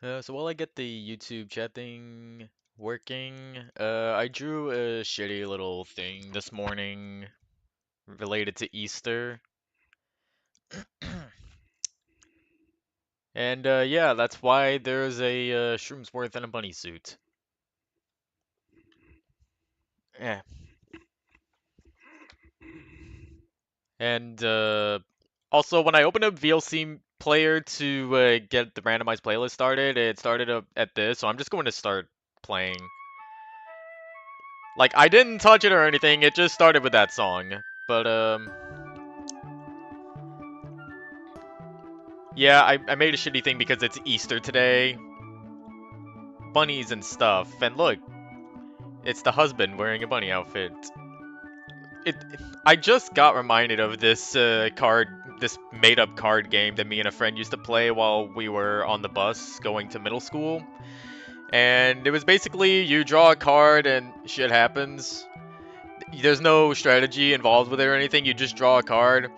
So while I get the YouTube chat thing working, I drew a shitty little thing this morning related to Easter. And yeah, that's why there's a Shroomsworth in a bunny suit. Yeah. And also, when I opened up VLC player to get the randomized playlist started, it started up at this, so I'm just going to start playing. Like, I didn't touch it or anything, it just started with that song. But, yeah, I made a shitty thing because it's Easter today. Bunnies and stuff. And look, it's the husband wearing a bunny outfit. It, I just got reminded of this this made-up card game that me and a friend used to play while we were on the bus going to middle school. And it was basically you draw a card and shit happens. There's no strategy involved with it or anything. You just draw a card.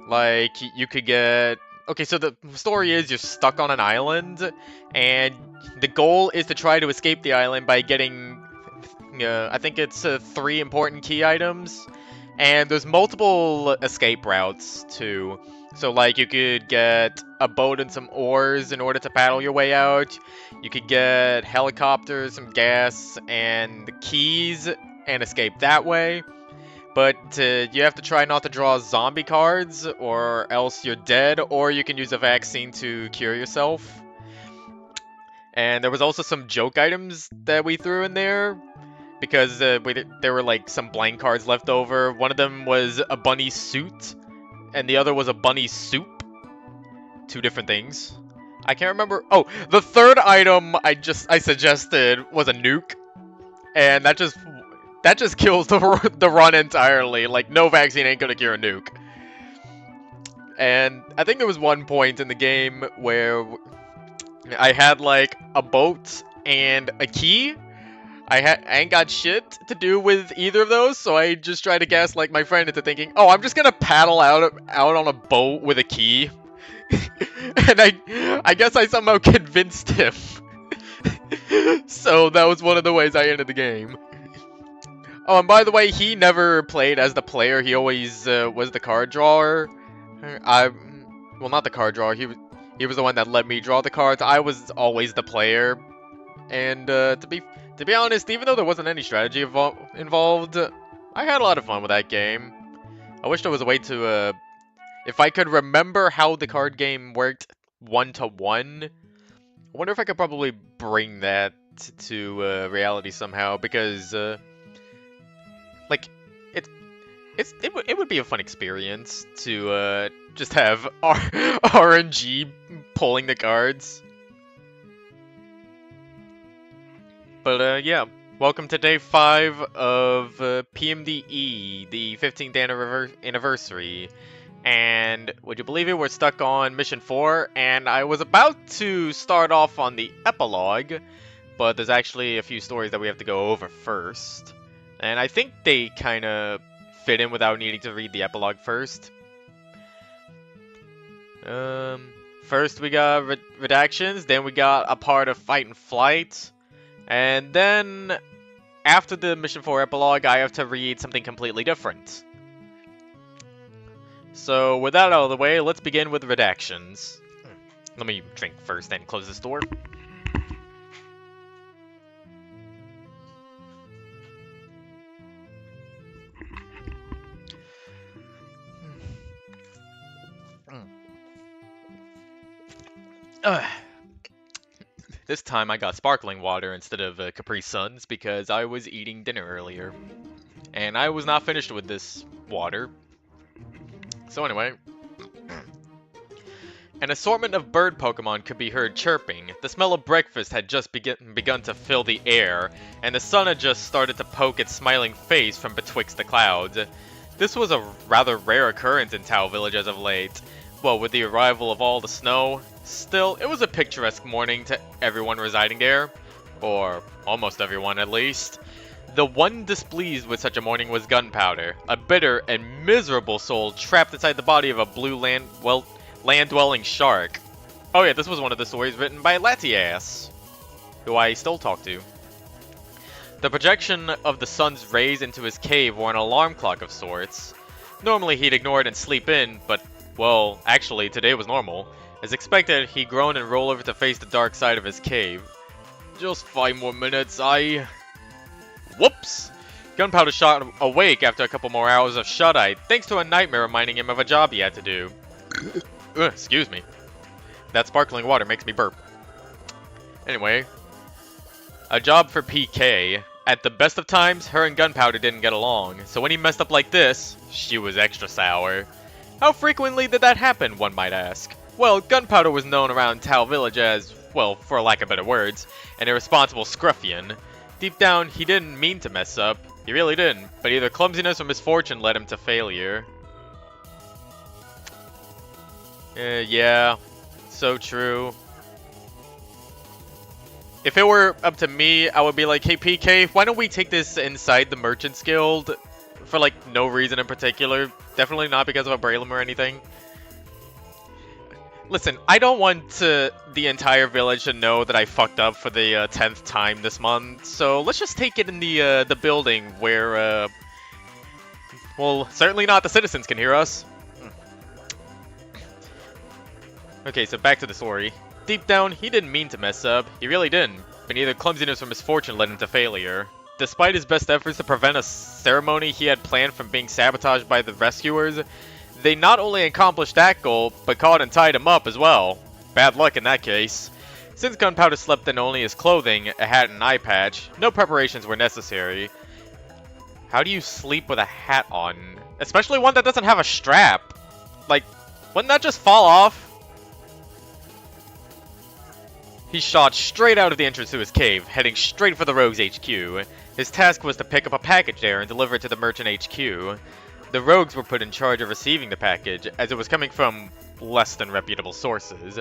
Like, you could get... Okay, so the story is you're stuck on an island, and the goal is to try to escape the island by getting, I think it's 3 important key items, and there's multiple escape routes, too. So, like, you could get a boat and some oars in order to paddle your way out. You could get helicopters, some gas, and the keys, and escape that way. But you have to try not to draw zombie cards, or else you're dead, or you can use a vaccine to cure yourself. And there was also some joke items that we threw in there, because there were like some blank cards left over. One of them was a bunny suit, and the other was a bunny soup. 2 different things. I can't remember. Oh, the third item I suggested was a nuke, and that just kills the run entirely. Like, no vaccine ain't gonna cure a nuke. And I think there was one point in the game where I had like a boat and a key. I ain't got shit to do with either of those, so I just tried to gaslight my friend into thinking, oh, I'm just gonna paddle out on a boat with a key. And I guess I somehow convinced him. So that was one of the ways I ended the game. Oh, and by the way, he never played as the player. He always was the card drawer. Well, not the card drawer. He was the one that let me draw the cards. I was always the player. And to be honest, even though there wasn't any strategy involved, I had a lot of fun with that game. I wish there was a way to, if I could remember how the card game worked 1-to-1. I wonder if I could probably bring that to reality somehow, because like, it would be a fun experience to just have RNG pulling the cards. But yeah, welcome to day 5 of PMD-E, the 15th anniversary. And would you believe it, we're stuck on mission 4, and I was about to start off on the epilogue, but there's actually a few stories that we have to go over first. And I think they kind of fit in without needing to read the epilogue first. First we got redactions, then we got a part of Fight and Flight, and then after the Mission 4 epilogue, I have to read something completely different. So with that out of the way, let's begin with redactions. Let me drink first, then close this door. This time I got sparkling water instead of Capri Suns because I was eating dinner earlier. And I was not finished with this water. So anyway. An assortment of bird Pokemon could be heard chirping. The smell of breakfast had just begun to fill the air, and the sun had just started to poke its smiling face from betwixt the clouds. This was a rather rare occurrence in Tau Village as of late. Well, with the arrival of all the snow, still, it was a picturesque morning to everyone residing there. Or almost everyone, at least. The one displeased with such a morning was Gunpowder, a bitter and miserable soul trapped inside the body of a blue land-dwelling shark. Oh yeah, this was one of the stories written by Latias, who I still talk to. The projection of the sun's rays into his cave were an alarm clock of sorts. Normally he'd ignore it and sleep in, but, well, actually today was normal. As expected, he groaned and rolled over to face the dark side of his cave. Just 5 more minutes, Whoops! Gunpowder shot awake after a couple more hours of shut-eye, thanks to a nightmare reminding him of a job he had to do. Excuse me. That sparkling water makes me burp. Anyway, a job for PK. At the best of times, her and Gunpowder didn't get along, so when he messed up like this, she was extra sour. How frequently did that happen, one might ask? Well, Gunpowder was known around Tal Village as, well, for lack of better words, an irresponsible scruffian. Deep down, he didn't mean to mess up. He really didn't, but either clumsiness or misfortune led him to failure. Yeah, so true. If it were up to me, I would be like, hey PK, why don't we take this inside the Merchant's Guild? For like no reason in particular. Definitely not because of a Bralum or anything. Listen, I don't want the entire village to know that I fucked up for the 10th time this month, so let's just take it in the building where, well, certainly not the citizens can hear us. Okay, so back to the story. Deep down, he didn't mean to mess up. He really didn't. But neither clumsiness or misfortune led him to failure. Despite his best efforts to prevent a ceremony he had planned from being sabotaged by the rescuers, they not only accomplished that goal, but caught and tied him up as well. Bad luck in that case. Since Gunpowder slept in only his clothing, a hat and an eye patch, no preparations were necessary. How do you sleep with a hat on? Especially one that doesn't have a strap. Like, wouldn't that just fall off? He shot straight out of the entrance to his cave, heading straight for the Rogues HQ. His task was to pick up a package there and deliver it to the Merchant HQ. The Rogues were put in charge of receiving the package, as it was coming from less than reputable sources.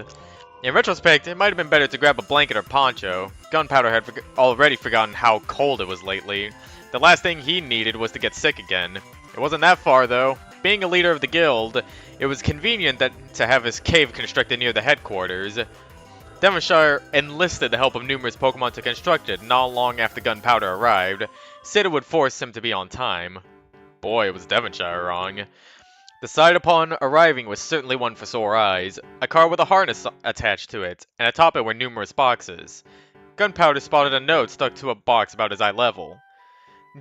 In retrospect, it might have been better to grab a blanket or poncho. Gunpowder had already forgotten how cold it was lately. The last thing he needed was to get sick again. It wasn't that far, though. Being a leader of the guild, it was convenient to have his cave constructed near the headquarters. Devonshire enlisted the help of numerous Pokemon to construct it not long after Gunpowder arrived. Said it would force him to be on time. Boy, was Devonshire wrong. The sight upon arriving was certainly one for sore eyes. A car with a harness attached to it, and atop it were numerous boxes. Gunpowder spotted a note stuck to a box about his eye level.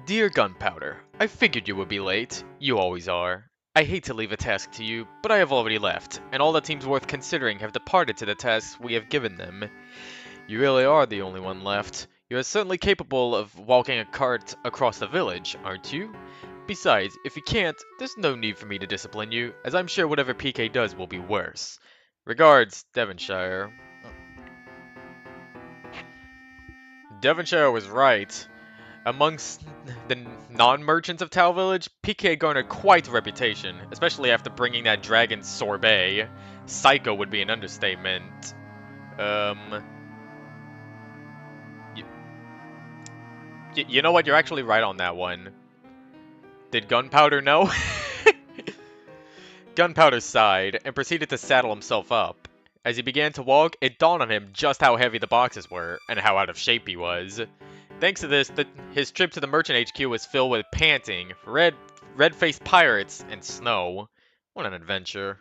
Dear Gunpowder, I figured you would be late. You always are. I hate to leave a task to you, but I have already left, and all the teams worth considering have departed to the tasks we have given them. You really are the only one left. You are certainly capable of walking a cart across the village, aren't you? Besides, if you can't, there's no need for me to discipline you, as I'm sure whatever PK does will be worse. Regards, Devonshire. Devonshire was right. Amongst the non-merchants of Tal Village, PK garnered quite a reputation, especially after bringing that dragon sorbet. Psycho would be an understatement. You know what? You're actually right on that one. Did Gunpowder know? Gunpowder sighed and proceeded to saddle himself up. As he began to walk, it dawned on him just how heavy the boxes were, and how out of shape he was. Thanks to this, his trip to the Merchant HQ was filled with panting, red-faced pirates, and snow. What an adventure.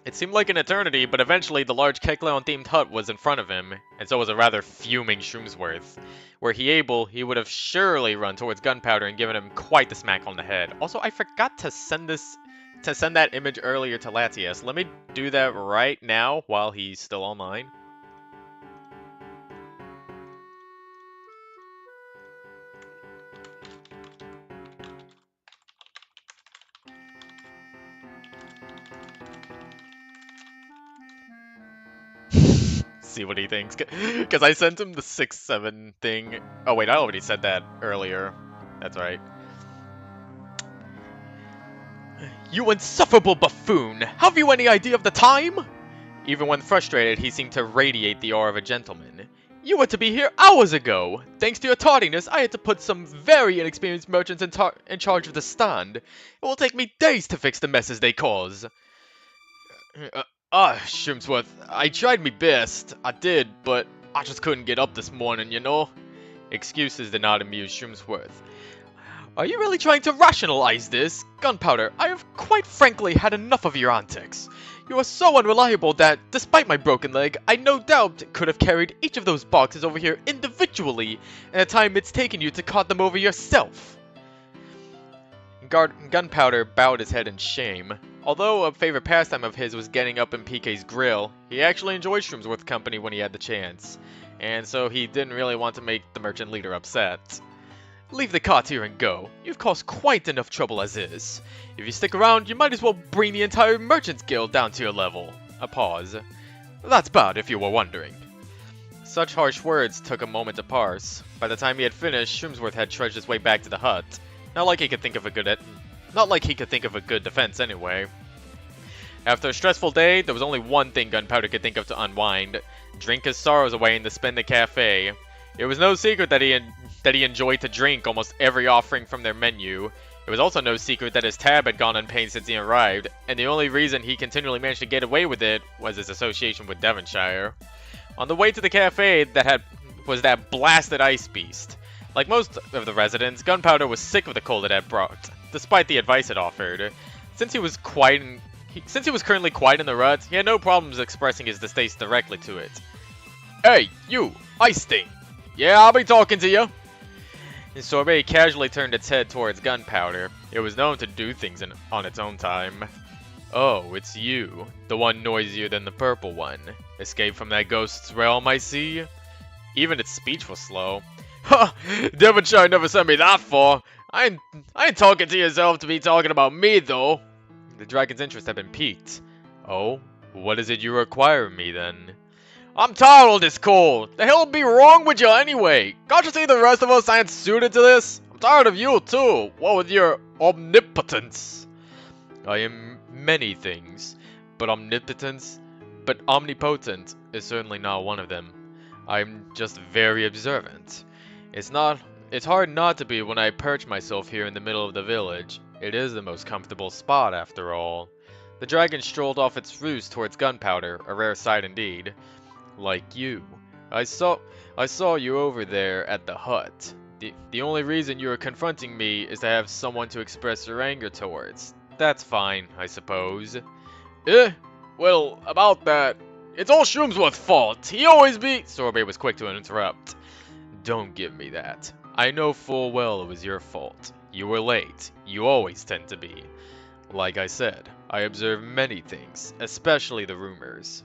It seemed like an eternity, but eventually the large Kecleon-themed hut was in front of him, and so was a rather fuming Shroomsworth. Were he able, he would have surely run towards Gunpowder and given him quite the smack on the head. Also, I forgot to send that image earlier to Latias. Let me do that right now while he's still online. See what he thinks, because I sent him the 6-7 thing. Oh wait, I already said that earlier. That's right. You insufferable buffoon! Have you any idea of the time? Even when frustrated, he seemed to radiate the aura of a gentleman. You were to be here hours ago! Thanks to your tardiness, I had to put some very inexperienced merchants in charge of the stand. It will take me days to fix the messes they cause. Shrimsworth, I tried my best. I did, but I just couldn't get up this morning, you know? Excuses did not amuse Shrimsworth. Are you really trying to rationalize this? Gunpowder, I have quite frankly had enough of your antics. You are so unreliable that, despite my broken leg, I no doubt could have carried each of those boxes over here individually in the time it's taken you to cart them over yourself. Gunpowder bowed his head in shame. Although a favorite pastime of his was getting up in PK's grill, he actually enjoyed Shroomsworth's company when he had the chance, and so he didn't really want to make the merchant leader upset. Leave the cart here and go. You've caused quite enough trouble as is. If you stick around, you might as well bring the entire Merchants Guild down to your level. A pause. That's bad, if you were wondering. Such harsh words took a moment to parse. By the time he had finished, Shroomsworth had trudged his way back to the hut. Not like he could think of a good defense anyway. After a stressful day, there was only one thing Gunpowder could think of to unwind: drink his sorrows away in the Spend Cafe. It was no secret that he enjoyed to drink almost every offering from their menu. It was also no secret that his tab had gone unpaid since he arrived, and the only reason he continually managed to get away with it was his association with Devonshire. On the way to the cafe, was that blasted ice beast. Like most of the residents, Gunpowder was sick of the cold it had brought, despite the advice it offered. Since he was currently quite in the rut, he had no problems expressing his distaste directly to it. Hey, you, Ice Thing! Yeah, I'll be talking to you! His sorbet casually turned its head towards Gunpowder. It was known to do things on its own time. Oh, it's you, the one noisier than the purple one. Escaped from that ghost's realm, I see? Even its speech was slow. Ha! Devonshire never sent me that far. I ain't talking to yourself to be talking about me, though. The dragon's interest had been piqued. Oh? What is it you require of me, then? I'm tired of this call. The hell be wrong with you anyway? Can't you see the rest of us ain't suited to this? I'm tired of you, too. What with your omnipotence? I am many things, but omnipotent is certainly not one of them. I'm just very observant. It's hard not to be when I perch myself here in the middle of the village. It is the most comfortable spot, after all. The dragon strolled off its roost towards Gunpowder, a rare sight indeed. Like you. I saw you over there at the hut. The only reason you are confronting me is to have someone to express your anger towards. That's fine, I suppose. Well, about that, it's all Shroomsworth's fault. He always be— Sorbet was quick to interrupt. Don't give me that. I know full well it was your fault. You were late. You always tend to be. Like I said, I observe many things, especially the rumors.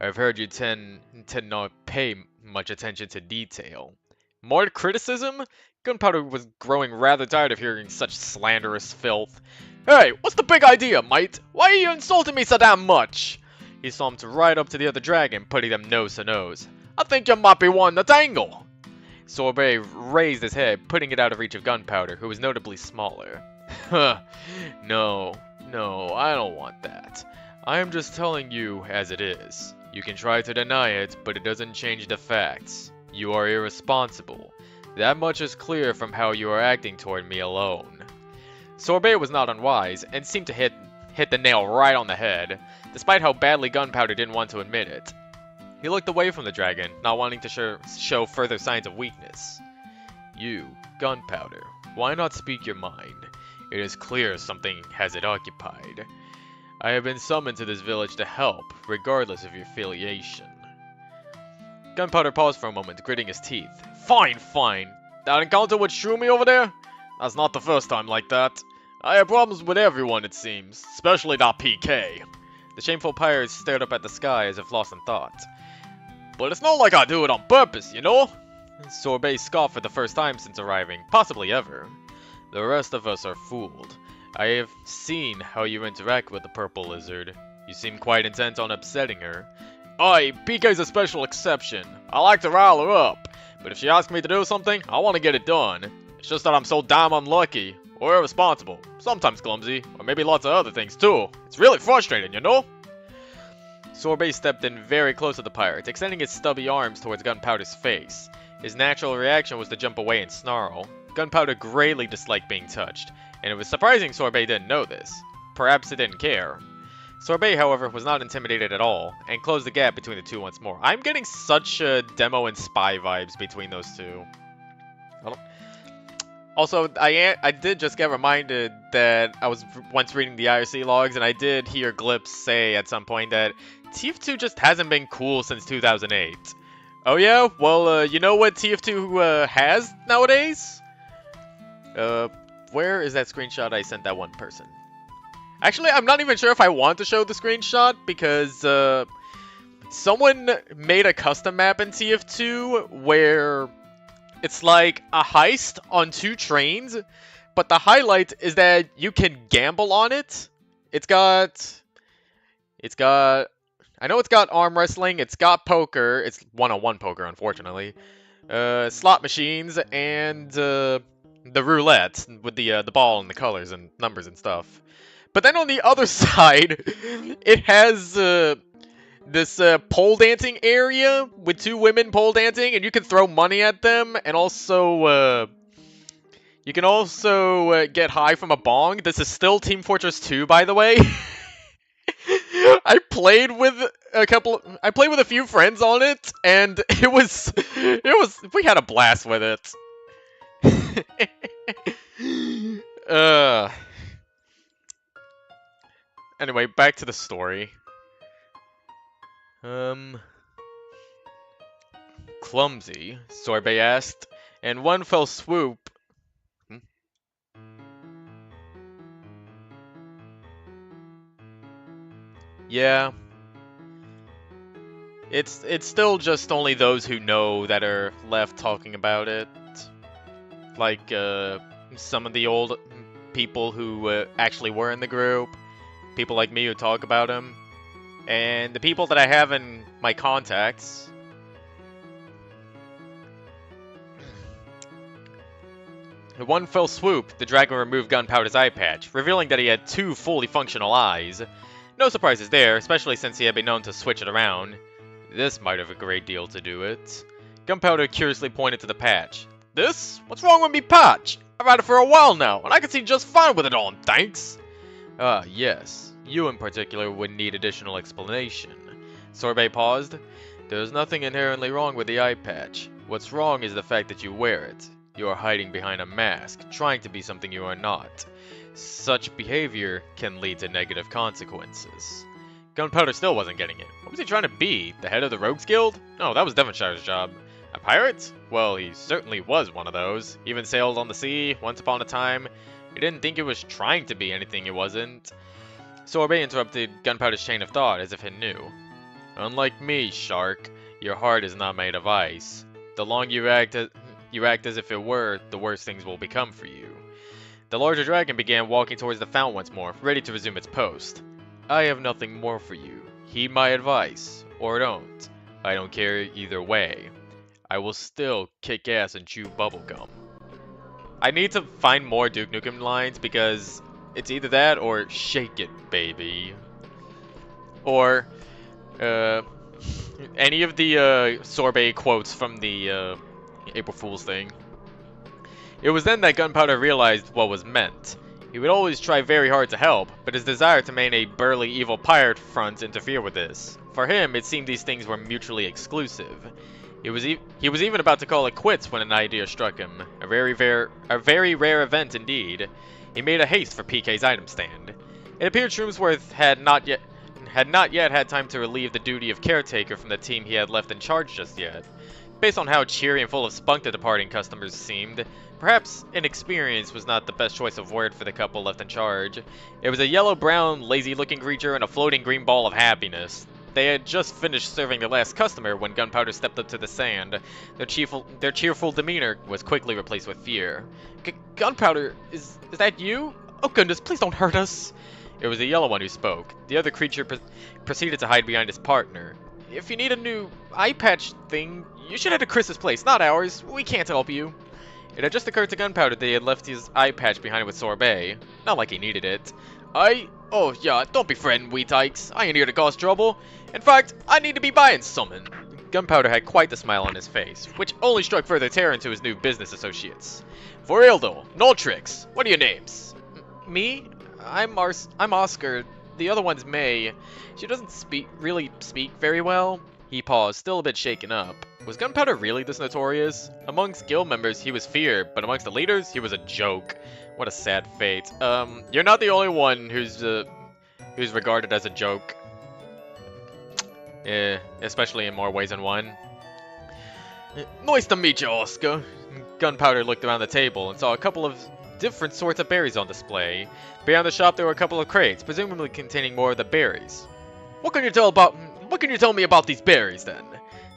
I've heard you tend not pay much attention to detail. More criticism? Gunpowder was growing rather tired of hearing such slanderous filth. Hey, what's the big idea, mate? Why are you insulting me so damn much? He stormed right up to the other dragon, putting them nose to nose. I think you might be wanting to tangle. Sorbet raised his head, putting it out of reach of Gunpowder, who was notably smaller. No, I don't want that. I am just telling you as it is. You can try to deny it, but it doesn't change the facts. You are irresponsible. That much is clear from how you are acting toward me alone. Sorbet was not unwise, and seemed to hit the nail right on the head, despite how badly Gunpowder didn't want to admit it. He looked away from the dragon, not wanting to show further signs of weakness. You, Gunpowder, why not speak your mind? It is clear something has it occupied. I have been summoned to this village to help, regardless of your affiliation. Gunpowder paused for a moment, gritting his teeth. Fine. That encounter with Shroomy over there? That's not the first time like that. I have problems with everyone, it seems, especially that PK. The shameful pirate stared up at the sky as if lost in thought. But it's not like I do it on purpose, you know? Sorbet scoffed for the first time since arriving, possibly ever. The rest of us are fooled. I have seen how you interact with the purple lizard. You seem quite intent on upsetting her. Aye, PK's a special exception. I like to rile her up, but if she asks me to do something, I want to get it done. It's just that I'm so damn unlucky, or irresponsible, sometimes clumsy, or maybe lots of other things too. It's really frustrating, you know? Sorbet stepped in very close to the pirate, extending his stubby arms towards Gunpowder's face. His natural reaction was to jump away and snarl. Gunpowder greatly disliked being touched, and it was surprising Sorbet didn't know this. Perhaps he didn't care. Sorbet, however, was not intimidated at all, and closed the gap between the two once more. I'm getting such demo and spy vibes between those two. Also, I did just get reminded that I was once reading the IRC logs, and I did hear Glips say at some point that TF2 just hasn't been cool since 2008. Oh yeah? Well, you know what TF2 has nowadays? Where is that screenshot I sent that one person? Actually, I'm not even sure if I want to show the screenshot, because someone made a custom map in TF2 where it's like a heist on 2 trains, but the highlight is that you can gamble on it. It's got, I know it's got arm wrestling, it's got poker, it's one-on-one poker, unfortunately, slot machines, and the roulette with the ball and the colors and numbers and stuff. But then on the other side, it has this pole dancing area with 2 women pole dancing, and you can throw money at them, and also you can also get high from a bong. This is still Team Fortress 2, by the way. I played with a few friends on it, and we had a blast with it. Anyway, back to the story. Clumsy, Sorbet asked, and one fell swoop. Yeah. It's still just only those who know that are left talking about it. Like, some of the old people who actually were in the group. People like me who talk about him. And the people that I have in my contacts. In one fell swoop, the dragon removed Gunpowder's eye patch, revealing that he had 2 fully functional eyes. No surprises there, especially since he had been known to switch it around. This might have a great deal to do with it. Gunpowder curiously pointed to the patch. This? What's wrong with me patch? I've had it for a while now, and I can see just fine with it on, thanks. Ah, yes. You in particular would need additional explanation. Sorbet paused. There's nothing inherently wrong with the eye patch. What's wrong is the fact that you wear it. You are hiding behind a mask, trying to be something you are not. Such behavior can lead to negative consequences. Gunpowder still wasn't getting it. What was he trying to be? The head of the Rogues Guild? No, that was Devonshire's job. A pirate? Well, he certainly was one of those. Even sailed on the sea, once upon a time. He didn't think he was trying to be anything he wasn't. Sorbet interrupted Gunpowder's chain of thought as if he knew. Unlike me, Shark, your heart is not made of ice. The longer you act as if it were, the worse things will become for you. The larger dragon began walking towards the fountain once more, ready to resume its post. I have nothing more for you. Heed my advice, or don't. I don't care either way. I will still kick ass and chew bubblegum. I need to find more Duke Nukem lines because it's either that or shake it, baby. Or, any of the Sorbet quotes from the April Fool's thing. It was then that Gunpowder realized what was meant. He would always try very hard to help, but his desire to maintain a burly evil pirate front interfered with this. For him, it seemed these things were mutually exclusive. He was even about to call it quits when an idea struck him. A very rare event indeed. He made a haste for PK's item stand. It appeared Shroomsworth had not yet had time to relieve the duty of caretaker from the team he had left in charge just yet. Based on how cheery and full of spunk the departing customers seemed, perhaps inexperience was not the best choice of word for the couple left in charge. It was a yellow-brown, lazy-looking creature and a floating green ball of happiness. They had just finished serving their last customer when Gunpowder stepped up to the stand. Their cheerful demeanor was quickly replaced with fear. Gunpowder, is that you? Oh goodness, please don't hurt us. It was the yellow one who spoke. The other creature proceeded to hide behind his partner. If you need a new eye patch thing, you should head to Chris's place, not ours. We can't help you. It had just occurred to Gunpowder that he had left his eye patch behind with Sorbet. Not like he needed it. Oh yeah, don't be frightened, wee tykes. I ain't here to cause trouble. In fact, I need to be buying something. Gunpowder had quite the smile on his face, which only struck further terror into his new business associates. For real though, no tricks. What are your names? Me? I'm Oscar. the other ones may. She doesn't really speak very well. He paused, still a bit shaken up. Was Gunpowder really this notorious? Amongst guild members, he was feared, but amongst the leaders, he was a joke. What a sad fate. You're not the only one who's regarded as a joke. Yeah, especially in more ways than one. Nice to meet you, Oscar. Gunpowder looked around the table and saw a couple of different sorts of berries on display. Beyond the shop, there were a couple of crates, presumably containing more of the berries. What can you tell me about these berries, then?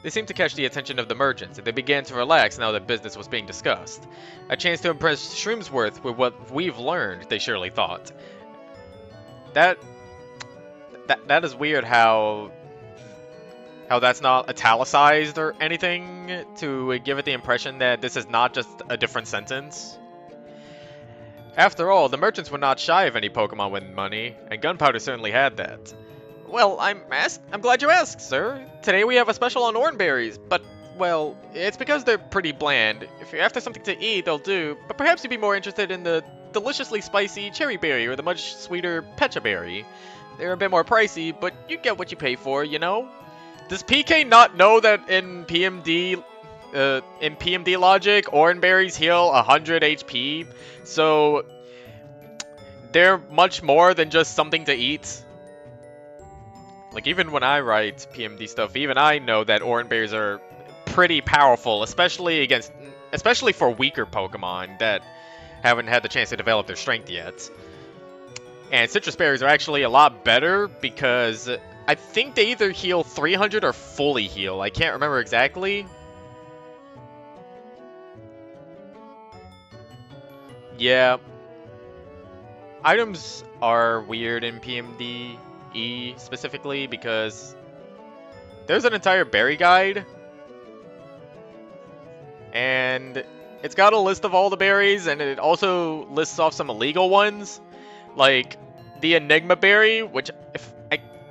They seemed to catch the attention of the merchants, and they began to relax now that business was being discussed. A chance to impress Shroomsworth with what we've learned, they surely thought. That is weird how that's not italicized or anything to give it the impression that this is not just a different sentence. After all, the merchants were not shy of any Pokemon with money, and Gunpowder certainly had that. Well, I'm glad you asked, sir. Today we have a special on oranberries, but, well, it's because they're pretty bland. If you're after something to eat, they'll do, but perhaps you'd be more interested in the deliciously spicy cherry berry or the much sweeter pecha berry. They're a bit more pricey, but you get what you pay for, you know? Does PK not know that in PMD logic, oranberries heal 100 HP? So they're much more than just something to eat. Like, even when I write PMD stuff, even I know that oranberries are pretty powerful, especially for weaker Pokemon that haven't had the chance to develop their strength yet. And citrus berries are actually a lot better because I think they either heal 300 or fully heal. I can't remember exactly. Yeah. Items are weird in PMD-E specifically because there's an entire berry guide. And it's got a list of all the berries, and it also lists off some illegal ones. Like the Enigma berry, which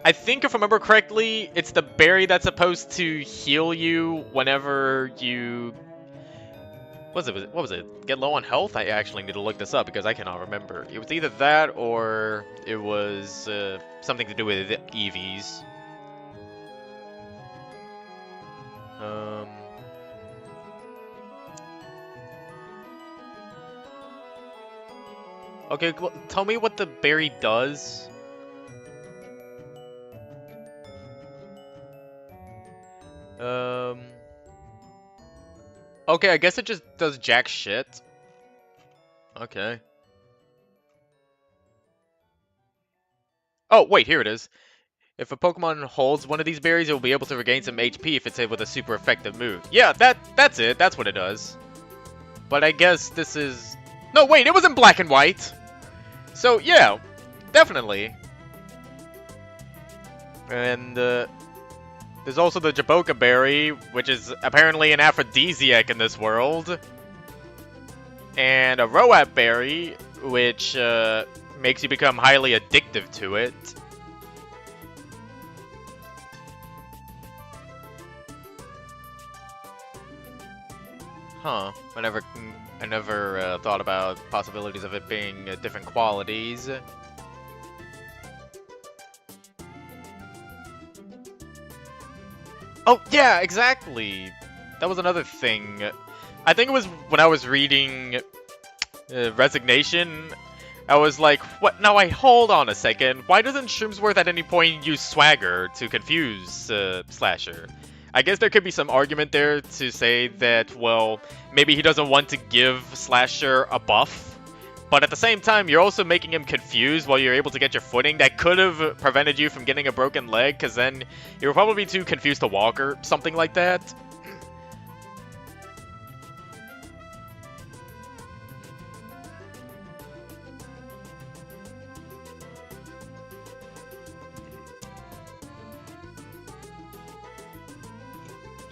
I think if I remember correctly, it's the berry that's supposed to heal you whenever you... What was it? Get low on health? I actually need to look this up because I cannot remember. It was either that or it was something to do with EVs. Okay, well, tell me what the berry does. Okay, I guess it just does jack shit. Okay. Oh, wait, here it is. If a Pokemon holds one of these berries, it will be able to regain some HP if it's hit with a super effective move. Yeah, that's it. That's what it does. But I guess this is... No, wait, it was in black and white! So, yeah, definitely. And, there's also the Jaboka berry, which is apparently an aphrodisiac in this world. And a Roat berry, which makes you become highly addictive to it. Huh. I never thought about possibilities of it being different qualities. Oh, yeah, exactly. That was another thing. I think it was when I was reading Resignation, I was like, what? Now, hold on a second. Why doesn't Shroomsworth at any point use Swagger to confuse Slasher? I guess there could be some argument there to say that, well, maybe he doesn't want to give Slasher a buff. But at the same time, you're also making him confused while you're able to get your footing. That could have prevented you from getting a broken leg, because then you were probably too confused to walk or something like that.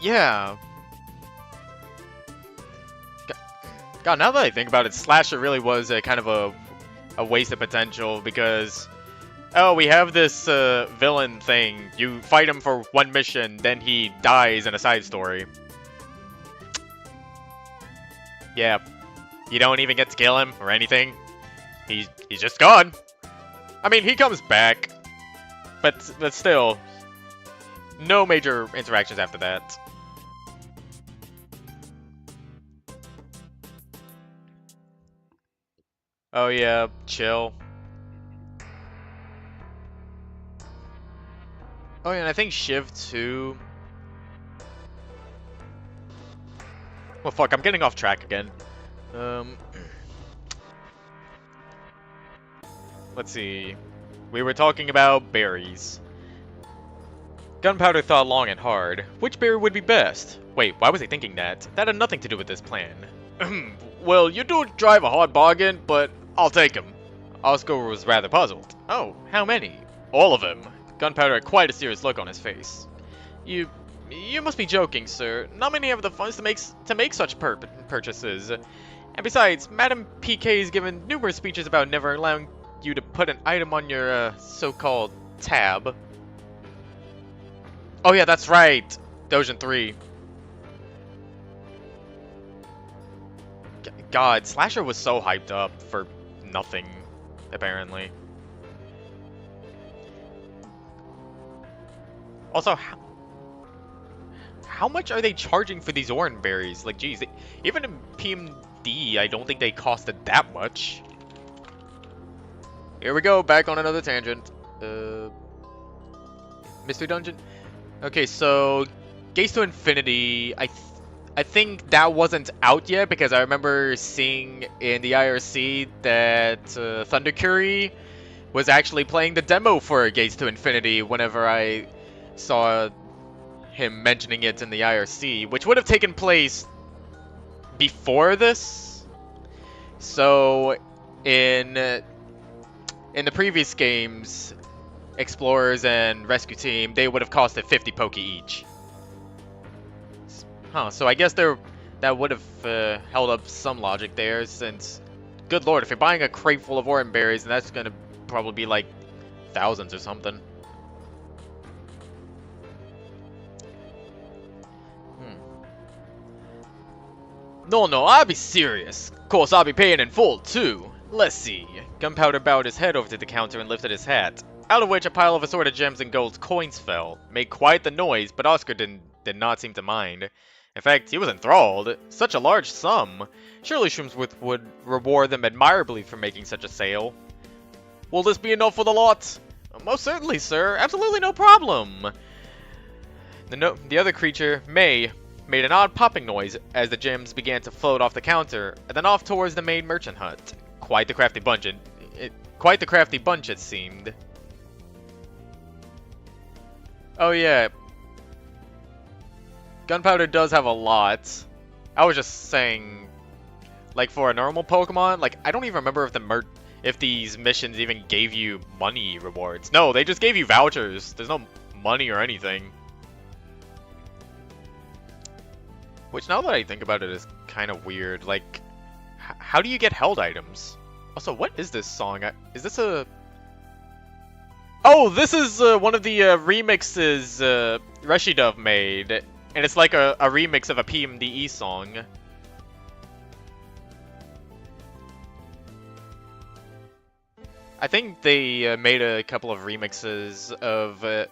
Yeah. God, now that I think about it, Slasher really was a kind of a waste of potential because, oh, we have this villain thing. You fight him for one mission, then he dies in a side story. Yeah, you don't even get to kill him or anything. He's just gone. I mean, he comes back, But still, no major interactions after that. Oh yeah, chill. Oh yeah, and I think Shiv too. Well, fuck, I'm getting off track again. Let's see. We were talking about berries. Gunpowder thought long and hard. Which berry would be best? Wait, why was he thinking that? That had nothing to do with this plan. Well, you do drive a hard bargain, but I'll take him. Oscar was rather puzzled. Oh, how many? All of them. Gunpowder had quite a serious look on his face. You must be joking, sir. Not many have the funds to make such purchases. And besides, Madam PK has given numerous speeches about never allowing you to put an item on your so-called tab. Oh yeah, that's right. Dojin 3. God, Slasher was so hyped up for nothing, apparently. Also, how much are they charging for these orange berries? Like, geez, even in PMD, I don't think they costed that much. Here we go, back on another tangent. Mystery Dungeon? Okay, so Gates to Infinity, I think that wasn't out yet because I remember seeing in the IRC that Thunder Curry was actually playing the demo for Gates to Infinity whenever I saw him mentioning it in the IRC, which would have taken place before this. So in the previous games, Explorers and Rescue Team, they would have costed 50 Poke each. Huh, so I guess that would have held up some logic there, since, good lord, if you're buying a crate full of orange berries, then that's gonna probably be like thousands or something. No, I'll be serious. Of course, I'll be paying in full, too. Let's see. Gunpowder bowed his head over to the counter and lifted his hat, out of which a pile of assorted gems and gold coins fell. Made quite the noise, but Oscar did not seem to mind. In fact, he was enthralled. Such a large sum. Surely Shroomsworth would reward them admirably for making such a sale. Will this be enough for the lot? Most certainly, sir. Absolutely no problem. The other creature, May, made an odd popping noise as the gems began to float off the counter, and then off towards the main merchant hut. Quite the crafty bunch it seemed. Oh yeah. Gunpowder does have a lot. I was just saying, like, for a normal Pokemon, like, I don't even remember if these missions even gave you money rewards. No, they just gave you vouchers. There's no money or anything. Which, now that I think about it, is kind of weird. Like, how do you get held items? Also, what is this song? Is this a... Oh, this is one of the remixes Reshidov made. And it's like a remix of a PMDE song. I think they made a couple of remixes of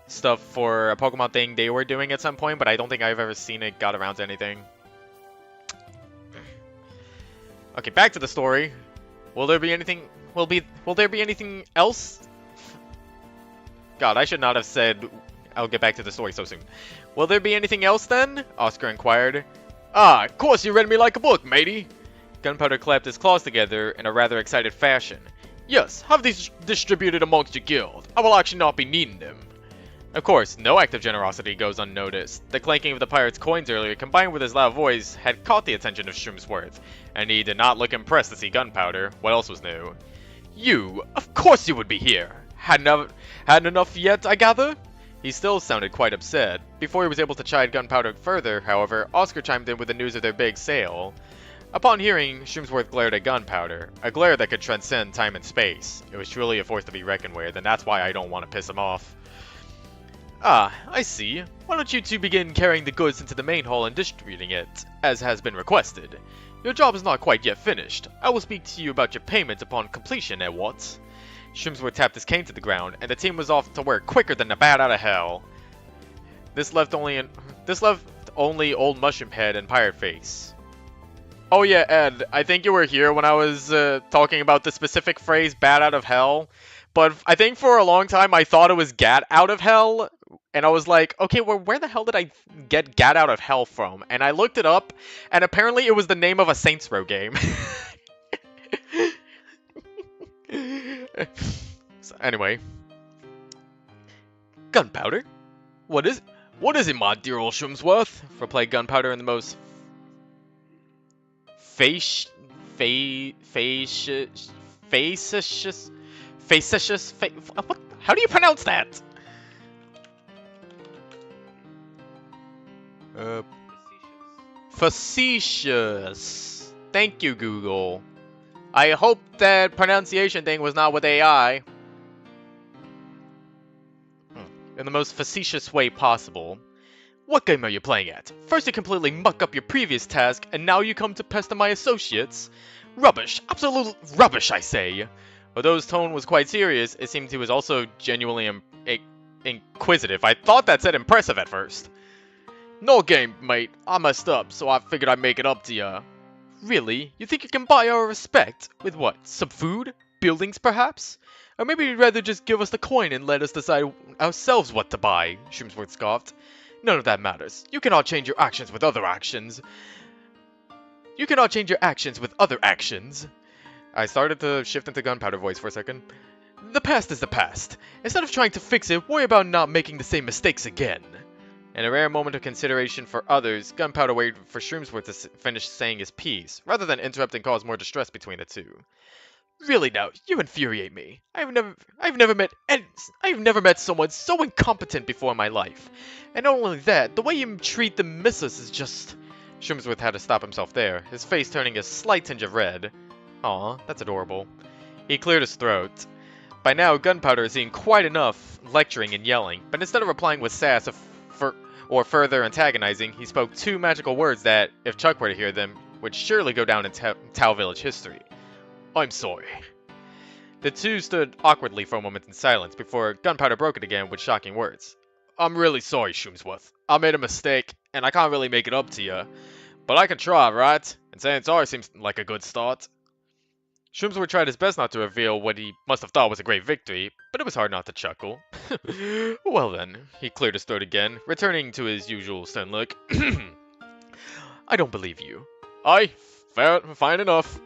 stuff for a Pokemon thing they were doing at some point, but I don't think I've ever seen it got around to anything. Okay, back to the story. Will there be anything else? God, I should not have said I'll get back to the story so soon. Will there be anything else then? Oscar inquired. Ah, of course you read me like a book, matey. Gunpowder clapped his claws together in a rather excited fashion. Yes, have these distributed amongst your guild. I will actually not be needing them. Of course, no act of generosity goes unnoticed. The clanking of the pirate's coins earlier, combined with his loud voice, had caught the attention of Shroomsworth, and he did not look impressed to see Gunpowder. What else was new? You! Of course you would be here! Hadn't enough yet, I gather? He still sounded quite upset. Before he was able to chide Gunpowder further, however, Oscar chimed in with the news of their big sale. Upon hearing, Shroomsworth glared at Gunpowder, a glare that could transcend time and space. It was truly a force to be reckoned with, and that's why I don't want to piss him off. Ah, I see. Why don't you two begin carrying the goods into the main hall and distributing it, as has been requested. Your job is not quite yet finished. I will speak to you about your payment upon completion, what? Shrimsworth tapped his cane to the ground, and the team was off to work quicker than a bat out of hell. This left only Old Mushroom Head and Pirate Face. Oh yeah, Ed, I think you were here when I was talking about the specific phrase "bat out of hell," but I think for a long time I thought it was "gat out of hell," and I was like, okay, well, where the hell did I get "gat out of hell" from? And I looked it up, and apparently it was the name of a Saints Row game. So, anyway, Gunpowder? What is it, my dear old Shrimsworth? Replied Gunpowder in the most facetious, what? How do you pronounce that? Facetious. Thank you, Google. I hope that pronunciation thing was not with AI. In the most facetious way possible. What game are you playing at? First you completely muck up your previous task, and now you come to pester my associates? Rubbish. Absolute rubbish, I say. Although his tone was quite serious, it seemed he was also genuinely inquisitive. I thought that said impressive at first. No game, mate. I messed up, so I figured I'd make it up to ya. Really? You think you can buy our respect? With what? Some food? Buildings, perhaps? Or maybe you'd rather just give us the coin and let us decide ourselves what to buy, Shrimsworth scoffed. None of that matters. You cannot change your actions with other actions. You cannot change your actions with other actions. I started to shift into Gunpowder voice for a second. The past is the past. Instead of trying to fix it, worry about not making the same mistakes again. In a rare moment of consideration for others, Gunpowder waited for Shrimsworth to finish saying his piece, rather than interrupt and cause more distress between the two. Really now, you infuriate me. I've never met someone so incompetent before in my life. And not only that, the way you treat the missus is just... Shrimsworth had to stop himself there, his face turning a slight tinge of red. Aw, that's adorable. He cleared his throat. By now, Gunpowder had seen quite enough lecturing and yelling, but instead of replying with sass or further antagonizing, he spoke two magical words that, if Chuck were to hear them, would surely go down in Tau Village history. I'm sorry. The two stood awkwardly for a moment in silence before Gunpowder broke it again with shocking words. I'm really sorry, Shrimsworth. I made a mistake, and I can't really make it up to you. But I can try, right? And saying sorry seems like a good start. Shrimsworth tried his best not to reveal what he must have thought was a great victory, but it was hard not to chuckle. Well then, he cleared his throat again, returning to his usual stern look. I don't believe you. Aye, fine enough.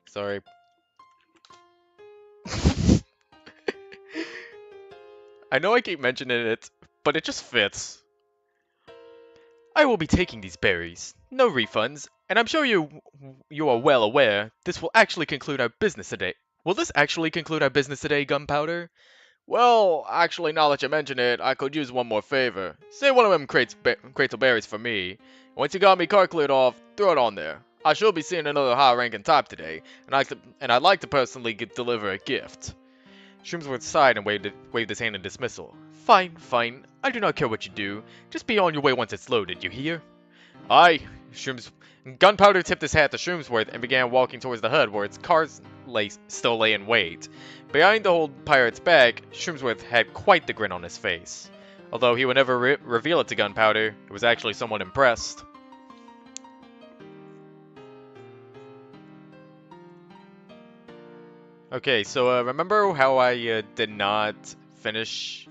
Sorry. I know I keep mentioning it, but it just fits. I will be taking these berries. No refunds, and I'm sure you are well aware this will actually conclude our business today. Will this actually conclude our business today, Gunpowder? Well, actually, now that you mention it, I could use one more favor. Say one of them crates of berries for me. Once you got me car cleared off, throw it on there. I shall be seeing another high-ranking type today, and I'd like to personally deliver a gift. Shrimsworth sighed and waved his hand in dismissal. Fine, fine. I do not care what you do. Just be on your way once it's loaded, you hear? Aye. Gunpowder tipped his hat to Shrimsworth and began walking towards the hut where its cars still lay in wait. Behind the old pirate's back, Shrimsworth had quite the grin on his face. Although he would never reveal it to Gunpowder, he was actually somewhat impressed. Okay, so remember how I did not finish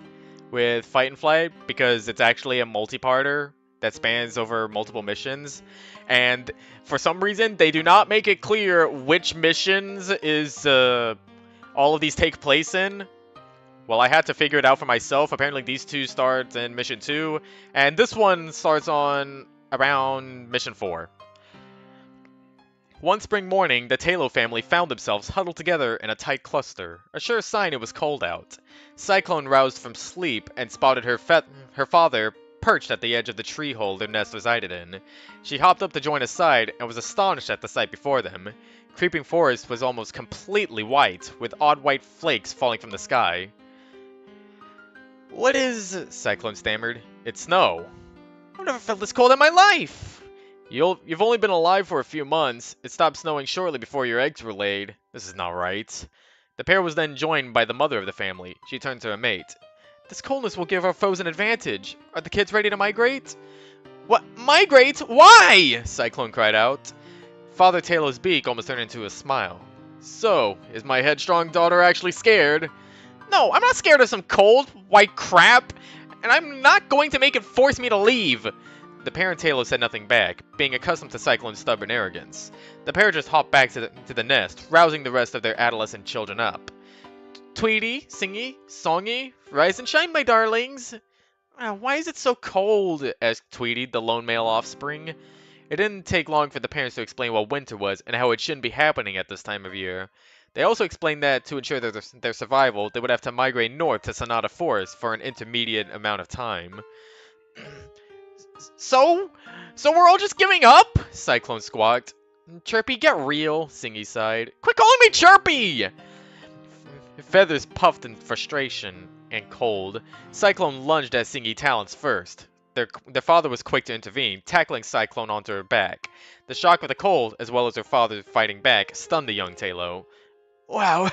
with Fight and Flight because it's actually a multi-parter that spans over multiple missions, and for some reason they do not make it clear which missions all of these take place in. Well, I had to figure it out for myself. Apparently these two start in mission 2, and this one starts on around mission 4. One spring morning, the Talo family found themselves huddled together in a tight cluster, a sure sign it was cold out. Cyclone roused from sleep and spotted her father perched at the edge of the tree hole their nest resided in. She hopped up to join his side and was astonished at the sight before them. Creeping forest was almost completely white, with odd white flakes falling from the sky. What is... Cyclone stammered. It's snow. I've never felt this cold in my life! You've only been alive for a few months. It stopped snowing shortly before your eggs were laid. This is not right. The pair was then joined by the mother of the family. She turned to her mate. This coldness will give our foes an advantage. Are the kids ready to migrate? What? Migrate? Why? Cyclone cried out. Father Taylor's beak almost turned into a smile. So, is my headstrong daughter actually scared? No, I'm not scared of some cold, white crap, and I'm not going to make it force me to leave. The parent Taylor said nothing back, being accustomed to Cyclone's stubborn arrogance. The pair just hopped back to the nest, rousing the rest of their adolescent children up. Tweety, Singy, Songy, rise and shine, my darlings. Why is it so cold? Asked Tweety, the lone male offspring. It didn't take long for the parents to explain what winter was and how it shouldn't be happening at this time of year. They also explained that to ensure their survival, they would have to migrate north to Sonata Forest for an intermediate amount of time. So we're all just giving up? Cyclone squawked. Chirpy, get real, Singy sighed. Quit calling me Chirpy! Feathers puffed in frustration and cold. Cyclone lunged at Singy talons first. Their father was quick to intervene, tackling Cyclone onto her back. The shock of the cold, as well as her father fighting back, stunned the young Talo. Wow,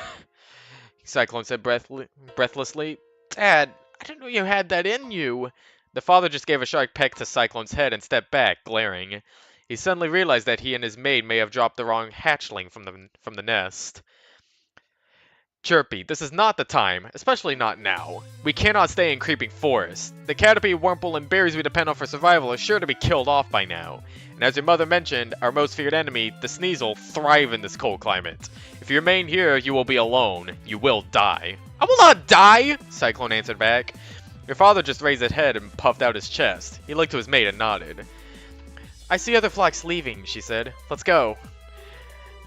Cyclone said breathlessly. Dad, I didn't know you had that in you. The father just gave a sharp peck to Cyclone's head and stepped back, glaring. He suddenly realized that he and his maid may have dropped the wrong hatchling from the nest. Chirpy, this is not the time, especially not now. We cannot stay in creeping forest. The Caterpie, Wurmple, and berries we depend on for survival are sure to be killed off by now. And as your mother mentioned, our most feared enemy, the Sneasel, thrive in this cold climate. If you remain here, you will be alone. You will die. I will not die, Cyclone answered back. Your father just raised his head and puffed out his chest. He looked to his mate and nodded. I see other flocks leaving, she said. Let's go.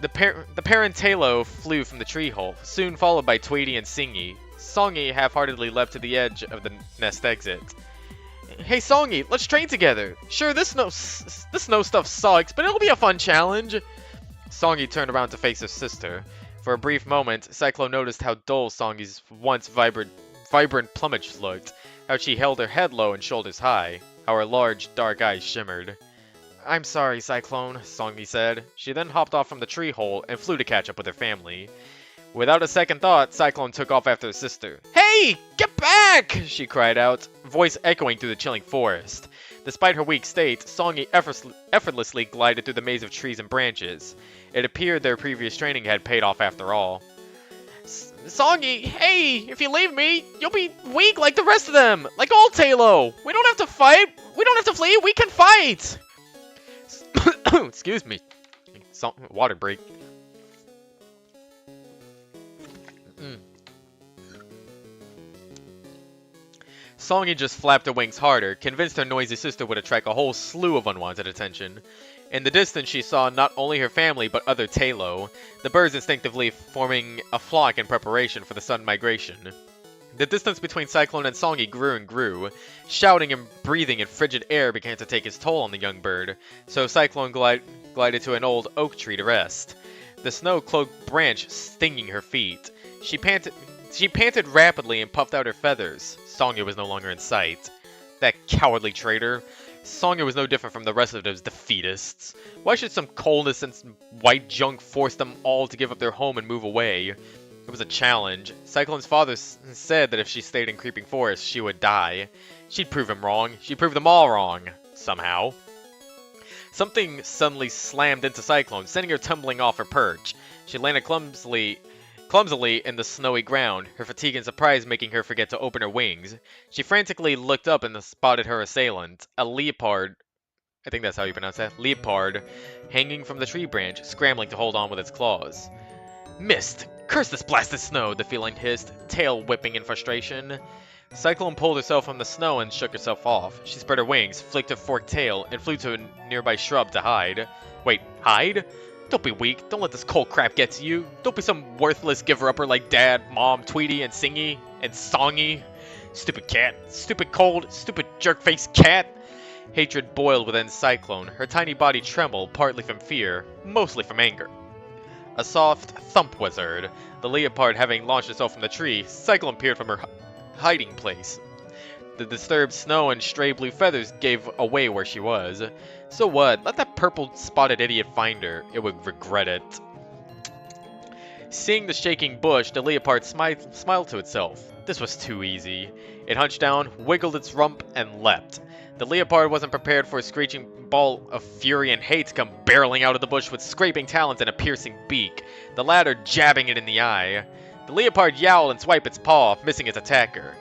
The parent Talo flew from the tree hole, soon followed by Tweety and Singy. Songy half-heartedly leapt to the edge of the nest exit. Hey Songy, let's train together. Sure, this snow stuff sucks, but it'll be a fun challenge. Songy turned around to face her sister. For a brief moment, Cyclone noticed how dull Songy's once vibrant plumage looked, how she held her head low and shoulders high, how her large, dark eyes shimmered. I'm sorry, Cyclone, Songy said. She then hopped off from the tree hole and flew to catch up with her family. Without a second thought, Cyclone took off after her sister. Hey! Get back! She cried out, voice echoing through the chilling forest. Despite her weak state, Songy effortlessly glided through the maze of trees and branches. It appeared their previous training had paid off after all. Songy, hey! If you leave me, you'll be weak like the rest of them! Like old Talo! We don't have to fight! We don't have to flee! We can fight! Excuse me. Water break. Songy just flapped her wings harder, convinced her noisy sister would attract a whole slew of unwanted attention. In the distance, she saw not only her family, but other Talo, the birds instinctively forming a flock in preparation for the sudden migration. The distance between Cyclone and Songy grew and grew. Shouting and breathing in frigid air began to take its toll on the young bird, so Cyclone glided to an old oak tree to rest, the snow-cloaked branch stinging her feet. She panted rapidly and puffed out her feathers. Songy was no longer in sight. That cowardly traitor. Songy was no different from the rest of those defeatists. Why should some coldness and some white junk force them all to give up their home and move away? It was a challenge. Cyclone's father said that if she stayed in Creeping Forest, she would die. She'd prove him wrong. She'd prove them all wrong. Somehow. Something suddenly slammed into Cyclone, sending her tumbling off her perch. She landed clumsily in the snowy ground, her fatigue and surprise making her forget to open her wings. She frantically looked up and spotted her assailant, a leopard. I think that's how you pronounce that. Leopard, hanging from the tree branch, scrambling to hold on with its claws. Missed! Curse this blasted snow, the feline hissed, tail whipping in frustration. Cyclone pulled herself from the snow and shook herself off. She spread her wings, flicked her forked tail, and flew to a nearby shrub to hide. Wait, hide? Don't be weak. Don't let this cold crap get to you. Don't be some worthless giver-upper like Dad, Mom, Tweety, and Singy, and Songy. Stupid cat. Stupid cold. Stupid jerk-faced cat. Hatred boiled within Cyclone. Her tiny body trembled, partly from fear, mostly from anger. A soft thump was heard. The leopard having launched itself from the tree, Cyclone peered from her hiding place. The disturbed snow and stray blue feathers gave away where she was. So what? Let that purple-spotted idiot find her. It would regret it. Seeing the shaking bush, the leopard smiled to itself. This was too easy. It hunched down, wiggled its rump, and leapt. The leopard wasn't prepared for a screeching ball of fury and hate to come barreling out of the bush with scraping talons and a piercing beak, the latter jabbing it in the eye. The leopard yowled and swiped its paw, missing its attacker.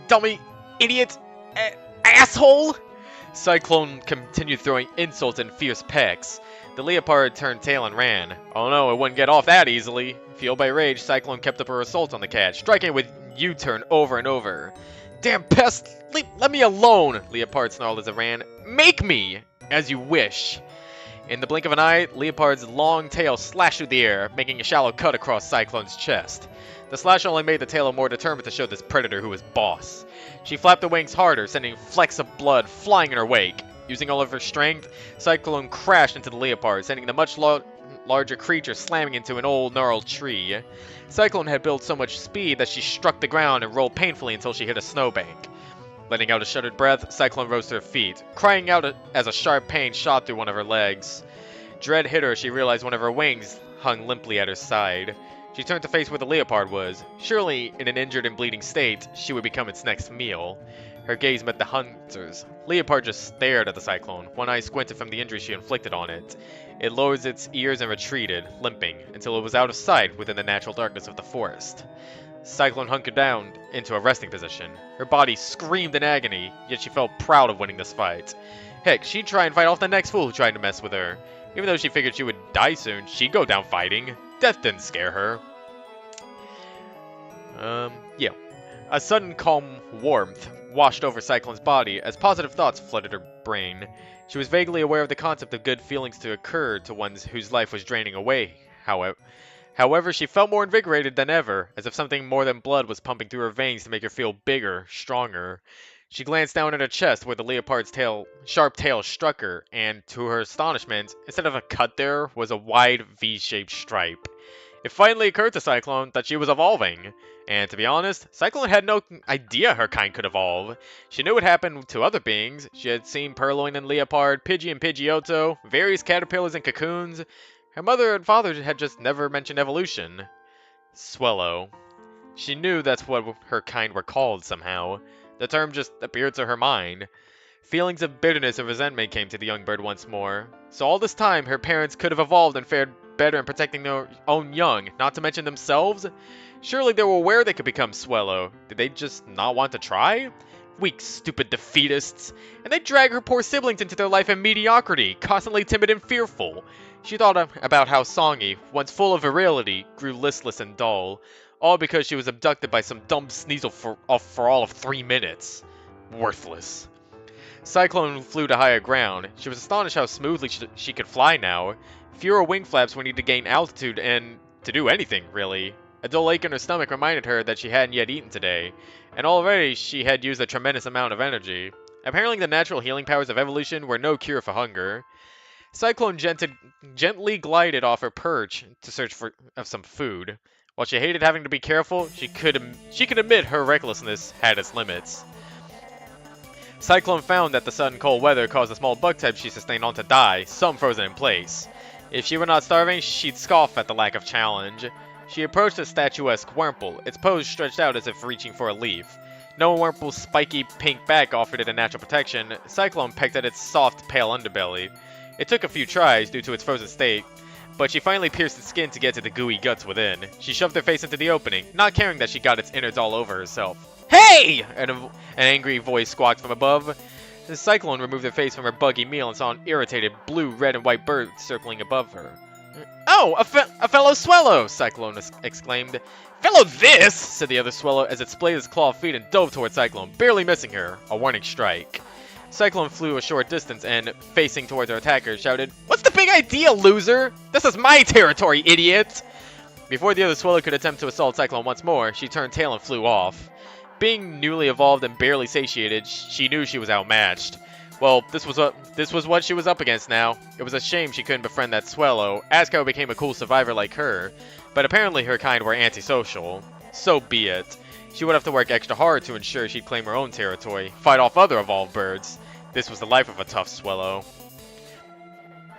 Dummy! Idiot! Asshole! Cyclone continued throwing insults and fierce pecks. The leopard turned tail and ran. Oh no, it wouldn't get off that easily. Fueled by rage, Cyclone kept up her assault on the cat, striking it with U-turn over and over. Damn pest! Let me alone! Leopard snarled as it ran. Make me! As you wish. In the blink of an eye, Leopard's long tail slashed through the air, making a shallow cut across Cyclone's chest. The slash only made the tailor more determined to show this predator who was boss. She flapped the wings harder, sending flecks of blood flying in her wake. Using all of her strength, Cyclone crashed into the leopard, sending the much larger creature slamming into an old gnarled tree. Cyclone had built so much speed that she struck the ground and rolled painfully until she hit a snowbank. Letting out a shuddered breath, Cyclone rose to her feet, crying out as a sharp pain shot through one of her legs. Dread hit her as she realized one of her wings hung limply at her side. She turned to face where the leopard was. Surely, in an injured and bleeding state, she would become its next meal. Her gaze met the hunter's. Leopard just stared at the Cyclone, one eye squinted from the injury she inflicted on it. It lowered its ears and retreated, limping, until it was out of sight within the natural darkness of the forest. Cyclone hunkered down into a resting position. Her body screamed in agony, yet she felt proud of winning this fight. Heck, she'd try and fight off the next fool who tried to mess with her. Even though she figured she would die soon, she'd go down fighting. Death didn't scare her. Yeah. A sudden calm warmth washed over Cyclone's body as positive thoughts flooded her brain. She was vaguely aware of the concept of good feelings to occur to ones whose life was draining away, However, she felt more invigorated than ever, as if something more than blood was pumping through her veins to make her feel bigger, stronger. She glanced down at her chest where the leopard's sharp tail struck her, and to her astonishment, instead of a cut there was a wide V-shaped stripe. It finally occurred to Cyclone that she was evolving. And to be honest, Cyclone had no idea her kind could evolve. She knew what happened to other beings. She had seen Purloin and Leopard, Pidgey and Pidgeotto, various caterpillars and cocoons. Her mother and father had just never mentioned evolution. Swellow. She knew that's what her kind were called somehow. The term just appeared to her mind. Feelings of bitterness and resentment came to the young bird once more. So all this time, her parents could have evolved and fared better in protecting their own young, not to mention themselves? Surely they were aware they could become Swellow. Did they just not want to try? Weak, stupid defeatists. And they drag her poor siblings into their life in mediocrity, constantly timid and fearful. She thought about how Songy, once full of virility, grew listless and dull, all because she was abducted by some dumb Sneasel for all of 3 minutes. Worthless. Cyclone flew to higher ground. She was astonished how smoothly she could fly now. Fewer wing flaps were needed to gain altitude and to do anything, really. A dull ache in her stomach reminded her that she hadn't yet eaten today, and already she had used a tremendous amount of energy. Apparently the natural healing powers of evolution were no cure for hunger. Cyclone gently glided off her perch to search for some food. While she hated having to be careful, she could admit her recklessness had its limits. Cyclone found that the sudden cold weather caused the small bug type she sustained on to die, some frozen in place. If she were not starving, she'd scoff at the lack of challenge. She approached a statuesque Wurmple, its pose stretched out as if reaching for a leaf. No Wurmple's spiky pink back offered it a natural protection. Cyclone pecked at its soft, pale underbelly. It took a few tries due to its frozen state, but she finally pierced its skin to get to the gooey guts within. She shoved her face into the opening, not caring that she got its innards all over herself. Hey! An angry voice squawked from above. The Cyclone removed her face from her buggy meal and saw an irritated blue, red, and white bird circling above her. Oh, a fellow Swellow! Cyclone exclaimed. Fellow this! Said the other Swellow as it splayed its clawed feet and dove toward Cyclone, barely missing her. A warning strike. Cyclone flew a short distance and, facing towards her attacker, shouted, "What's the big idea, loser? This is my territory, idiot!" Before the other Swellow could attempt to assault Cyclone once more, she turned tail and flew off. Being newly evolved and barely satiated, she knew she was outmatched. Well, this was what she was up against now. It was a shame she couldn't befriend that Swellow, ask how it became a cool survivor like her. But apparently her kind were antisocial. So be it. She would have to work extra hard to ensure she'd claim her own territory, fight off other evolved birds. This was the life of a tough swallow.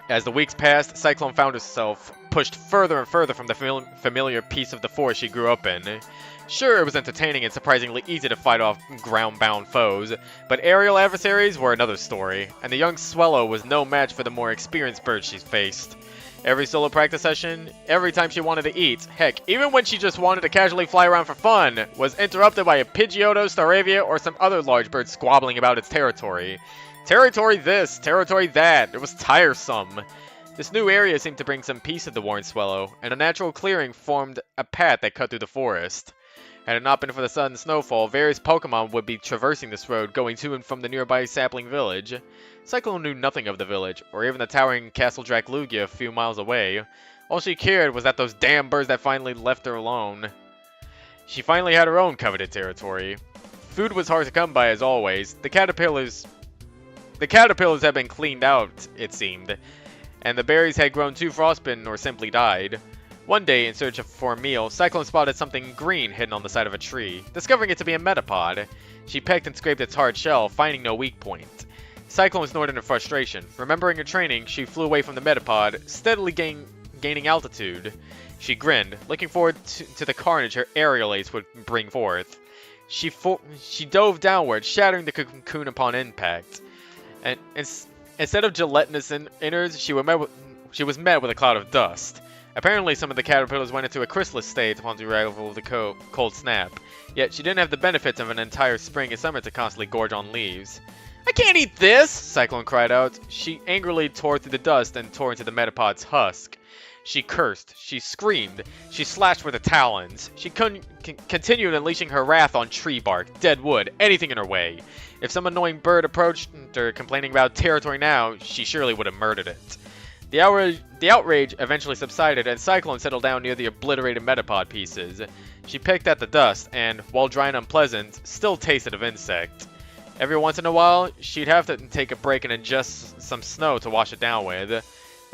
As the weeks passed, Cyclone found herself pushed further and further from the familiar piece of the forest she grew up in. Sure, it was entertaining and surprisingly easy to fight off ground-bound foes, but aerial adversaries were another story, and the young swallow was no match for the more experienced birds she's faced. Every solo practice session, every time she wanted to eat, heck, even when she just wanted to casually fly around for fun, was interrupted by a Pidgeotto, Staravia, or some other large bird squabbling about its territory. Territory this, territory that, it was tiresome. This new area seemed to bring some peace to the Warren Swallow, and a natural clearing formed a path that cut through the forest. Had it not been for the sudden snowfall, various Pokemon would be traversing this road, going to and from the nearby sapling village. Cyclone knew nothing of the village, or even the towering Castle Draclugia a few miles away. All she cared was that those damn birds that finally left her alone. She finally had her own coveted territory. Food was hard to come by as always. The caterpillars had been cleaned out, it seemed, and the berries had grown too frostbitten or simply died. One day, in search for a meal, Cyclone spotted something green hidden on the side of a tree, discovering it to be a metapod. She pecked and scraped its hard shell, finding no weak point. Cyclone snorted in frustration. Remembering her training, she flew away from the metapod, steadily gaining altitude. She grinned, looking forward to the carnage her aerial ace would bring forth. She dove downward, shattering the cocoon upon impact. And instead of gelatinous innards, she was met with a cloud of dust. Apparently, some of the caterpillars went into a chrysalis state upon the arrival of the cold snap. Yet, she didn't have the benefits of an entire spring and summer to constantly gorge on leaves. "I can't eat this!" Cyclone cried out. She angrily tore through the dust and tore into the metapod's husk. She cursed. She screamed. She slashed with her talons. She continued unleashing her wrath on tree bark, dead wood, anything in her way. If some annoying bird approached her complaining about territory now, she surely would have murdered it. The outrage eventually subsided, and Cyclone settled down near the obliterated metapod pieces. She picked at the dust, and, while dry and unpleasant, still tasted of insect. Every once in a while, she'd have to take a break and ingest some snow to wash it down with. At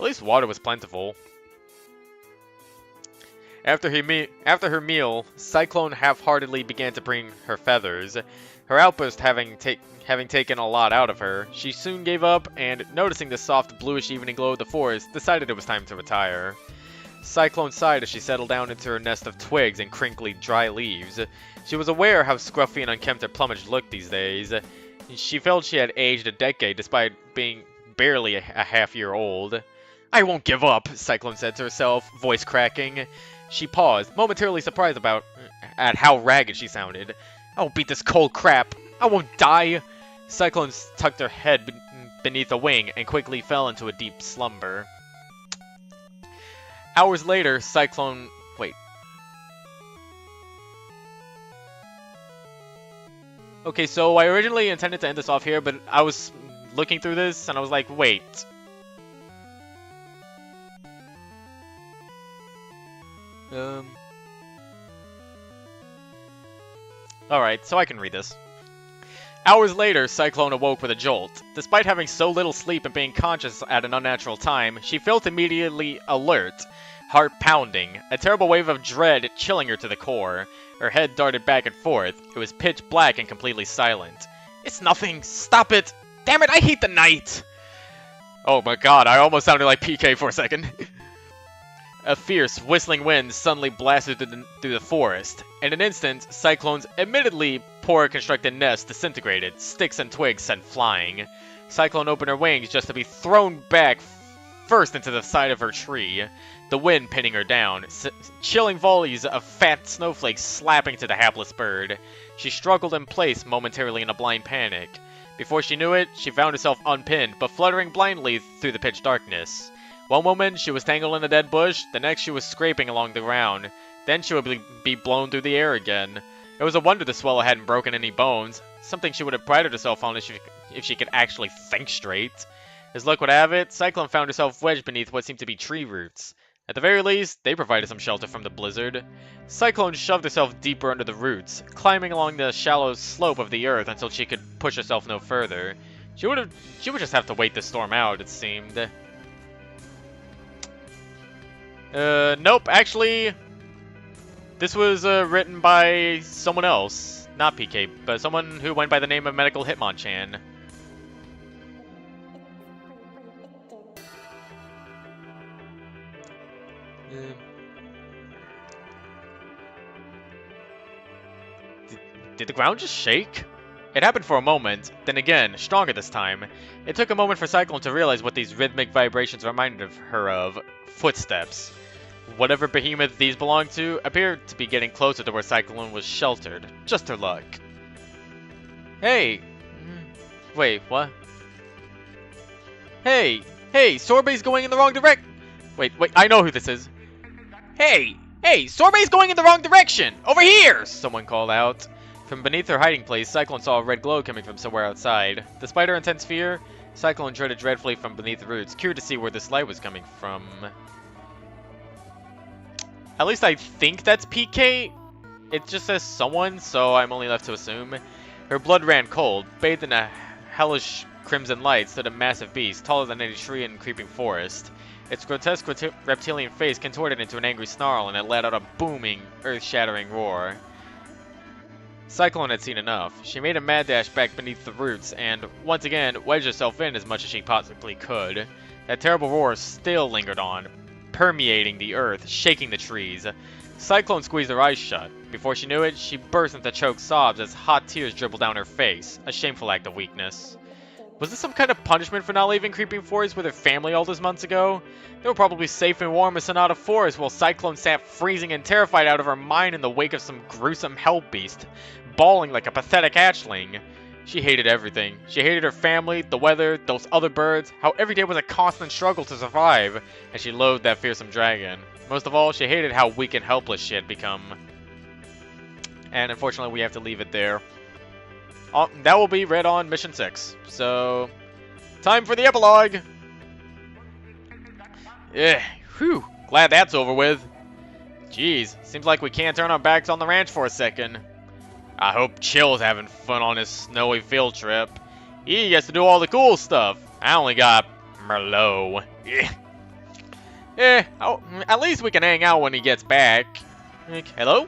least water was plentiful. After her meal, Cyclone half-heartedly began to bring her feathers. Her outburst having taken a lot out of her, she soon gave up and, noticing the soft bluish evening glow of the forest, decided it was time to retire. Cyclone sighed as she settled down into her nest of twigs and crinkly dry leaves. She was aware how scruffy and unkempt her plumage looked these days. She felt she had aged a decade despite being barely a half-year old. "I won't give up," Cyclone said to herself, voice cracking. She paused, momentarily surprised at how ragged she sounded. "I'll beat this cold crap. I won't die." Cyclone tucked her head beneath a wing and quickly fell into a deep slumber. Hours later, Cyclone... Wait. Okay, so I originally intended to end this off here, but I was looking through this and I was like, wait. Alright, so I can read this. Hours later, Cyclone awoke with a jolt. Despite having so little sleep and being conscious at an unnatural time, she felt immediately alert, heart pounding, a terrible wave of dread chilling her to the core. Her head darted back and forth. It was pitch black and completely silent. "It's nothing! Stop it! Damn it, I hate the night!" Oh my god, I almost sounded like PK for a second. A fierce, whistling wind suddenly blasted through the forest. In an instant, Cyclone's admittedly poor constructed nest disintegrated, sticks and twigs sent flying. Cyclone opened her wings just to be thrown back first into the side of her tree, the wind pinning her down, chilling volleys of fat snowflakes slapping to the hapless bird. She struggled in place momentarily in a blind panic. Before she knew it, she found herself unpinned, but fluttering blindly through the pitch darkness. One moment, she was tangled in a dead bush, the next she was scraping along the ground. Then she would be blown through the air again. It was a wonder the swallow hadn't broken any bones, something she would have prided herself on if she could actually think straight. As luck would have it, Cyclone found herself wedged beneath what seemed to be tree roots. At the very least, they provided some shelter from the blizzard. Cyclone shoved herself deeper under the roots, climbing along the shallow slope of the earth until she could push herself no further. She would just have to wait the storm out, it seemed. Nope, actually... This was written by someone else, not PK, but someone who went by the name of Medical Hitmonchan. Did the ground just shake? It happened for a moment, then again, stronger this time. It took a moment for Cyclone to realize what these rhythmic vibrations reminded her of. Footsteps. Whatever behemoth these belonged to appeared to be getting closer to where Cyclone was sheltered. Just her luck. Hey! Wait, what? Hey! Hey! Sorbet's going in the wrong direct. Wait, I know who this is. Hey! Hey! Sorbet's going in the wrong direction! Over here! Someone called out. From beneath her hiding place, Cyclone saw a red glow coming from somewhere outside. Despite her intense fear, Cyclone dreaded dreadfully from beneath the roots, curious to see where this light was coming from. At least I think that's PK. It just says someone, so I'm only left to assume. Her blood ran cold. Bathed in a hellish crimson light stood a massive beast, taller than any tree in creeping forest. Its grotesque reptilian face contorted into an angry snarl, and it let out a booming, earth-shattering roar. Cyclone had seen enough. She made a mad dash back beneath the roots, and, once again, wedged herself in as much as she possibly could. That terrible roar still lingered on, permeating the earth, shaking the trees. Cyclone squeezed her eyes shut. Before she knew it, she burst into choked sobs as hot tears dribbled down her face, a shameful act of weakness. Was this some kind of punishment for not leaving Creeping Forest with her family all those months ago? They were probably safe and warm in Sonata Forest while Cyclone sat freezing and terrified out of her mind in the wake of some gruesome hell beast, bawling like a pathetic hatchling. She hated everything. She hated her family, the weather, those other birds, how every day was a constant struggle to survive, and she loathed that fearsome dragon. Most of all, she hated how weak and helpless she had become. And unfortunately, we have to leave it there. That will be read on Mission 6. So, time for the epilogue! Yeah, whew, glad that's over with. Jeez, seems like we can't turn our backs on the ranch for a second. I hope Chill's having fun on his snowy field trip. He gets to do all the cool stuff. I only got Merlot. At least we can hang out when he gets back. Hello?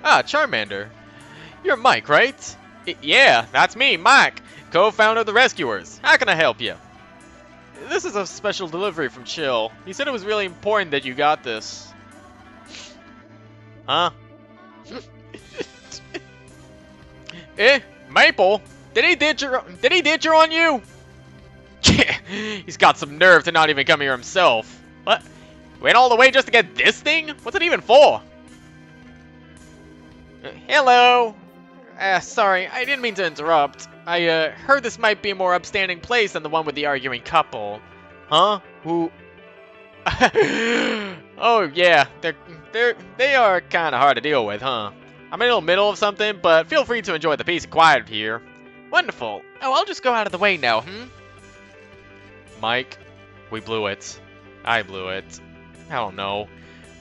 Ah, Charmander. You're Mike, right? Yeah, that's me, Mike, co-founder of the Rescuers. How can I help you? This is a special delivery from Chill. He said it was really important that you got this. Huh? Maple? Did he ditch her on you? He's got some nerve to not even come here himself. What? Went all the way just to get this thing? What's it even for? Hello. Sorry, I didn't mean to interrupt. I heard this might be a more upstanding place than the one with the arguing couple. Huh? Who? Oh yeah, they are kind of hard to deal with, huh? I'm in the middle of something, but feel free to enjoy the peace and quiet here. Wonderful. Oh, I'll just go out of the way now, Mike, we blew it. I blew it. I don't know.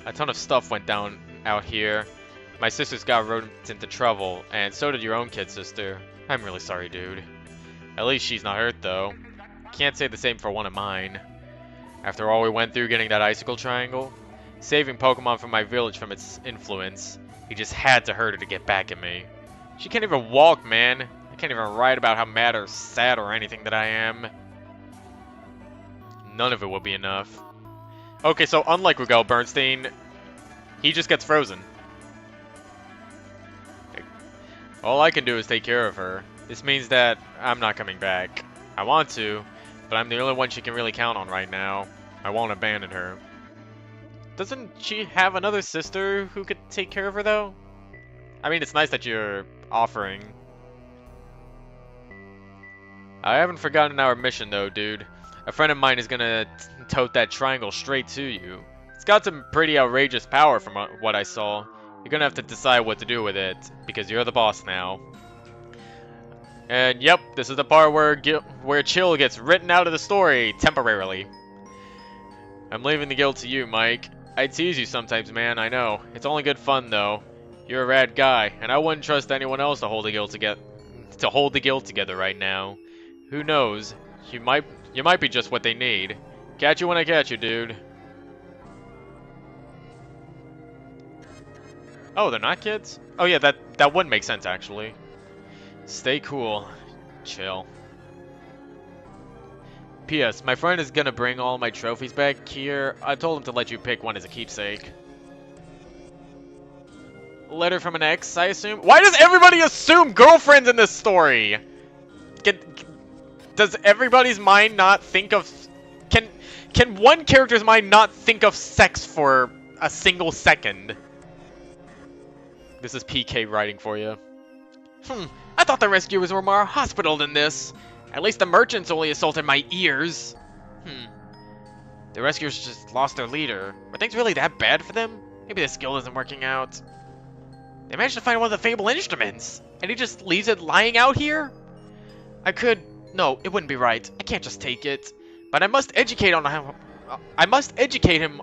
A ton of stuff went down out here. My sister's got roped into trouble, and so did your own kid sister. I'm really sorry, dude. At least she's not hurt, though. Can't say the same for one of mine. After all we went through getting that icicle triangle, saving Pokemon from my village from its influence, he just had to hurt her to get back at me. She can't even walk, man. I can't even write about how mad or sad or anything that I am. None of it will be enough. Okay, so unlike Rigel Bernstein, he just gets frozen. All I can do is take care of her. This means that I'm not coming back. I want to, but I'm the only one she can really count on right now. I won't abandon her. Doesn't she have another sister who could take care of her, though? I mean, it's nice that you're offering. I haven't forgotten our mission, though, dude. A friend of mine is gonna tote that triangle straight to you. It's got some pretty outrageous power from what I saw. You're gonna have to decide what to do with it, because you're the boss now. And yep, this is the part where Chill gets written out of the story, temporarily. I'm leaving the guild to you, Mike. I tease you sometimes, man, I know. It's only good fun, though. You're a rad guy, and I wouldn't trust anyone else to hold the guild together right now. Who knows? You might be just what they need. Catch you when I catch you, dude. Oh, they're not kids? Oh yeah, that would make sense actually. Stay cool. Chill. P.S. My friend is gonna bring all my trophies back here. I told him to let you pick one as a keepsake. Letter from an ex, I assume? Why does everybody assume girlfriends in this story? Does everybody's mind not think of... Can one character's mind not think of sex for a single second? This is PK writing for you. I thought the rescuers were more hospital than this. At least the merchants only assaulted my ears. The rescuers just lost their leader. Are things really that bad for them? Maybe the skill isn't working out. They managed to find one of the fabled instruments, and he just leaves it lying out here? No, it wouldn't be right. I can't just take it. But I must educate him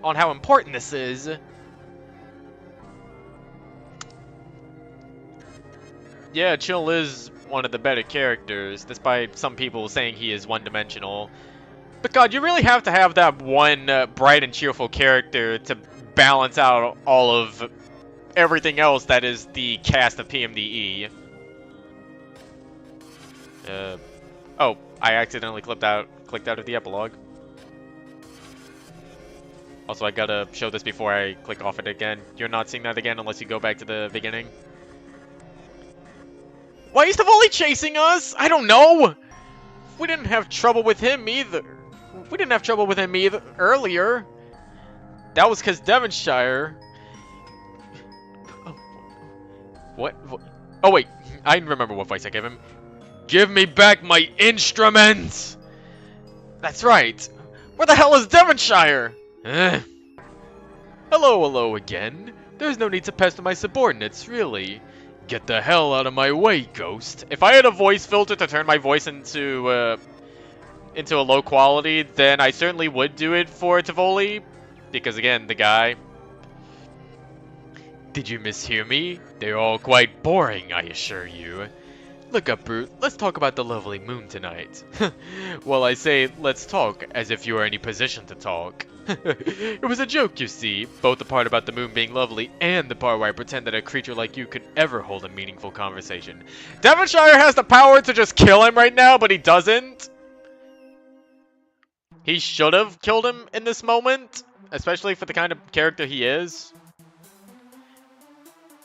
on how important this is. Yeah, Chill is one of the better characters, despite some people saying he is one-dimensional. But God, you really have to have that one bright and cheerful character to balance out all of everything else that is the cast of PMDE. Oh, I accidentally clicked out of the epilogue. Also, I gotta show this before I click off it again. You're not seeing that again unless you go back to the beginning. Why is Tivoli chasing us? I don't know! We didn't have trouble with him either. Earlier. That was because Devonshire... What? Oh wait, I remember what voice I gave him. Give me back my instruments! That's right. Where the hell is Devonshire? Hello again. There's no need to pester my subordinates, really. Get the hell out of my way, Ghost. If I had a voice filter to turn my voice into a low quality, then I certainly would do it for Tivoli. Because again, the guy... Did you mishear me? They're all quite boring, I assure you. Look up, Brute. Let's talk about the lovely moon tonight. Well, I say let's talk, as if you were in any position to talk. It was a joke, you see. Both the part about the moon being lovely and the part where I pretend that a creature like you could ever hold a meaningful conversation. Devonshire has the power to just kill him right now, but he doesn't. He should have killed him in this moment, especially for the kind of character he is.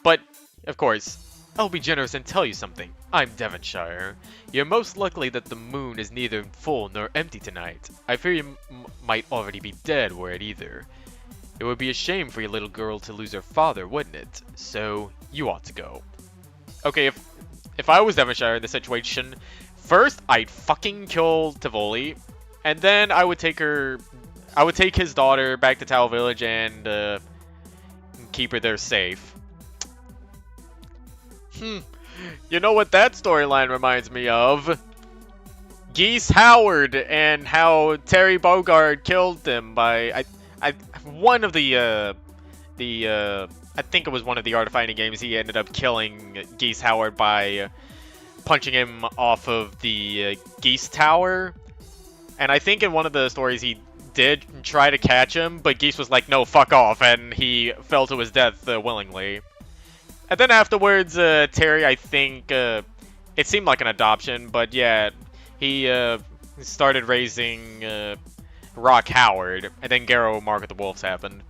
But, of course, I'll be generous and tell you something. I'm Devonshire. You're most likely that the moon is neither full nor empty tonight. I fear you might already be dead were it either. It would be a shame for your little girl to lose her father, wouldn't it? So, you ought to go. Okay, if I was Devonshire in this situation, first I'd fucking kill Tivoli, and then I would take his daughter back to Tao Village and keep her there safe. You know what that storyline reminds me of? Geese Howard and how Terry Bogard killed him by one of the I think it was one of the Art of Fighting games. He ended up killing Geese Howard by punching him off of the Geese Tower. And I think in one of the stories he did try to catch him, but Geese was like, no, fuck off, and he fell to his death willingly. And then afterwards, Terry, I think, it seemed like an adoption, but yeah, he started raising Rock Howard, and then Garrow Mark of the Wolves happened.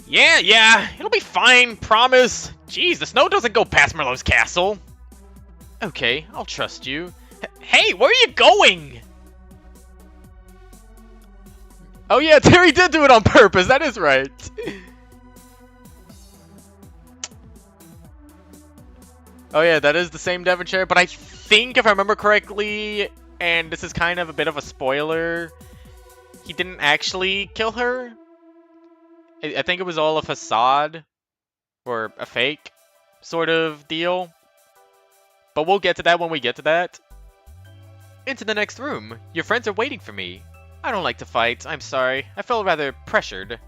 Yeah, it'll be fine, promise. Jeez, the snow doesn't go past Merlot's castle. Okay, I'll trust you. Hey, where are you going? Oh yeah, Terry did do it on purpose, that is right. Oh yeah, that is the same Devonshire, but I think if I remember correctly, and this is kind of a bit of a spoiler, he didn't actually kill her. I think it was all a facade, or a fake sort of deal. But we'll get to that when we get to that. Into the next room. Your friends are waiting for me. I don't like to fight, I'm sorry. I felt rather pressured.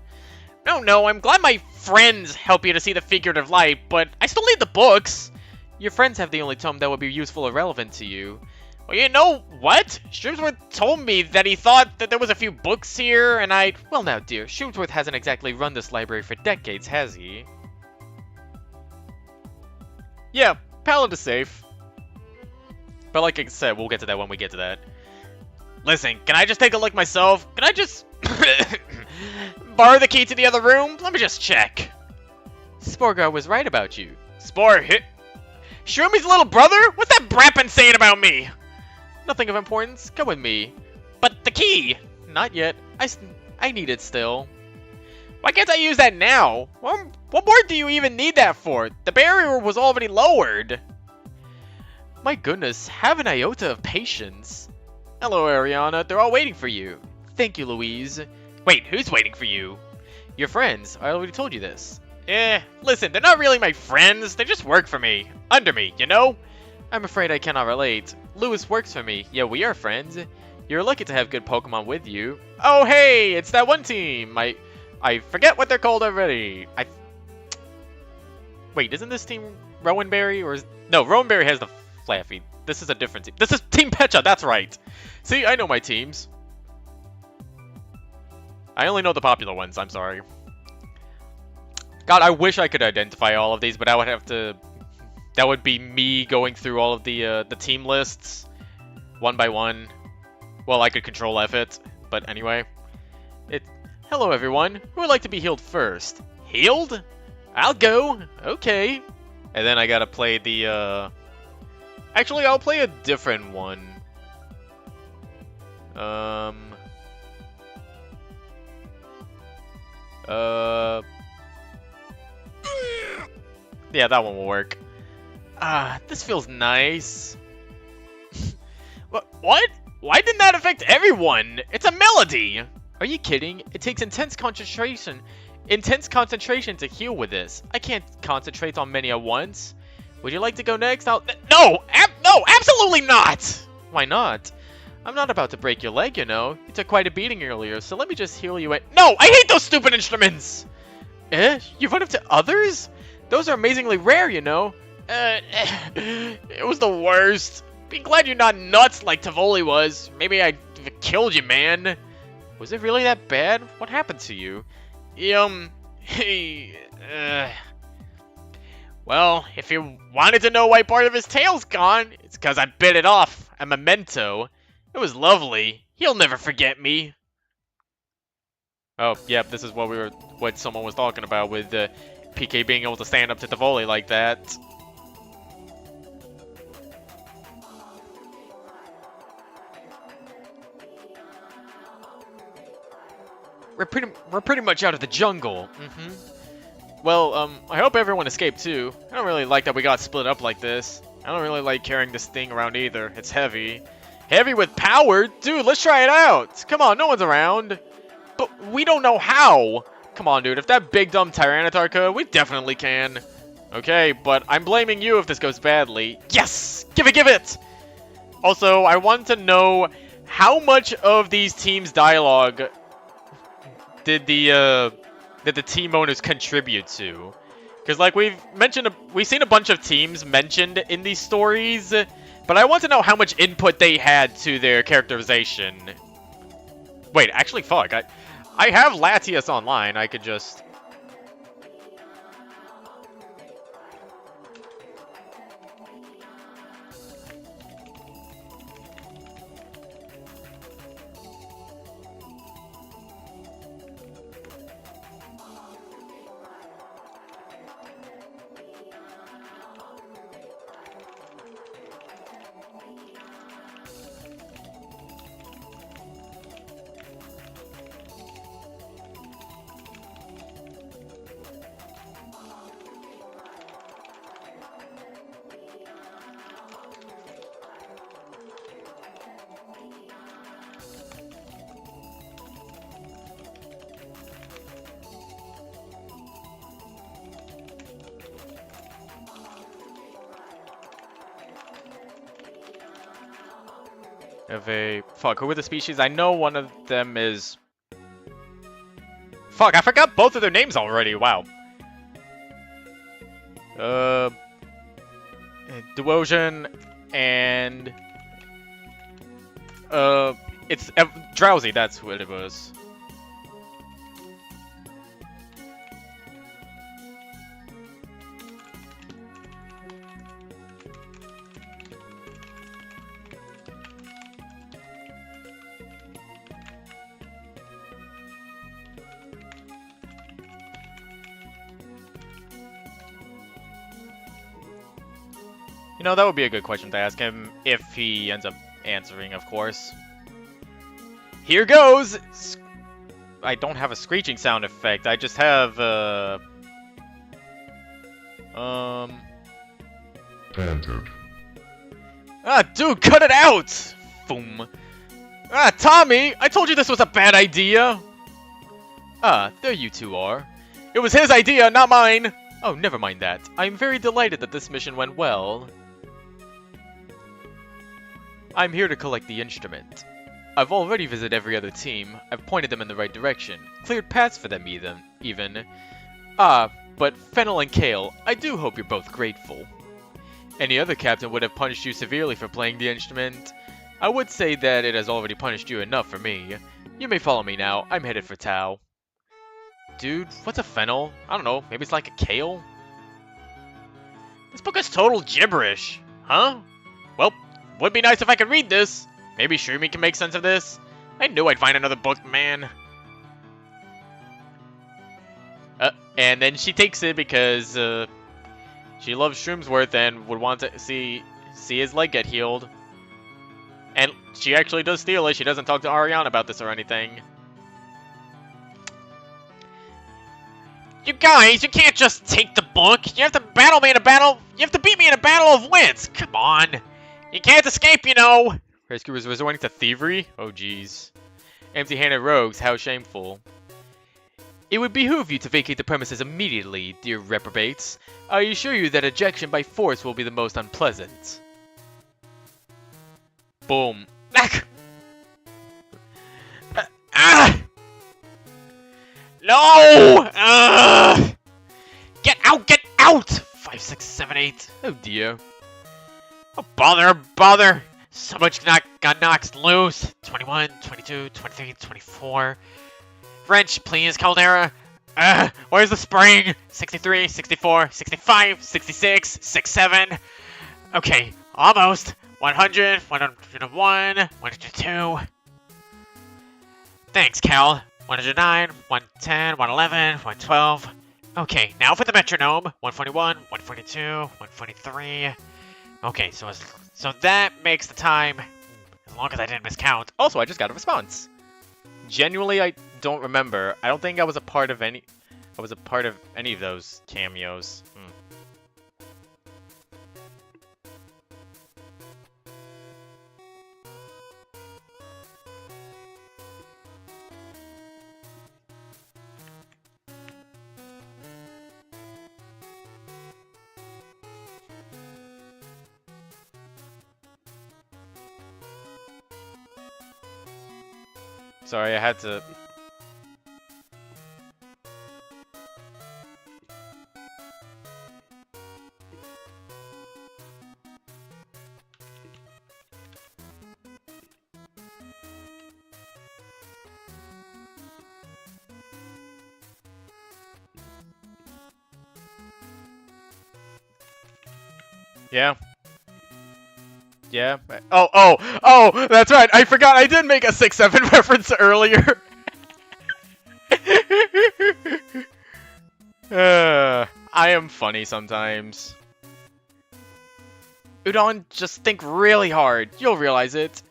No, I'm glad my friends help you to see the figurative light, but I still need the books. Your friends have the only tome that would be useful or relevant to you. Well, you know what? Shroomsworth told me that he thought that there was a few books here, and I... Well, now, dear, Shroomsworth hasn't exactly run this library for decades, has he? Yeah, Pallet is safe. But like I said, we'll get to that when we get to that. Listen, can I just take a look myself? Can I just... borrow the key to the other room? Let me just check. Sporgar was right about you. Shroomi's little brother? What's that brat been saying about me? Nothing of importance. Come with me. But the key! Not yet. I need it still. Why can't I use that now? What more do you even need that for? The barrier was already lowered. My goodness, have an iota of patience. Hello, Ariana. They're all waiting for you. Thank you, Louise. Wait, who's waiting for you? Your friends. I already told you this. Listen, they're not really my friends. They just work for me. Under me, you know? I'm afraid I cannot relate. Lewis works for me. Yeah, we are friends. You're lucky to have good Pokemon with you. Oh, hey! It's that one team! I forget what they're called already. Wait, isn't this Team Rowanberry? No, Rowanberry has the Flaffy. This is a different team. This is Team Pecha, that's right! See, I know my teams. I only know the popular ones, I'm sorry. God, I wish I could identify all of these, but I would have to... That would be me going through all of the team lists, one by one. Well, I could control F it, but anyway. Hello, everyone. Who would like to be healed first? Healed? I'll go. Okay. And then I gotta play the, Actually, I'll play a different one. Yeah, that one will work. This feels nice. What? Why didn't that affect everyone? It's a melody! Are you kidding? It takes intense concentration to heal with this. I can't concentrate on many at once. Would you like to go next? No! No! Absolutely not! Why not? I'm not about to break your leg, you know. You took quite a beating earlier, so let me just heal you at— No! I hate those stupid instruments! You've run up to others? Those are amazingly rare, you know. It was the worst. Be glad you're not nuts like Tivoli was. Maybe I killed you, man. Was it really that bad? What happened to you? Well, if you wanted to know why part of his tail's gone, it's because I bit it off. A memento. It was lovely. He'll never forget me. Oh, yep, this is what someone was talking about with PK being able to stand up to Tivoli like that. We're pretty much out of the jungle. Well, I hope everyone escaped too. I don't really like that we got split up like this. I don't really like carrying this thing around either. It's heavy. Heavy with power? Dude, let's try it out. Come on, no one's around. But we don't know how. Come on, dude. If that big dumb Tyranitar could, we definitely can. Okay, but I'm blaming you if this goes badly. Yes! Give it! Also, I want to know how much of these teams' dialogue did the team owners contribute to? Because like we've seen a bunch of teams mentioned in these stories, but I want to know how much input they had to their characterization. Wait, actually, fuck, I have Latias online. I could just... Fuck, who are the species? I know one of them is... Fuck, I forgot both of their names already, wow. Duosion and It's Drowsy, that's what it was. You know, that would be a good question to ask him if he ends up answering, of course. Here goes! I don't have a screeching sound effect. I just have, Panted. Ah, dude, cut it out! Boom. Ah, Tommy! I told you this was a bad idea! Ah, there you two are. It was his idea, not mine! Oh, never mind that. I'm very delighted that this mission went well. I'm here to collect the instrument. I've already visited every other team. I've pointed them in the right direction. Cleared paths for them even. Ah, but Fennel and Kale, I do hope you're both grateful. Any other captain would have punished you severely for playing the instrument. I would say that it has already punished you enough for me. You may follow me now. I'm headed for Tau. Dude, what's a Fennel? I don't know. Maybe it's like a Kale? This book is total gibberish. Huh? Well, would be nice if I could read this. Maybe Shroomy can make sense of this. I knew I'd find another book, man. And then she takes it because she loves Shroomsworth and would want to see his leg get healed. And she actually does steal it. She doesn't talk to Ariane about this or anything. You guys, you can't just take the book. You have to battle me in a battle. You have to beat me in a battle of wits. Come on. You can't escape, you know. Rescuers resorting to thievery? Oh, jeez. Empty-handed rogues, how shameful. It would behoove you to vacate the premises immediately, dear reprobates. I assure you that ejection by force will be the most unpleasant. Boom. No! Get out! Get out! 5, 6, 7, 8. Oh dear. Oh, bother! So much got knocked loose. 21, 22, 23, 24. Wrench, please, Caldera. Where's the spring? 63, 64, 65, 66, 67. Okay, almost. 100, 101, 102. Thanks, Cal. 109, 110, 111, 112. Okay, now for the metronome. 141, 142, 143. Okay, so that makes the time, as long as I didn't miscount. Also, I just got a response. Genuinely, I don't remember. I don't think I was a part of any of those cameos. Sorry, I had to... Yeah. Yeah. Oh, that's right. I forgot I did make a 6-7 reference earlier. I am funny sometimes. Udon, just think really hard. You'll realize it.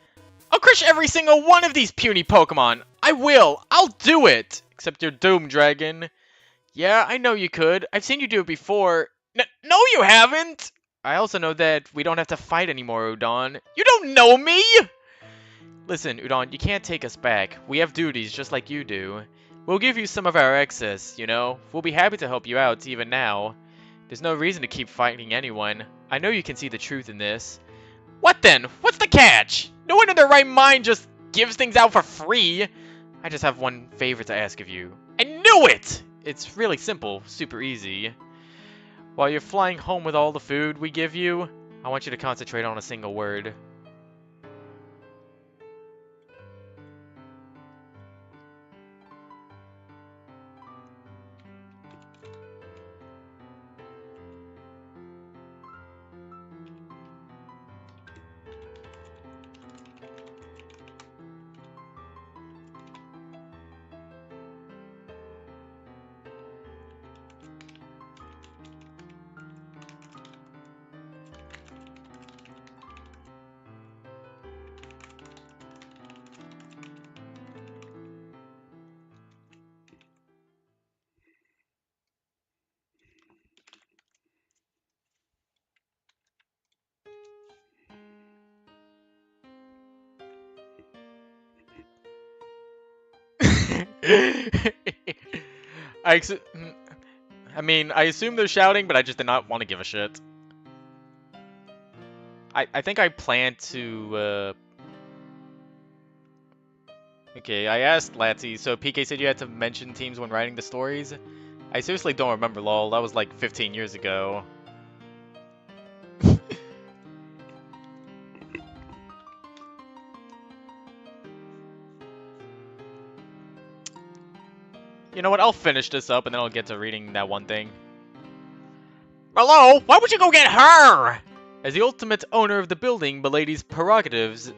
I'll crush every single one of these puny Pokemon. I will. I'll do it. Except your Doom Dragon. Yeah, I know you could. I've seen you do it before. No, you haven't. I also know that we don't have to fight anymore, Udon. You don't know me! Listen, Udon, you can't take us back. We have duties just like you do. We'll give you some of our excess, you know? We'll be happy to help you out, even now. There's no reason to keep fighting anyone. I know you can see the truth in this. What then? What's the catch? No one in their right mind just gives things out for free. I just have one favor to ask of you. I knew it! It's really simple, super easy. While you're flying home with all the food we give you, I want you to concentrate on a single word. I, I mean, I assume they're shouting, but I just did not want to give a shit. I think I plan to, Okay, I asked Latsy, so PK said you had to mention teams when writing the stories? I seriously don't remember, lol. That was like 15 years ago. You know what, I'll finish this up and then I'll get to reading that one thing. Hello? Why would you go get her? As the ultimate owner of the building, Milady's prerogatives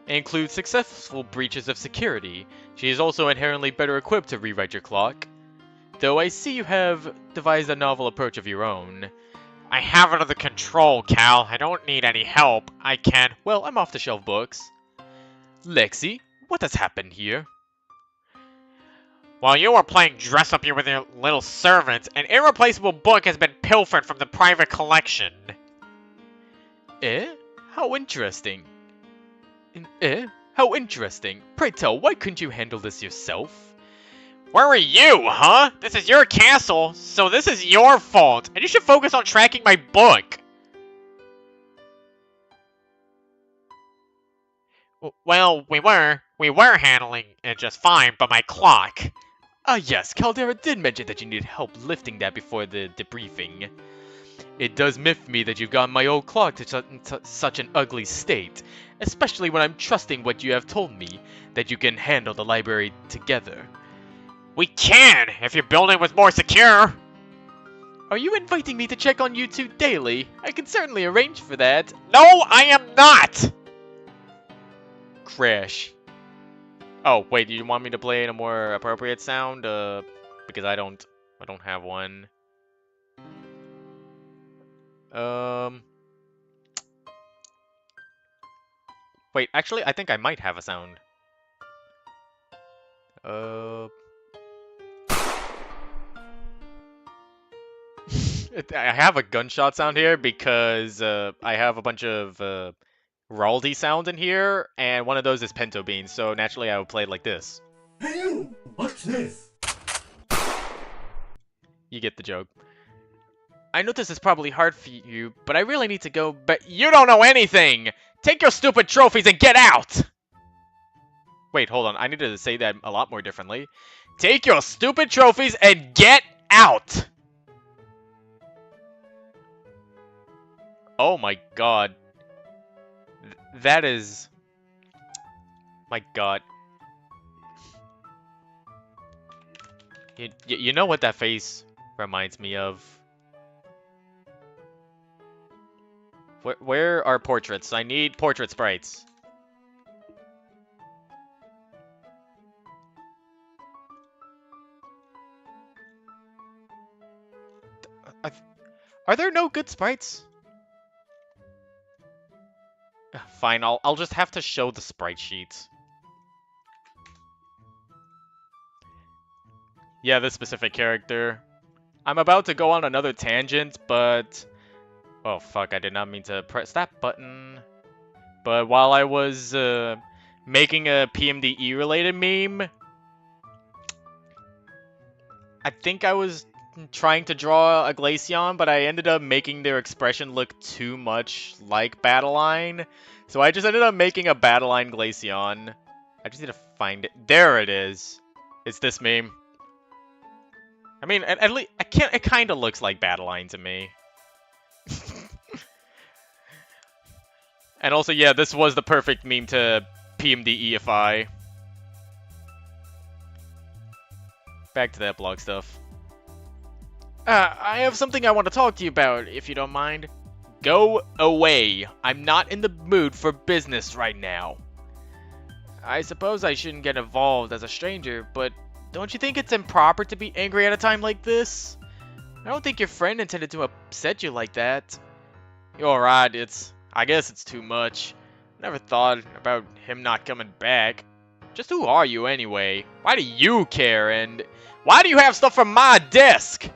include successful breaches of security. She is also inherently better equipped to rewrite your clock. Though I see you have devised a novel approach of your own. I have it under control, Cal. I don't need any help. I can... Well, I'm off-the-shelf books. Lexi, what has happened here? While you were playing dress-up here with your little servant, an irreplaceable book has been pilfered from the private collection. Eh? How interesting. How interesting. Pray tell, why couldn't you handle this yourself? Where are you, huh? This is your castle, so this is your fault, and you should focus on tracking my book. Well, we were handling it just fine, but my clock. Ah yes, Caldera did mention that you needed help lifting that before the debriefing. It does miff me that you've gotten my old clock to such an ugly state, especially when I'm trusting what you have told me, that you can handle the library together. We can, if your building was more secure! Are you inviting me to check on you two daily? I can certainly arrange for that. No, I am not! Crash. Oh, wait, do you want me to play in a more appropriate sound? Because I don't have one. Wait, actually, I think I might have a sound. I have a gunshot sound here because, I have a bunch of, Raldi sound in here, and one of those is pinto beans, so naturally I would play it like this. Hey you! Watch this! You get the joke. I know this is probably hard for you, but I really need to go, but you don't know anything! Take your stupid trophies and get out! Wait, hold on, I need to say that a lot more differently. Take your stupid trophies and get out! Oh my god. That is... My god. You know what that face reminds me of? Where are portraits? I need portrait sprites. Are there no good sprites? Fine, I'll just have to show the sprite sheets. Yeah, this specific character. I'm about to go on another tangent, but... Oh, fuck, I did not mean to press that button. But while I was, making a PMD-E-related meme... I think I was trying to draw a Glaceon, but I ended up making their expression look too much like Battleline. So I just ended up making a Battleline Glaceon. I just need to find it. There it is. It's this meme. I mean, at least it kind of looks like Battleline to me. And also, yeah, this was the perfect meme to PMD-EFI. Back to that blog stuff. I have something I want to talk to you about, if you don't mind. Go away. I'm not in the mood for business right now. I suppose I shouldn't get involved as a stranger, but don't you think it's improper to be angry at a time like this? I don't think your friend intended to upset you like that. You're right, I guess it's too much. Never thought about him not coming back. Just who are you anyway? Why do you care, and why do you have stuff from my desk?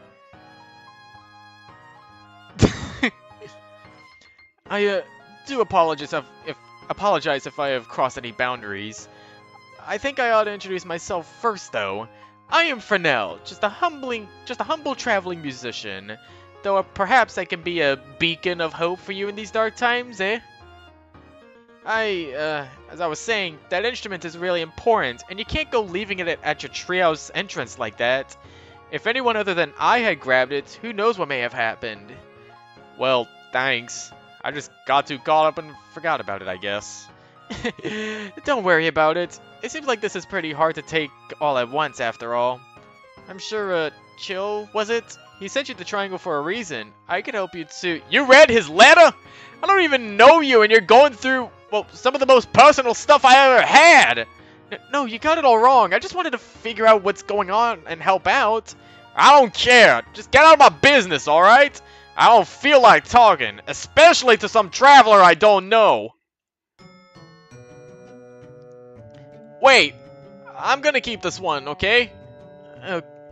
I do apologize if apologize if I have crossed any boundaries. I think I ought to introduce myself first, though. I am Fresnel, just a humble traveling musician. Though perhaps I can be a beacon of hope for you in these dark times, eh? As I was saying, that instrument is really important, and you can't go leaving it at your treehouse entrance like that. If anyone other than I had grabbed it, who knows what may have happened. Well, thanks. I just got too caught up and forgot about it, I guess. Don't worry about it. It seems like this is pretty hard to take all at once, after all. I'm sure, Chill, was it? He sent you the triangle for a reason. I could help you too. You read his letter? I don't even know you, and you're going through, well, some of the most personal stuff I ever had. No, you got it all wrong. I just wanted to figure out what's going on and help out. I don't care. Just get out of my business, alright? I don't feel like talking, especially to some traveler I don't know. Wait, I'm gonna keep this one, okay?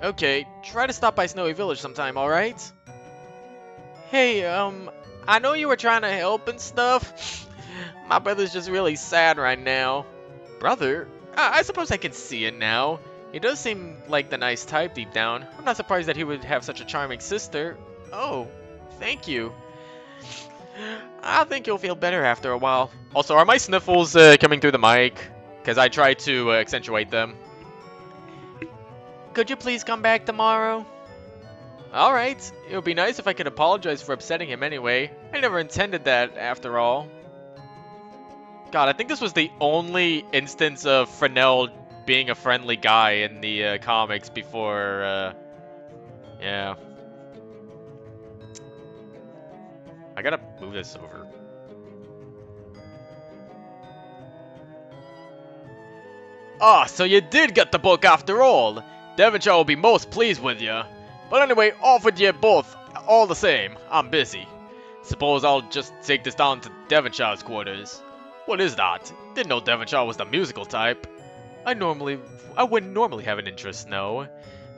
Okay, try to stop by Snowy Village sometime, alright? Hey, I know you were trying to help and stuff. My brother's just really sad right now. Brother? I suppose I can see it now. He does seem like the nice type deep down. I'm not surprised that he would have such a charming sister. Oh, thank you. I think you'll feel better after a while. Also, are my sniffles coming through the mic? Because I tried to accentuate them. Could you please come back tomorrow? Alright, it would be nice if I could apologize for upsetting him anyway. I never intended that, after all. God, I think this was the only instance of Fresnel being a friendly guy in the comics before, yeah. I gotta move this over. Ah, so you did get the book after all. Devonshire will be most pleased with you. But anyway, off with you both. All the same, I'm busy. Suppose I'll just take this down to Devonshire's quarters. What is that? Didn't know Devonshire was the musical type. I wouldn't normally have an interest, no.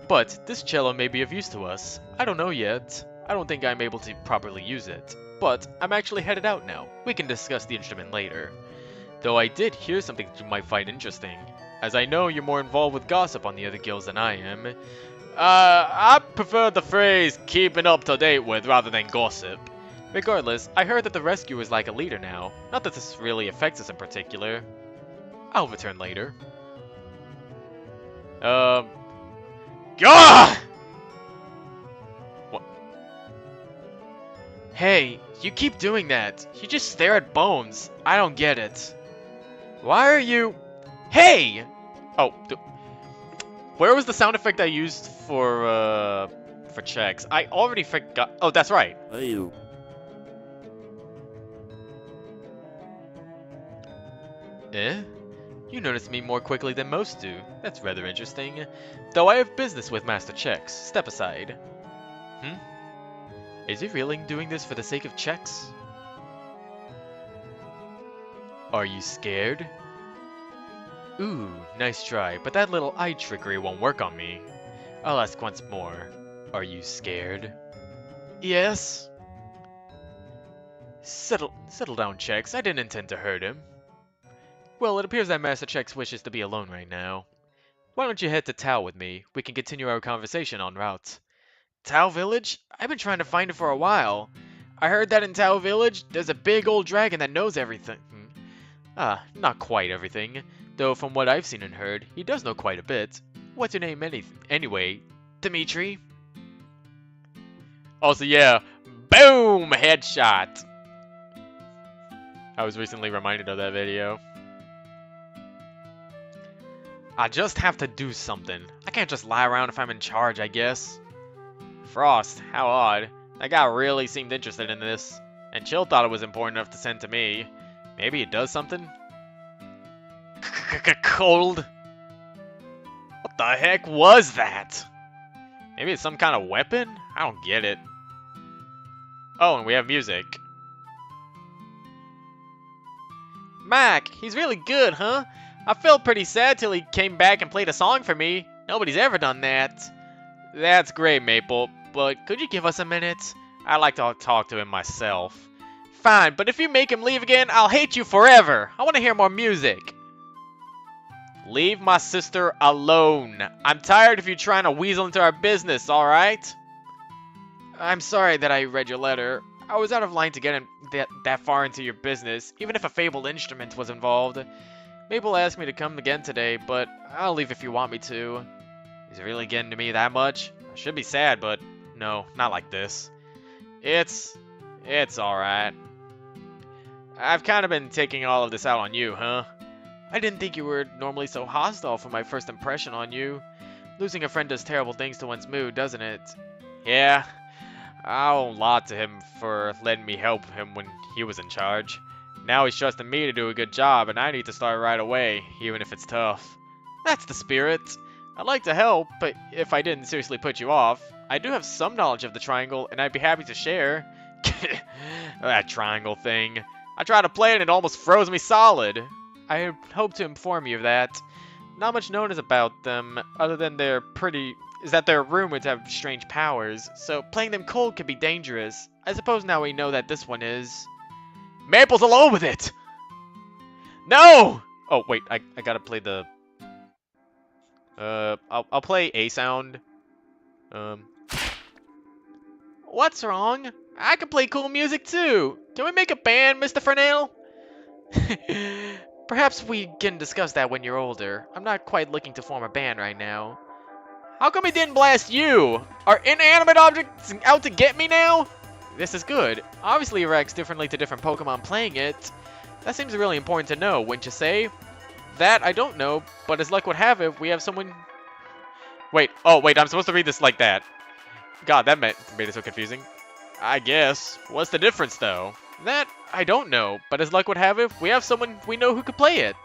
But this cello may be of use to us. I don't know yet. I don't think I'm able to properly use it. But I'm actually headed out now. We can discuss the instrument later. Though I did hear something that you might find interesting. As I know you're more involved with gossip on the other guilds than I am. I prefer the phrase keeping up to date with rather than gossip. Regardless, I heard that the rescue is like a leader now. Not that this really affects us in particular. I'll return later. God! What? Hey, you keep doing that. You just stare at bones. I don't get it. Why are you... Hey! Oh, where was the sound effect I used for checks? I already forgot. Oh, that's right. Eh? You notice me more quickly than most do. That's rather interesting. Though I have business with Master Checks. Step aside. Is he really doing this for the sake of checks? Are you scared? Ooh, nice try, but that little eye trickery won't work on me. I'll ask once more. Are you scared? Yes. Settle down, Checks. I didn't intend to hurt him. Well, it appears that Master Checks wishes to be alone right now. Why don't you head to Tao with me? We can continue our conversation en route. Tao Village? I've been trying to find it for a while. I heard that in Tao Village, there's a big old dragon that knows everything. Not quite everything. Though from what I've seen and heard, he does know quite a bit. What's your name anyway? Dimitri? Also, yeah, boom! Headshot! I was recently reminded of that video. I just have to do something. I can't just lie around if I'm in charge, I guess. Frost, how odd. That guy really seemed interested in this. And Chill thought it was important enough to send to me. Maybe it does something? Cold? What the heck was that? Maybe it's some kind of weapon? I don't get it. Oh, and we have music. Mac, he's really good, huh? I felt pretty sad till he came back and played a song for me. Nobody's ever done that. That's great, Maple, but could you give us a minute? I'd like to talk to him myself. Fine, but if you make him leave again, I'll hate you forever. I want to hear more music. Leave my sister alone. I'm tired of you trying to weasel into our business, alright? I'm sorry that I read your letter. I was out of line to get that far into your business, even if a fabled instrument was involved. Mabel asked me to come again today, but I'll leave if you want me to. Is it really getting to me that much? I should be sad, but no, not like this. It's alright. I've kind of been taking all of this out on you, huh? I didn't think you were normally so hostile from my first impression on you. Losing a friend does terrible things to one's mood, doesn't it? Yeah, I owe a lot to him for letting me help him when he was in charge. Now he's trusting me to do a good job, and I need to start right away, even if it's tough. That's the spirit. I'd like to help, but if I didn't seriously put you off, I do have some knowledge of the triangle, and I'd be happy to share. That triangle thing. I tried to play it and it almost froze me solid. I hope to inform you of that. Not much known is about them, other than they're rumored to have strange powers, so playing them cold could be dangerous. I suppose now we know that this one is. Maple's alone with it! No! Oh, wait, I gotta play the... I'll play A sound. What's wrong? I can play cool music too. Can we make a band, Mr. Fernell? Perhaps we can discuss that when you're older. I'm not quite looking to form a band right now. How come it didn't blast you? Are inanimate objects out to get me now? This is good. Obviously it reacts differently to different Pokemon playing it. That seems really important to know, wouldn't you say? That I don't know, but as luck would have it, we have someone... Wait, I'm supposed to read this like that. God, that made it so confusing. I guess. What's the difference, though? That, I don't know, but as luck would have it, we have someone we know who could play it.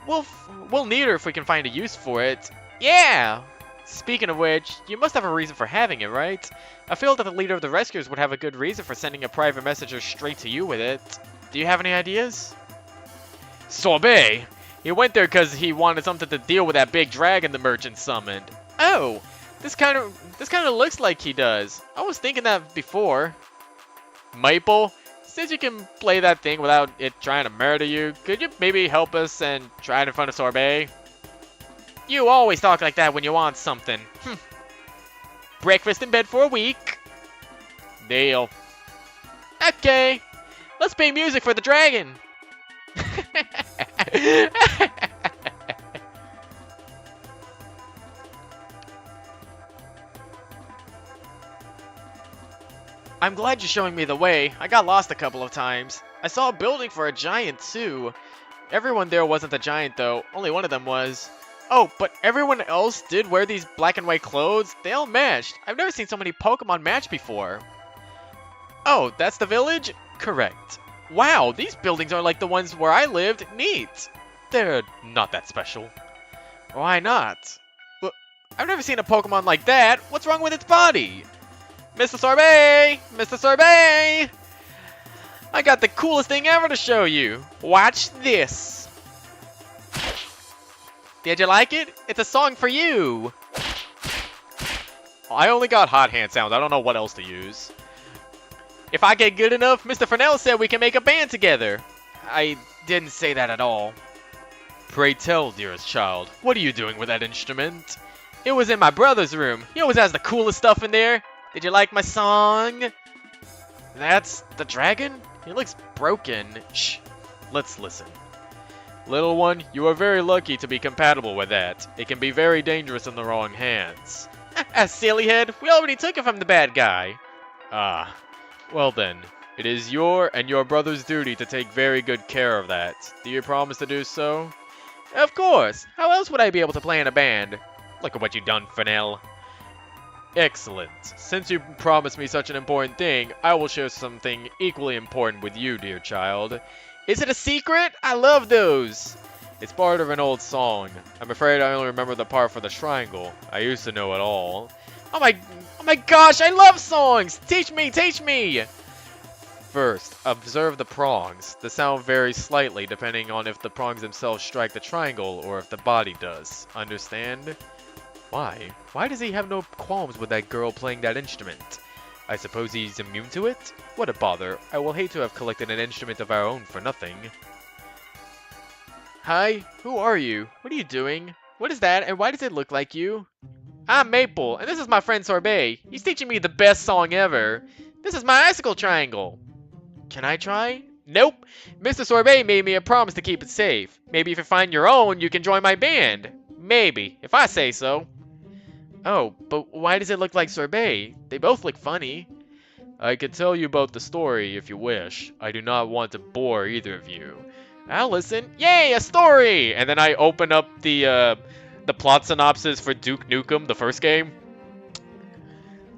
We'll need her if we can find a use for it. Yeah! Speaking of which, you must have a reason for having it, right? I feel that the leader of the rescuers would have a good reason for sending a private messenger straight to you with it. Do you have any ideas? Sorbet! He went there because he wanted something to deal with that big dragon the merchant summoned. Oh! This kind of looks like he does. I was thinking that before. Maple, since you can play that thing without it trying to murder you, could you maybe help us and try it in front of Sorbet? You always talk like that when you want something. Breakfast in bed for a week. Deal. Okay, let's play music for the dragon. I'm glad you're showing me the way. I got lost a couple of times. I saw a building for a giant, too. Everyone there wasn't a giant, though. Only one of them was. Oh, but everyone else did wear these black and white clothes. They all matched. I've never seen so many Pokemon match before. Oh, that's the village? Correct. Wow, these buildings are like the ones where I lived. Neat. They're not that special. Why not? Look, I've never seen a Pokemon like that. What's wrong with its body? Mr. Sorbet! Mr. Sorbet! I got the coolest thing ever to show you. Watch this. Did you like it? It's a song for you. I only got hot hand sounds. I don't know what else to use. If I get good enough, Mr. Fernell said we can make a band together. I didn't say that at all. Pray tell, dearest child, what are you doing with that instrument? It was in my brother's room. He always has the coolest stuff in there. Did you like my song? That's the dragon? He looks broken. Shh, let's listen. Little one, you are very lucky to be compatible with that. It can be very dangerous in the wrong hands. Sillyhead, we already took it from the bad guy. Ah, well then, it is your and your brother's duty to take very good care of that. Do you promise to do so? Of course. How else would I be able to play in a band? Look at what you've done, Fernell. Excellent. Since you promised me such an important thing, I will share something equally important with you, dear child. Is it a secret? I love those. It's part of an old song. I'm afraid I only remember the part for the triangle. I used to know it all. Oh my gosh, I love songs! Teach me, teach me! First, observe the prongs. The sound varies slightly depending on if the prongs themselves strike the triangle or if the body does. Understand? Why? Why does he have no qualms with that girl playing that instrument? I suppose he's immune to it? What a bother. I will hate to have collected an instrument of our own for nothing. Hi, who are you? What are you doing? What is that, and why does it look like you? I'm Maple, and this is my friend Sorbet. He's teaching me the best song ever. This is my icicle triangle. Can I try? Nope. Mr. Sorbet made me a promise to keep it safe. Maybe if you find your own, you can join my band. Maybe, if I say so. Oh, but why does it look like Sorbet? They both look funny. I could tell you about the story if you wish. I do not want to bore either of you. I'll listen. Yay, a story! And then I open up the plot synopsis for Duke Nukem, the first game.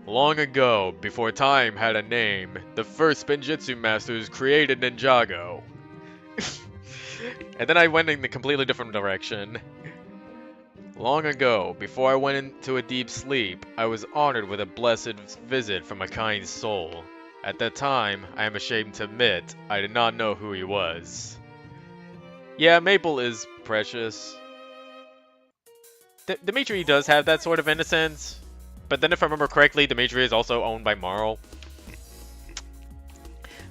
Long ago, before time had a name, the first Spinjitzu masters created Ninjago. And then I went in a completely different direction. Long ago, before I went into a deep sleep, I was honored with a blessed visit from a kind soul. At that time, I am ashamed to admit, I did not know who he was. Yeah, Maple is precious. Dimitri does have that sort of innocence, but then if I remember correctly, Dimitri is also owned by Marl.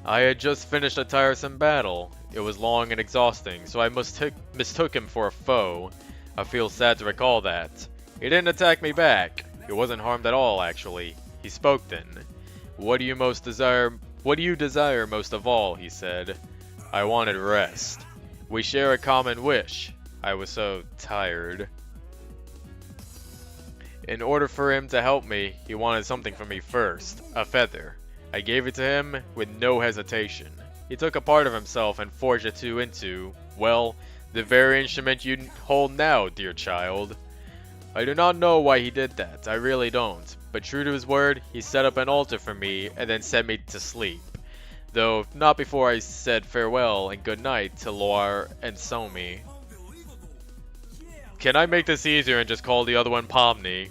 I had just finished a tiresome battle. It was long and exhausting, so I mistook him for a foe. I feel sad to recall that. He didn't attack me back. He wasn't harmed at all, actually. He spoke then. What do you desire most of all? He said. I wanted rest. We share a common wish. I was so tired. In order for him to help me, he wanted something from me first. A feather. I gave it to him with no hesitation. He took a part of himself and forged it into, well, the very instrument you hold now, dear child. I do not know why he did that, I really don't. But true to his word, he set up an altar for me and then sent me to sleep. Though not before I said farewell and good night to Loire and Somi. Can I make this easier and just call the other one Pomni?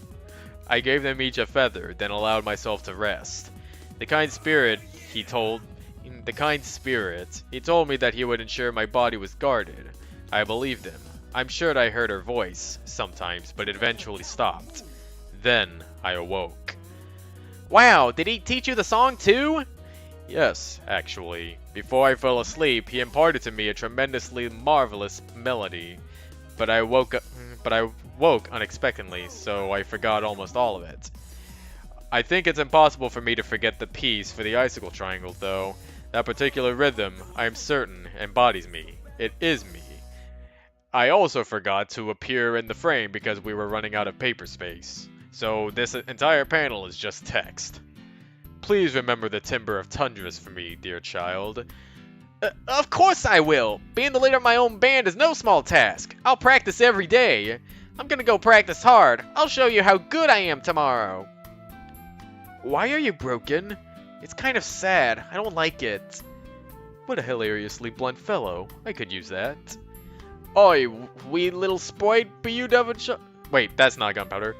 I gave them each a feather, then allowed myself to rest. The kind spirit, he told me that he would ensure my body was guarded. I believed him. I'm sure that I heard her voice, sometimes, but it eventually stopped. Then, I awoke. Wow, did he teach you the song too? Yes, actually. Before I fell asleep, he imparted to me a tremendously marvelous melody. But I woke unexpectedly, so I forgot almost all of it. I think it's impossible for me to forget the piece for the icicle triangle, though. That particular rhythm, I am certain, embodies me. It is me. I also forgot to appear in the frame because we were running out of paper space. So this entire panel is just text. Please remember the timber of tundras for me, dear child. Of course I will! Being the leader of my own band is no small task. I'll practice every day. I'm gonna go practice hard. I'll show you how good I am tomorrow. Why are you broken? It's kind of sad. I don't like it. What a hilariously blunt fellow. I could use that. Oi, wee little sprite, be you Devonshire? Wait, that's not gunpowder.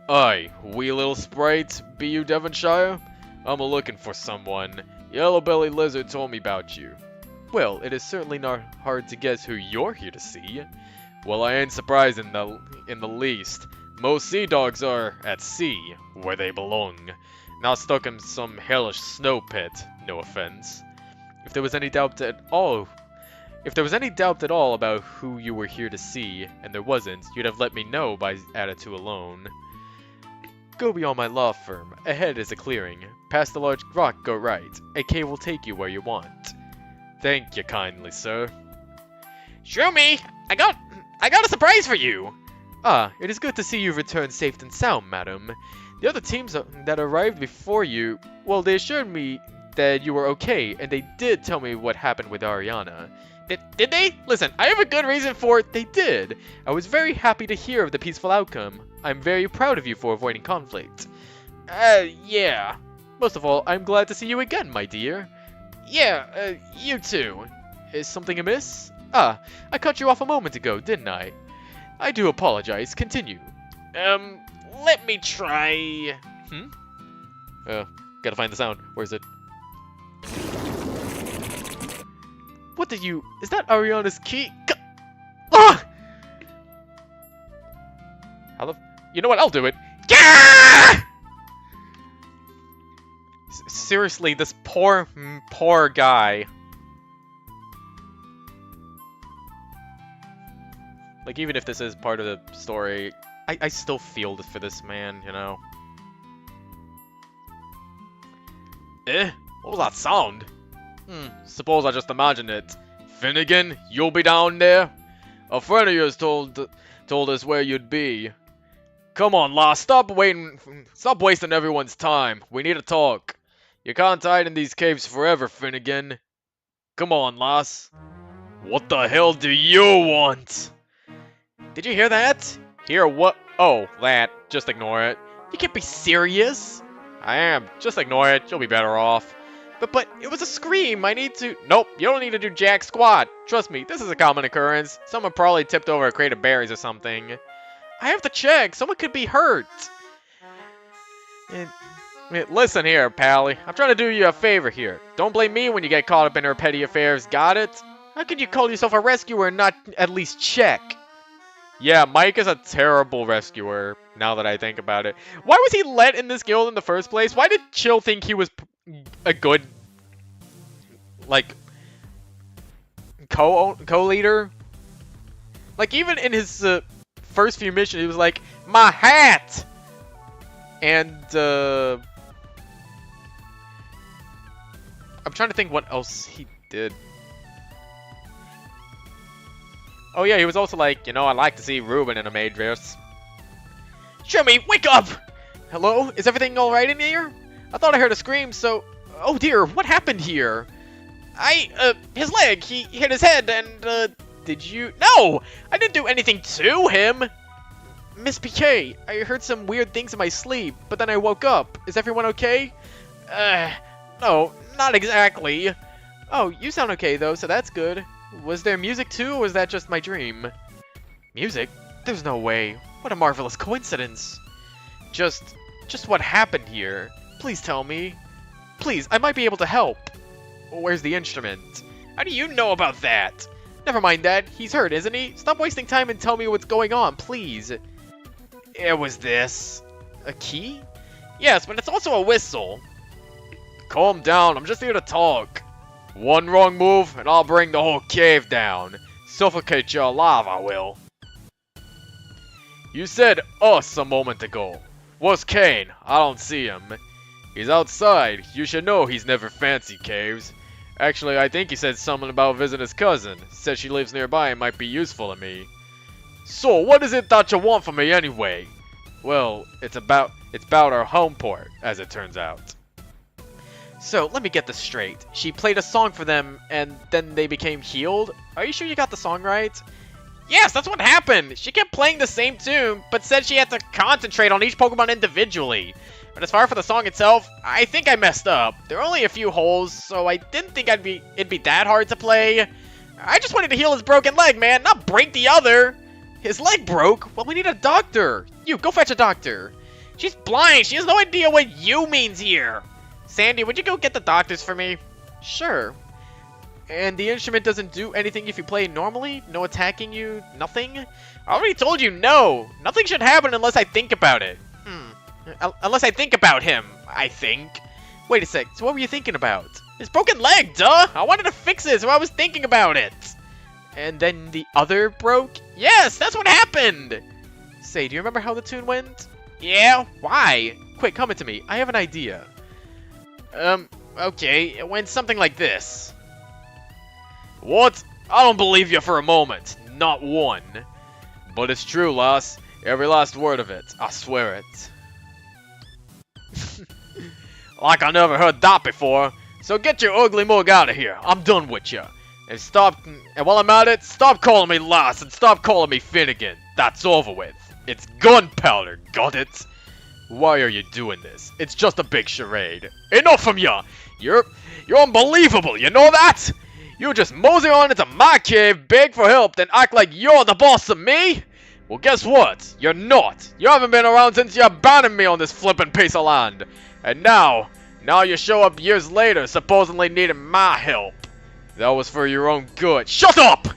Oi, wee little sprite, be you Devonshire? I'm a-looking for someone. Yellow-bellied lizard told me about you. Well, it is certainly not hard to guess who you're here to see. Well, I ain't surprised in the least. Most sea dogs are at sea, where they belong. Not stuck in some hellish snow pit, no offense. If there was any doubt at all about who you were here to see, and there wasn't, you'd have let me know by attitude alone. Go beyond my law firm. Ahead is a clearing. Past the large rock, go right. A cave will take you where you want. Thank you kindly, sir. Shroomy, I got a surprise for you. Ah, it is good to see you return safe and sound, madam. The other teams that arrived before you, well, they assured me that you were okay, and they did tell me what happened with Ariana. Did they? Listen, I have a good reason for it. They did. I was very happy to hear of the peaceful outcome. I'm very proud of you for avoiding conflict. Yeah. Most of all, I'm glad to see you again, my dear. Yeah, you too. Is something amiss? Ah, I cut you off a moment ago, didn't I? I do apologize. Continue. Let me try. Gotta find the sound. Where's it? What did you... Is that Ariana's key? Ah! How the... You know what? I'll do it. Yeah! seriously, this poor guy. Like, even if this is part of the story, I still feel for this man, you know? What was that sound? Suppose I just imagined it. Finnegan, you'll be down there? A friend of yours told us where you'd be. Come on, lass, stop wasting everyone's time. We need to talk. You can't hide in these caves forever, Finnegan. Come on, lass. What the hell do you want? Did you hear that? Hear what? Oh, that. Just ignore it. You can't be serious. I am. Just ignore it. You'll be better off. But it was a scream. I need to... Nope, you don't need to do jack squat. Trust me, this is a common occurrence. Someone probably tipped over a crate of berries or something. I have to check. Someone could be hurt. Listen here, Pally. I'm trying to do you a favor here. Don't blame me when you get caught up in her petty affairs, got it? How could you call yourself a rescuer and not at least check? Yeah, Mike is a terrible rescuer, now that I think about it. Why was he let in this guild in the first place? Why did Chill think he was a good, like, co-leader? Like, even in his first few missions, he was like, my hat! And, I'm trying to think what else he did. Oh yeah, he was also like, you know, I'd like to see Ruben in a maid dress. Jimmy, wake up! Hello? Is everything alright in here? I thought I heard a scream, so... Oh dear, what happened here? His leg, he hit his head, and, did you... No! I didn't do anything to him! Miss PK, I heard some weird things in my sleep, but then I woke up. Is everyone okay? No, not exactly. Oh, you sound okay though, so that's good. Was there music too, or was that just my dream? Music? There's no way. What a marvelous coincidence. Just what happened here? Please tell me. Please, I might be able to help. Where's the instrument? How do you know about that? Never mind that. He's hurt, isn't he? Stop wasting time and tell me what's going on, please. It was this. A key? Yes, but it's also a whistle. Calm down, I'm just here to talk. One wrong move, and I'll bring the whole cave down. Suffocate you alive, I will. You said us a moment ago. Where's Kane? I don't see him. He's outside. You should know he's never fancied caves. Actually, I think he said something about visiting his cousin. Said she lives nearby and might be useful to me. So, what is it that you want from me anyway? Well, it's about our home port, as it turns out. So, let me get this straight. She played a song for them, and then they became healed? Are you sure you got the song right? Yes, that's what happened! She kept playing the same tune, but said she had to concentrate on each Pokemon individually. But as far for the song itself, I think I messed up. There are only a few holes, so I didn't think it'd be that hard to play. I just wanted to heal his broken leg, man, not break the other! His leg broke? Well, we need a doctor! You, go fetch a doctor! She's blind, she has no idea what you means here! Sandy, would you go get the doctors for me? Sure. And the instrument doesn't do anything if you play normally? No attacking you? Nothing? I already told you no! Nothing should happen unless I think about it. Unless I think about him, I think. Wait a sec, so what were you thinking about? His broken leg, duh! I wanted to fix it, so I was thinking about it! And then the other broke? Yes, that's what happened! Say, do you remember how the tune went? Yeah, why? Quick, comment to me, I have an idea. Okay, it went something like this. What? I don't believe you for a moment. Not one. But it's true, lass. Every last word of it. I swear it. Like I never heard that before. So get your ugly mug out of here. I'm done with you. And while I'm at it, stop calling me lass and stop calling me Finnegan. That's over with. It's gunpowder, got it? Why are you doing this? It's just a big charade. Enough from ya! You're unbelievable, you know that? You just mosey on into my cave, beg for help, then act like you're the boss of me? Well, guess what? You're not. You haven't been around since you abandoned me on this flippin' piece of land. And now you show up years later, supposedly needing my help. That was for your own good. Shut up!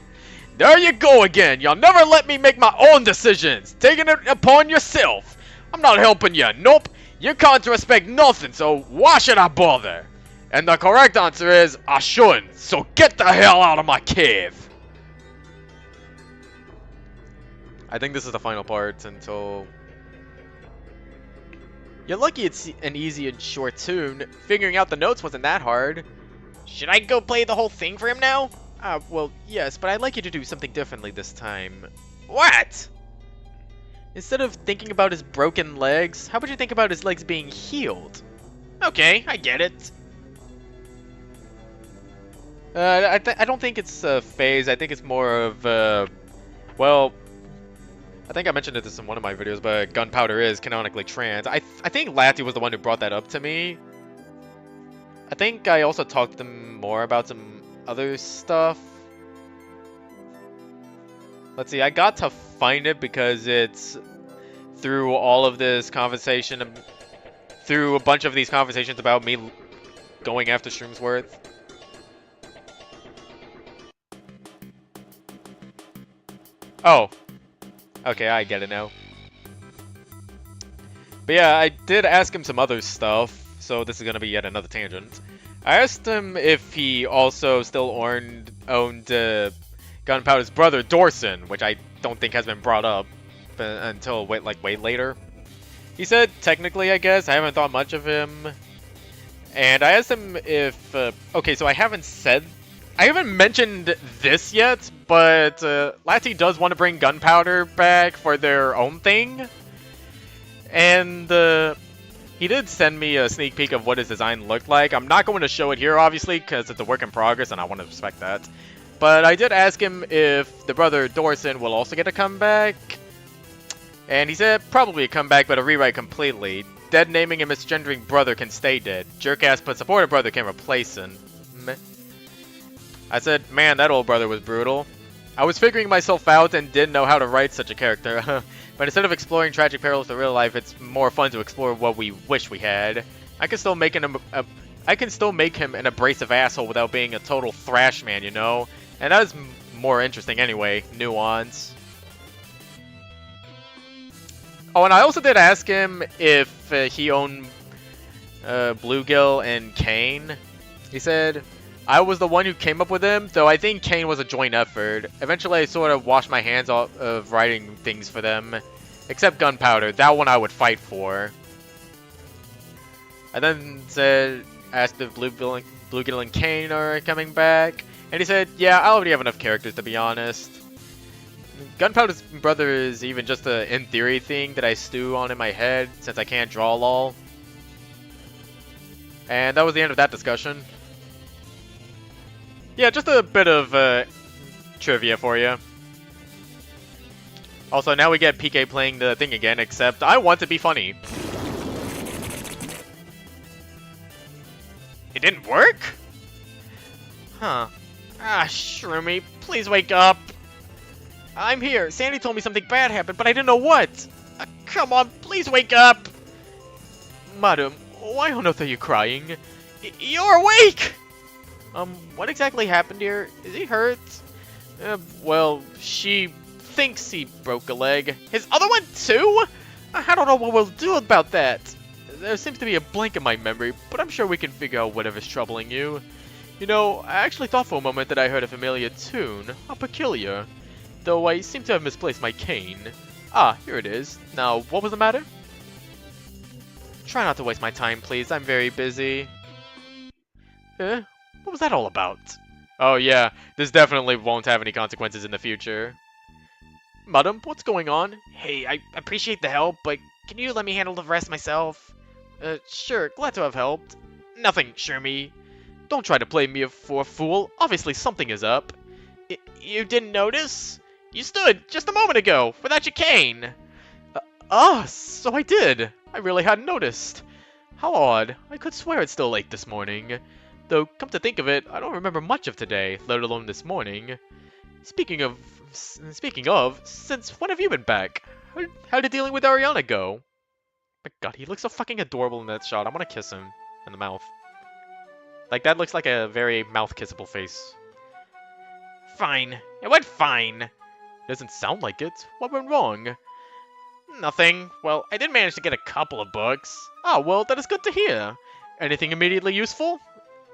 There you go again. You'll never let me make my own decisions. Taking it upon yourself. I'm not helping you. Nope. You can't respect nothing, so why should I bother? And the correct answer is, I shouldn't, so get the hell out of my cave! I think this is the final part until... You're lucky it's an easy and short tune. Figuring out the notes wasn't that hard. Should I go play the whole thing for him now? Well, yes, but I'd like you to do something differently this time. What? Instead of thinking about his broken legs, how about you think about his legs being healed? Okay, I get it. I don't think it's a phase. I think it's more of, well, I think I mentioned this in one of my videos, but gunpowder is canonically trans. I think Latty was the one who brought that up to me. I think I also talked to them more about some other stuff. Let's see, I got to find it because it's through all of this conversation, through a bunch of these conversations about me going after Shroomsworth. Oh. Okay, I get it now. But yeah, I did ask him some other stuff, so this is gonna be yet another tangent. I asked him if he also still owned Gunpowder's brother, Dorson, which I don't think has been brought up until way later. He said, technically, I guess. I haven't thought much of him. And I asked him if... okay, so I haven't mentioned this yet, but Latty does want to bring Gunpowder back for their own thing. And he did send me a sneak peek of what his design looked like. I'm not going to show it here, obviously, because it's a work in progress, and I want to respect that. But I did ask him if the brother Dorson will also get a comeback. And he said probably a comeback, but a rewrite completely. Dead naming and misgendering brother can stay dead. Jerk-ass but supportive brother can replace him. Meh. I said, man, that old brother was brutal. I was figuring myself out and didn't know how to write such a character. But instead of exploring tragic perils of real life, it's more fun to explore what we wish we had. I can still make him an abrasive asshole without being a total thrash man, you know? And that is more interesting anyway. Nuance. Oh, and I also did ask him if he owned Bluegill and Kane. He said, I was the one who came up with him, though I think Kane was a joint effort. Eventually, I sort of washed my hands off of writing things for them. Except Gunpowder. That one I would fight for. I then asked if Bluegill and Kane are coming back. And he said, yeah, I already have enough characters, to be honest. Gunpowder's brother is even just a in theory thing that I stew on in my head since I can't draw lol. And that was the end of that discussion. Yeah, just a bit of trivia for you. Also, now we get PK playing the thing again, except I want to be funny. It didn't work? Huh. Shroomy, please wake up. I'm here. Sandy told me something bad happened, but I didn't know what. Come on, please wake up. Madam, why on earth are you crying? You're awake! What exactly happened here? Is he hurt? Well, she thinks he broke a leg. His other one too? I don't know what we'll do about that. There seems to be a blank in my memory, but I'm sure we can figure out whatever's troubling you. You know, I actually thought for a moment that I heard a familiar tune. How peculiar. Though I seem to have misplaced my cane. Ah, here it is. Now, what was the matter? Try not to waste my time, please. I'm very busy. What was that all about? Oh yeah, this definitely won't have any consequences in the future. Madam, what's going on? Hey, I appreciate the help, but can you let me handle the rest myself? Sure, glad to have helped. Nothing, Shermie. Don't try to play me for a fool. Obviously something is up. You didn't notice? You stood just a moment ago, without your cane. So I did. I really hadn't noticed. How odd. I could swear it's still late this morning. Though, come to think of it, I don't remember much of today, let alone this morning. Speaking of, since when have you been back? How did dealing with Ariana go? My god, he looks so fucking adorable in that shot. I want to kiss him in the mouth. Like, that looks like a very mouth-kissable face. Fine. It went fine. Doesn't sound like it. What went wrong? Nothing. Well, I did manage to get a couple of books. Oh, well, that is good to hear. Anything immediately useful?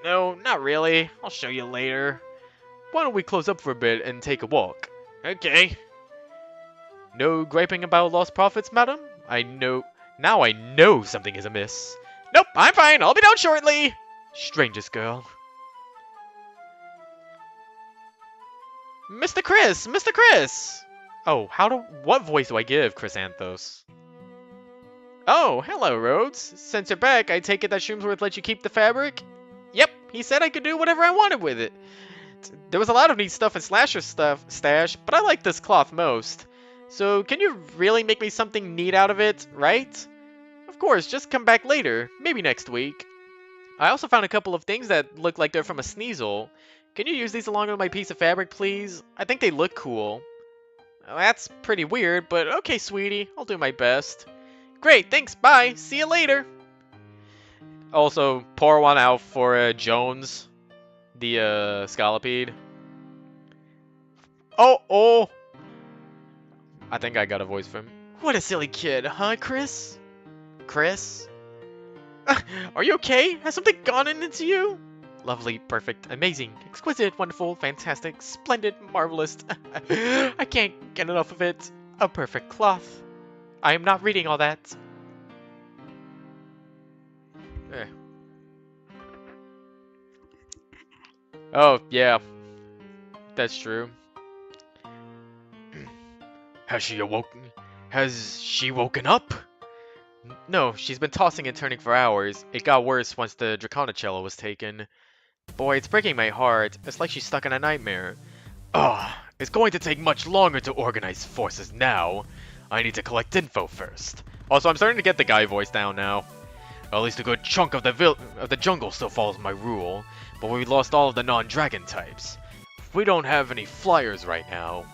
No, not really. I'll show you later. Why don't we close up for a bit and take a walk? Okay. No griping about lost profits, madam? Now I know something is amiss. Nope, I'm fine. I'll be down shortly. Strangest girl. Mr. Chris! Mr. Chris! Oh, what voice do I give, Chrysanthos? Oh, hello, Rhodes. Since you're back, I take it that Shroomsworth let you keep the fabric? Yep, he said I could do whatever I wanted with it. There was a lot of neat stuff in Slasher's stash, but I like this cloth most. So, can you really make me something neat out of it, right? Of course, just come back later, maybe next week. I also found a couple of things that look like they're from a Sneasel. Can you use these along with my piece of fabric, please? I think they look cool. Well, that's pretty weird, but okay, sweetie. I'll do my best. Great, thanks, bye. See you later. Also, pour one out for Jones, the Scallopede. Oh! I think I got a voice from him. What a silly kid, huh, Chris? Chris? Are you okay? Has something gone into you? Lovely, perfect, amazing, exquisite, wonderful, fantastic, splendid, marvelous. I can't get enough of it. A perfect cloth. I am not reading all that. Oh, yeah. That's true. Has she awoken? Has she woken up? No, she's been tossing and turning for hours. It got worse once the Draconicello was taken. Boy, it's breaking my heart. It's like she's stuck in a nightmare. Ugh, it's going to take much longer to organize forces now. I need to collect info first. Also, I'm starting to get the guy voice down now. At least a good chunk of the jungle still follows my rule, but we lost all of the non-dragon types. We don't have any flyers right now.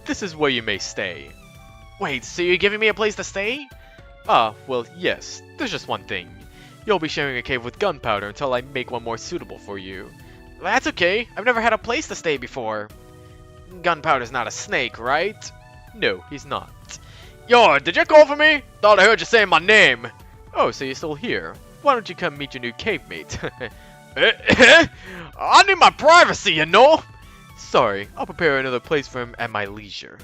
This is where you may stay. Wait, so you're giving me a place to stay? Ah, well, yes. There's just one thing. You'll be sharing a cave with Gunpowder until I make one more suitable for you. That's okay. I've never had a place to stay before. Gunpowder's not a snake, right? No, he's not. Yo, did you call for me? Thought I heard you saying my name. Oh, so you're still here. Why don't you come meet your new cave mate? I need my privacy, you know? Sorry, I'll prepare another place for him at my leisure.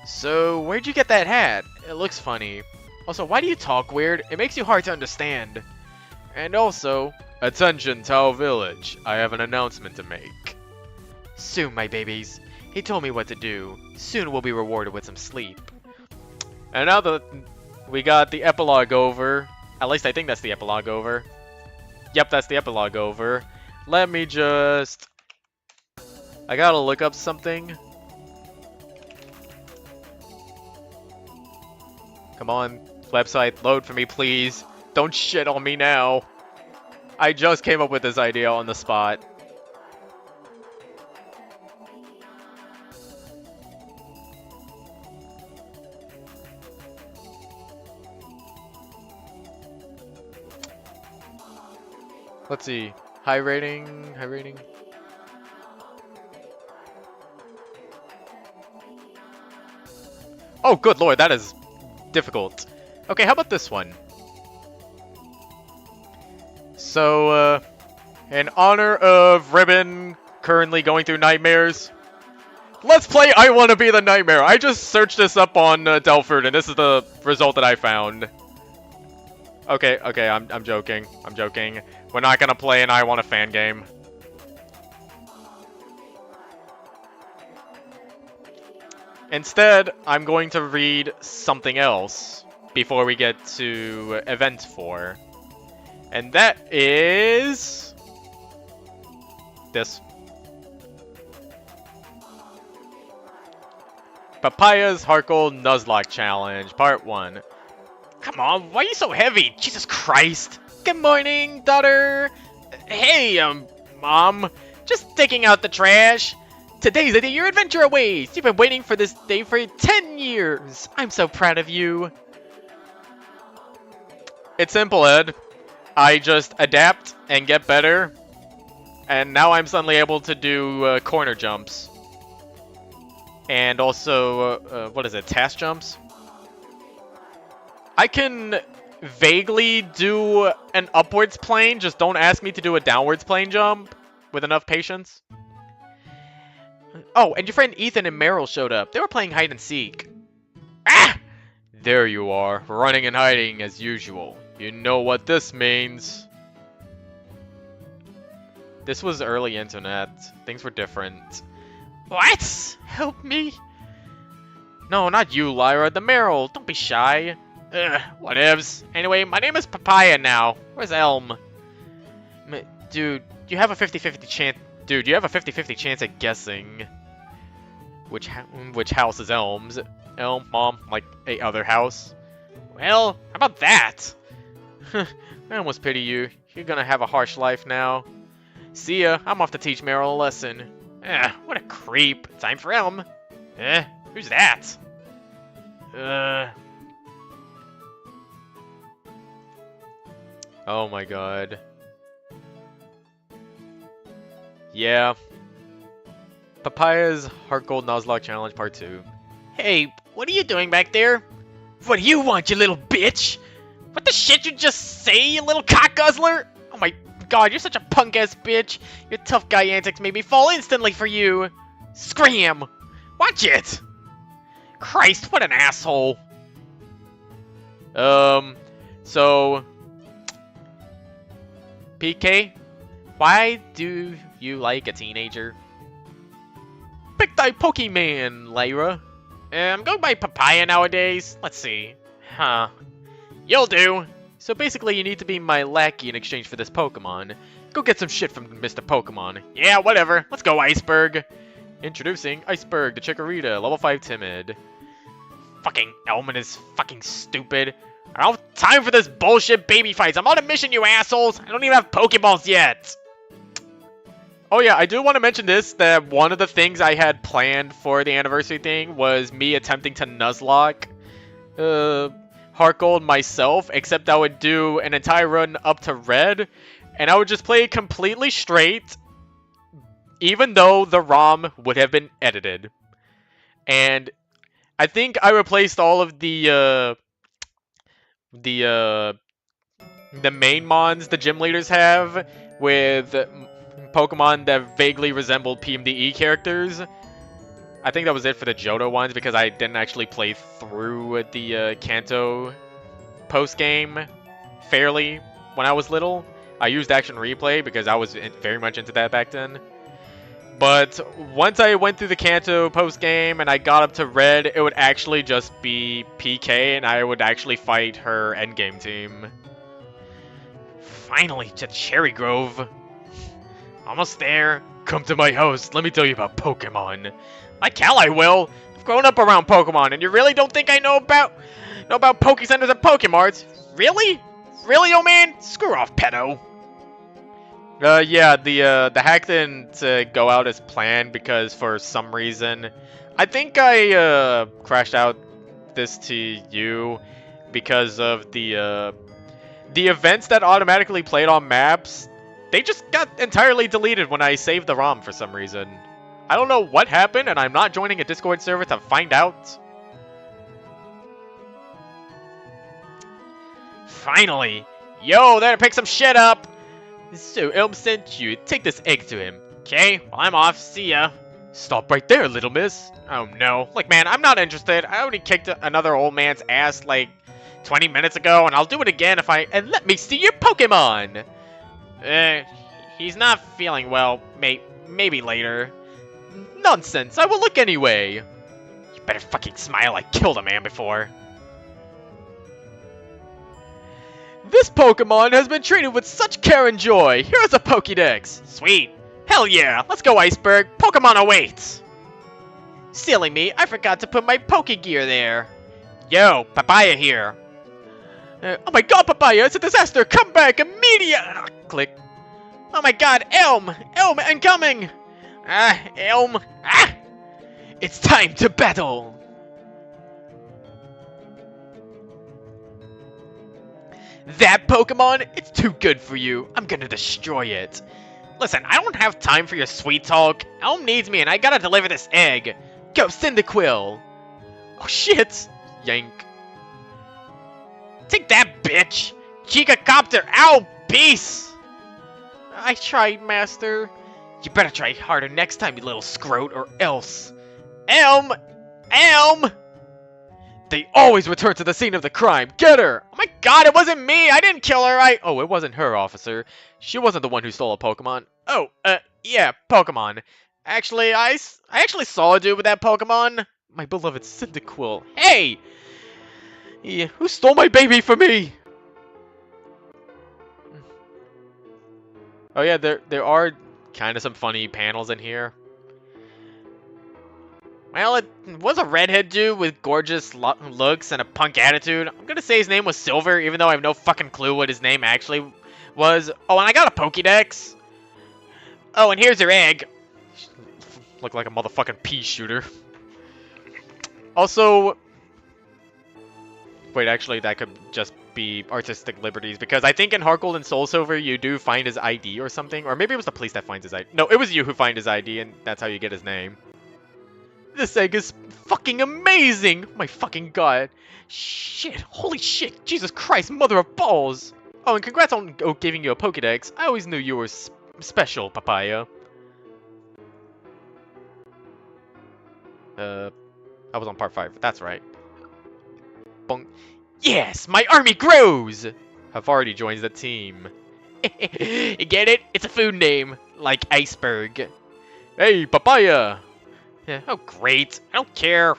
So, where'd you get that hat? It looks funny. Also, why do you talk weird? It makes you hard to understand. And also, attention Tau Village, I have an announcement to make. Soon, my babies. He told me what to do. Soon we'll be rewarded with some sleep. And now that we got the epilogue over, at least I think that's the epilogue over. Yep, that's the epilogue over. Let me just... I gotta look up something. Come on, website, load for me, please. Don't shit on me now. I just came up with this idea on the spot. Let's see. High rating, high rating. Oh, good lord, that is difficult. Okay, how about this one? So, in honor of Ribbon currently going through nightmares, let's play I Wanna Be the Nightmare. I just searched this up on Delpherd, and this is the result that I found. Okay, I'm joking. I'm joking. We're not gonna play an I Want a fan game. Instead, I'm going to read something else before we get to Event 4. And that is... this. Papaya's Harkle Nuzlocke Challenge, Part 1. Come on, why are you so heavy? Jesus Christ. Good morning, daughter. Hey, Mom. Just taking out the trash. Today's the day your adventure awaits. You've been waiting for this day for 10 years. I'm so proud of you. It's simple, Ed. I just adapt and get better. And now I'm suddenly able to do corner jumps. And also, what is it, task jumps? I can vaguely do an upwards plane, just don't ask me to do a downwards plane jump with enough patience. Oh, and your friend Ethan and Meryl showed up. They were playing hide and seek. Ah! There you are, running and hiding as usual. You know what this means. This was early internet. Things were different. What? Help me? No, not you, Lyra. The Meryl. Don't be shy. Ugh, whatevs. Anyway, my name is Papaya now. Where's Elm? Dude, you have a 50-50 chance. Dude, you have a 50-50 chance at guessing which house is Elm's. Elm, Mom, like a other house. Well, how about that? I almost pity you. You're gonna have a harsh life now. See ya. I'm off to teach Meryl a lesson. What a creep. Time for Elm. Who's that? Oh my god. Yeah. Papaya's Heart Gold Nuzlocke Challenge Part 2. Hey, what are you doing back there? What do you want, you little bitch? What the shit you just say, you little cock guzzler? Oh my god, you're such a punk-ass bitch. Your tough guy antics made me fall instantly for you. Scram! Watch it! Christ, what an asshole. So... PK, why do you like a teenager? Pick thy Pokemon, Lyra. I'm going by Papaya nowadays. Let's see. Huh. You'll do. So basically you need to be my lackey in exchange for this Pokemon. Go get some shit from Mr. Pokemon. Yeah, whatever. Let's go, Iceberg. Introducing Iceberg, the Chikorita, level 5 timid. Fucking Elman is fucking stupid. I don't have time for this bullshit baby fights. I'm on a mission, you assholes. I don't even have Pokeballs yet. Oh yeah, I do want to mention this, that one of the things I had planned for the anniversary thing was me attempting to Nuzlocke Heart Gold myself, except I would do an entire run up to Red, and I would just play it completely straight, even though the ROM would have been edited. And I think I replaced all of the main mons the gym leaders have with Pokemon that vaguely resembled PMD-E characters. I think that was it for the Johto ones because I didn't actually play through the Kanto post-game fairly when I was little. I used Action Replay because I was very much into that back then. But once I went through the Kanto post-game and I got up to Red, it would actually just be PK and I would actually fight her endgame team. Finally, to Cherry Grove. Almost there. Come to my house. Let me tell you about Pokemon. Like hell I will. I've grown up around Pokemon, and you really don't think I know about Poke Centers and Pokemarts? Really? Really, old man? Screw off, pedo. Yeah, the hack didn't go out as planned because for some reason, I think I crashed out this to you because of the events that automatically played on maps. They just got entirely deleted when I saved the ROM for some reason. I don't know what happened, and I'm not joining a Discord server to find out. Finally! Yo, there to pick some shit up! So, Elm sent you. Take this egg to him. Okay, well, I'm off. See ya. Stop right there, little miss. Oh, no. Look, man, I'm not interested. I already kicked another old man's ass, like, 20 minutes ago, and I'll do it again if I... And let me see your Pokemon! He's not feeling well. Maybe later. Nonsense, I will look anyway. You better fucking smile, I killed a man before. This Pokemon has been treated with such care and joy. Here's a Pokédex. Sweet. Hell yeah, let's go, Iceberg. Pokemon awaits. Silly me, I forgot to put my Pokegear there. Yo, Papaya here. Oh my god, Papaya, it's a disaster! Come back immediately! Click. Oh my god, Elm! Elm, incoming! Elm! It's time to battle! That Pokemon? It's too good for you. I'm gonna destroy it. Listen, I don't have time for your sweet talk. Elm needs me and I gotta deliver this egg. Go, Cyndaquil! Oh shit! Yank. Take that, bitch! Gigacopter, ow! Peace! I tried, Master. You better try harder next time, you little scrote, or else. Elm! Elm! They always return to the scene of the crime. Get her! Oh my god, it wasn't me! I didn't kill her! Oh, it wasn't her, officer. She wasn't the one who stole a Pokemon. Oh, yeah, Pokemon. Actually, I actually saw a dude with that Pokemon. My beloved Cyndaquil. Hey! Yeah, who stole my baby from me? Oh yeah, there are kind of some funny panels in here. Well, it was a redhead dude with gorgeous looks and a punk attitude. I'm gonna say his name was Silver, even though I have no fucking clue what his name actually was. Oh, and I got a Pokédex. Oh, and here's your egg. Look like a motherfucking pea shooter. Also, wait, actually, that could just be artistic liberties, because I think in Heart Gold and Soul Silver you do find his ID or something, or maybe it was the police that finds his ID. No, it was you who find his ID, and that's how you get his name. This egg is fucking amazing! My fucking god. Shit, holy shit, Jesus Christ, mother of balls! Oh, and congrats on giving you a Pokédex. I always knew you were special, Papaya. I was on part 5, that's right. Bonk. Yes, my army grows! I've already joined the team. Get it? It's a food name, like iceberg. Hey, Papaya! Yeah, oh, great. I don't care.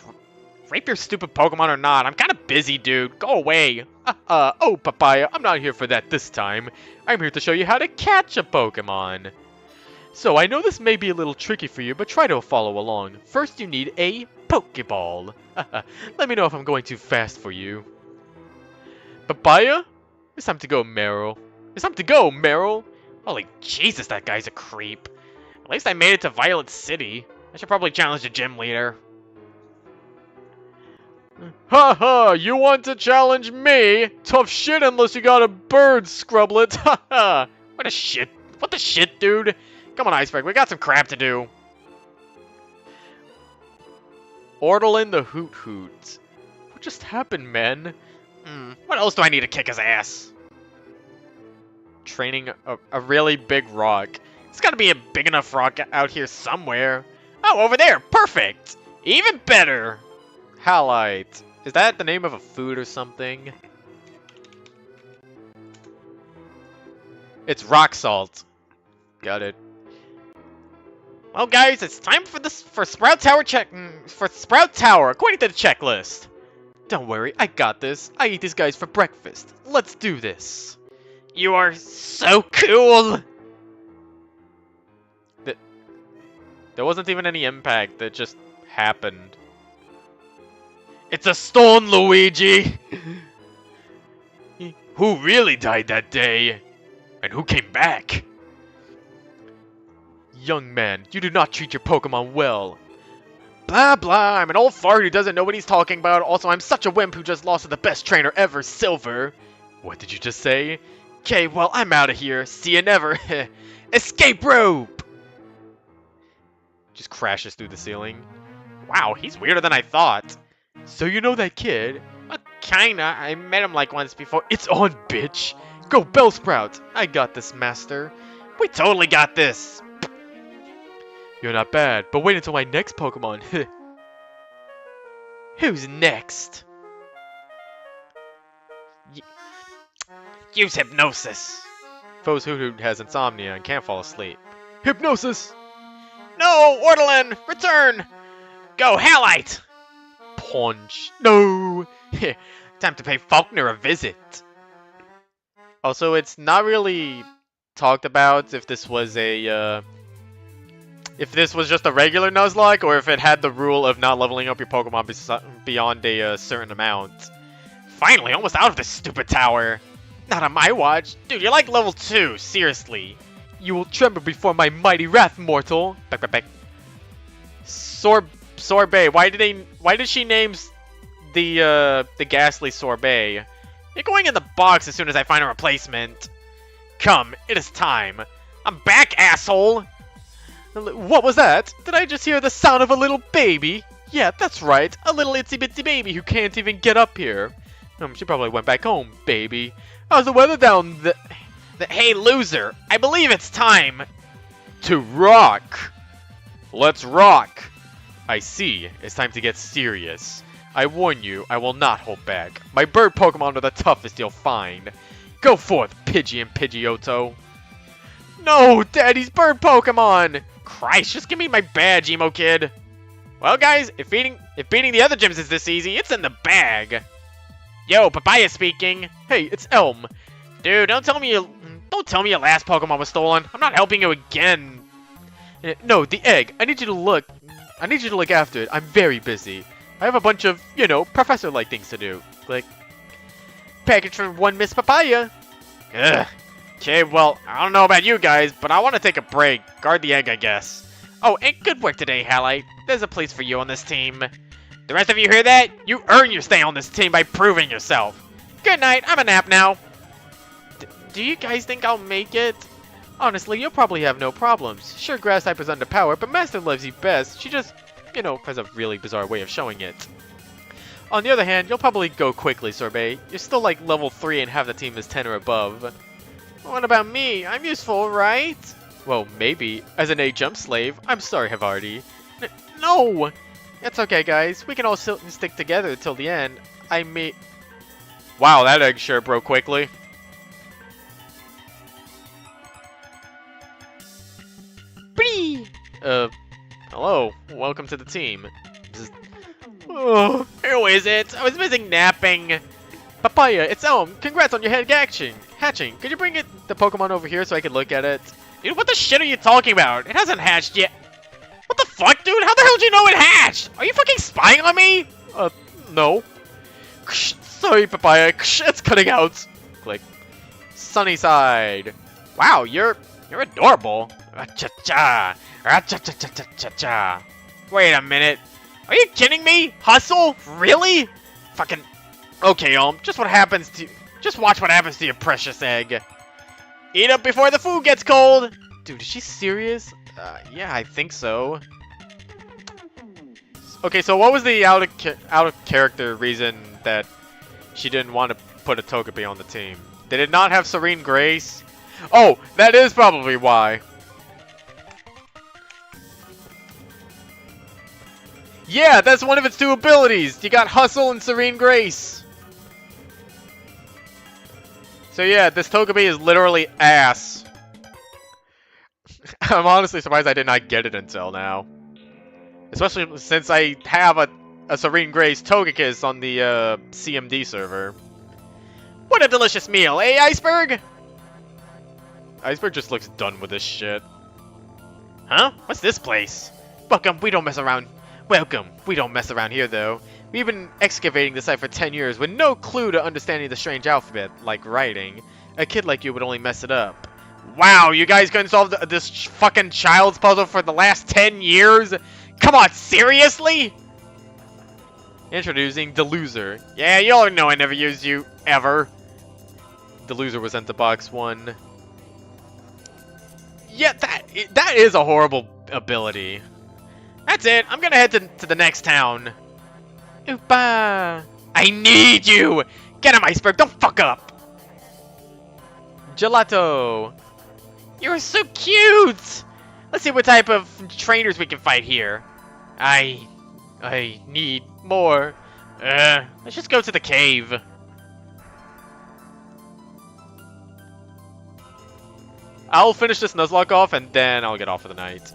Rape your stupid Pokemon or not. I'm kind of busy, dude. Go away. Oh, Papaya, I'm not here for that this time. I'm here to show you how to catch a Pokemon. So, I know this may be a little tricky for you, but try to follow along. First, you need a Pokeball. Let me know if I'm going too fast for you. Papaya? It's time to go, Meryl. It's time to go, Meryl. Holy Jesus, that guy's a creep. At least I made it to Violet City. I should probably challenge the gym leader. Haha, you want to challenge me? Tough shit unless you got a bird, Scrublet. Haha. What a shit. What the shit, dude? Come on, Iceberg, we got some crap to do. Ordelin the Hoot Hoot. What just happened, man? What else do I need to kick his ass? Training a really big rock. There's gotta be a big enough rock out here somewhere. Oh, over there! Perfect! Even better! Halite. Is that the name of a food or something? It's rock salt. Got it. Well, guys, it's time for Sprout Tower Sprout Tower, according to the checklist. Don't worry, I got this. I eat these guys for breakfast. Let's do this. You are so cool! There wasn't even any impact, that just happened. It's a stone, Luigi! Who really died that day? And who came back? Young man, you do not treat your Pokemon well. Blah blah, I'm an old fart who doesn't know what he's talking about. Also, I'm such a wimp who just lost to the best trainer ever, Silver. What did you just say? Okay, well, I'm out of here. See you never. Escape rope! Just crashes through the ceiling. Wow, he's weirder than I thought. So you know that kid? Kinda. I met him like once before. It's on, bitch! Go, Bellsprout! I got this, Master. We totally got this! You're not bad, but wait until my next Pokemon. Who's next? Use Hypnosis. Foe's Hoot has insomnia and can't fall asleep. Hypnosis! No, Ordelin! Return! Go, Halite! Punch. No! Time to pay Faulkner a visit. Also, it's not really talked about if this was a, if this was just a regular Nuzlocke, or if it had the rule of not leveling up your Pokemon beyond a certain amount. Finally, almost out of this stupid tower. Not on my watch. Dude, you're like level 2, seriously. You will tremble before my mighty wrath, mortal. Back. Sorbet. Why did she name the ghastly Sorbet? You're going in the box as soon as I find a replacement. Come, it is time. I'm back, asshole. What was that? Did I just hear the sound of a little baby? Yeah, that's right. A little itsy-bitsy baby who can't even get up here. She probably went back home, baby. How's the weather down the... Hey, loser. I believe it's time to rock. Let's rock. I see. It's time to get serious. I warn you, I will not hold back. My bird Pokemon are the toughest you'll find. Go forth, Pidgey and Pidgeotto. No, Daddy's bird Pokemon! Christ, just give me my badge, emo kid. Well, guys, if beating the other gyms is this easy, it's in the bag. Yo, Papaya speaking. Hey, it's Elm. Dude, don't tell me your last Pokemon was stolen. I'm not helping you again. No, the egg. I need you to look after it. I'm very busy. I have a bunch of, you know, professor-like things to do. Like, package for one Miss Papaya. Ugh. Okay, well, I don't know about you guys, but I want to take a break. Guard the egg, I guess. Oh, and good work today, Halite. There's a place for you on this team. The rest of you hear that? You earn your stay on this team by proving yourself. Good night. I'm a nap now. Do you guys think I'll make it? Honestly, you'll probably have no problems. Sure, Grass type is underpowered, but Master loves you best. She just, you know, has a really bizarre way of showing it. On the other hand, you'll probably go quickly, Sorbet. You're still like level 3 and half the team is 10 or above. What about me? I'm useful, right? Well, maybe. As an A jump slave. I'm sorry, Havarti. No! It's okay, guys. We can all stick together till the end. Wow, that egg sure broke quickly. Hello. Welcome to the team. Oh, who is it? I was missing napping. Papaya, it's Elm. Congrats on your head hatching. Could you bring the Pokemon over here so I can look at it? Dude, what the shit are you talking about? It hasn't hatched yet. What the fuck, dude? How the hell did you know it hatched? Are you fucking spying on me? No. Sorry, Papaya. It's cutting out. Click. Sunny side. Wow, you're adorable. Cha-cha. Cha-cha-cha-cha-cha. Wait a minute. Are you kidding me? Hustle? Really? Fucking... Okay, just watch what happens to your precious egg. Eat up before the food gets cold. Dude, is she serious? Yeah, I think so. Okay, so what was the out of character reason that she didn't want to put a Togepi on the team? Did it not have Serene Grace? Oh, that is probably why. Yeah, that's one of its 2 abilities. You got Hustle and Serene Grace. So yeah, this Togepi is literally ass. I'm honestly surprised I did not get it until now. Especially since I have a Serene Grace Togekiss on the CMD server. What a delicious meal, eh, Iceberg? Iceberg just looks done with this shit. Huh? What's this place? Welcome, we don't mess around here, though. We've been excavating the site for 10 years with no clue to understanding the strange alphabet, like writing. A kid like you would only mess it up. Wow, you guys couldn't solve this fucking child's puzzle for the last 10 years? Come on, seriously? Introducing the loser. Yeah, you all know I never used you, ever. The loser was sent to box 1. Yeah, that is a horrible ability. That's it. I'm gonna head to the next town. Oopa! I need you! Get him, Iceberg! Don't fuck up! Gelato! You're so cute! Let's see what type of trainers we can fight here. I need more. Let's just go to the cave. I'll finish this Nuzlocke off and then I'll get off for the night.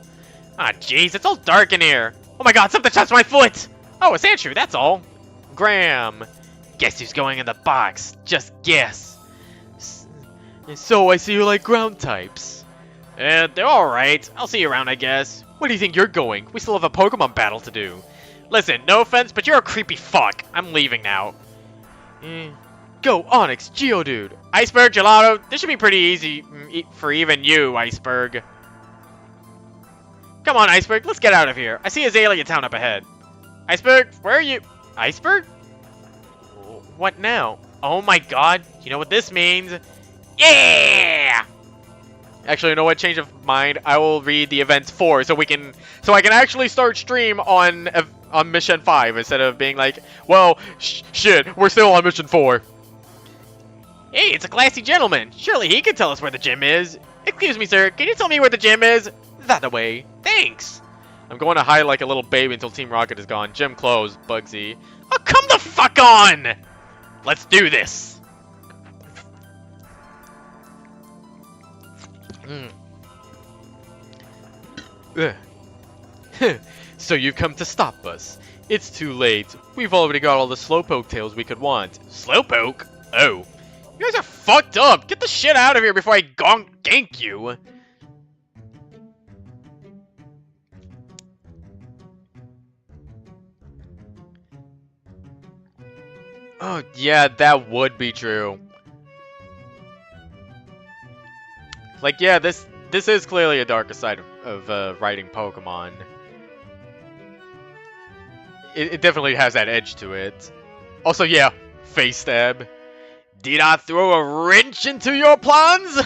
Ah, jeez, it's all dark in here. Oh my god, something touched my foot! Oh, it's Andrew, that's all. Graham. Guess who's going in the box? Just guess. So I see you like ground types. They're alright. I'll see you around, I guess. Where do you think you're going? We still have a Pokemon battle to do. Listen, no offense, but you're a creepy fuck. I'm leaving now. Go, Onyx, Geodude. Iceberg, Gelato. This should be pretty easy for even you, Iceberg. Come on, Iceberg, let's get out of here. I see Azalea Town up ahead. Iceberg, where are you? Iceberg? What now? Oh my god, you know what this means? Yeah! Actually, you know what? Change of mind. I will read the events 4 so I can actually start stream on on mission 5 instead of being like, well, shit, we're still on mission 4. Hey, it's a classy gentleman. Surely he can tell us where the gym is. Excuse me, sir. Can you tell me where the gym is? That way. Thanks. I'm going to hide like a little baby until Team Rocket is gone. Gym closed, Bugsy. Oh, come the fuck on! Let's do this. So you've come to stop us. It's too late. We've already got all the Slowpoke tails we could want. Slowpoke? Oh. You guys are fucked up! Get the shit out of here before I gank you! Oh, yeah, that would be true. Like, yeah, this is clearly a darker side of writing Pokemon. It definitely has that edge to it. Also, yeah, face stab. Did I throw a wrench into your plans?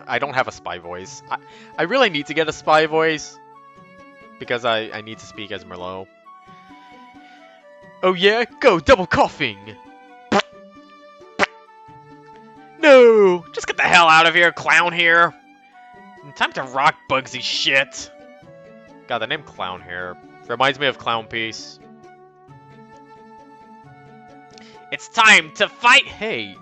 I don't have a spy voice. I really need to get a spy voice. Because I need to speak as Merlot. Oh yeah? Go, double coughing! No! Just get the hell out of here, Clown here! Time to rock Bugsy shit! God, the name Clown here reminds me of Clown Piece. It's time to fight! Hey!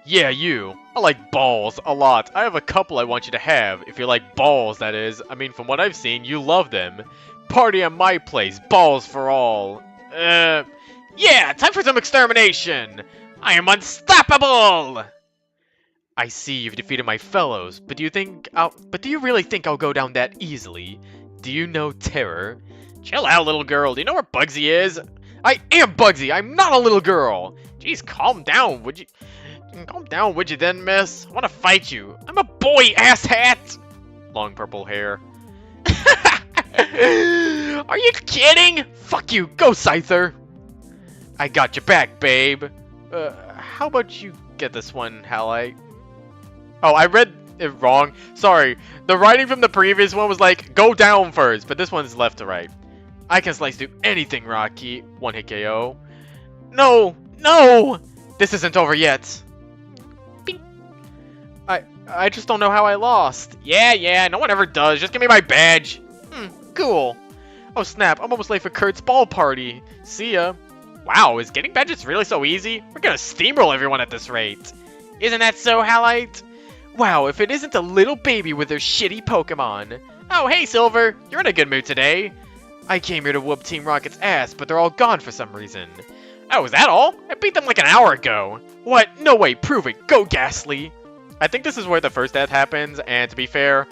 Yeah, you. I like balls a lot. I have a couple I want you to have. If you like balls, that is. I mean, from what I've seen, you love them. Party at my place. Balls for all. Yeah, time for some extermination. I am unstoppable! I see you've defeated my fellows, but do you really think I'll go down that easily? Do you know terror? Chill out, little girl. Do you know where Bugsy is? I am Bugsy. I'm not a little girl. Jeez, calm down, would you? Calm down, would you then, miss? I want to fight you. I'm a boy, asshat! Long purple hair. Are you kidding? Fuck you, go Scyther! I got your back, babe. How about you get this one, Halite? Oh, I read it wrong. Sorry. The writing from the previous one was like, go down first, but this one's left to right. I can slice through anything, Rocky. One hit KO. No! No! This isn't over yet. I just don't know how I lost. Yeah, no one ever does. Just give me my badge. Cool. Oh snap, I'm almost late for Kurt's ball party. See ya. Wow, is getting badges really so easy? We're gonna steamroll everyone at this rate. Isn't that so, Halite? Wow, if it isn't a little baby with their shitty Pokemon. Oh, hey Silver, you're in a good mood today. I came here to whoop Team Rocket's ass, but they're all gone for some reason. Oh, is that all? I beat them like an hour ago. What? No way, prove it. Go, Ghastly. I think this is where the first death happens, and to be fair,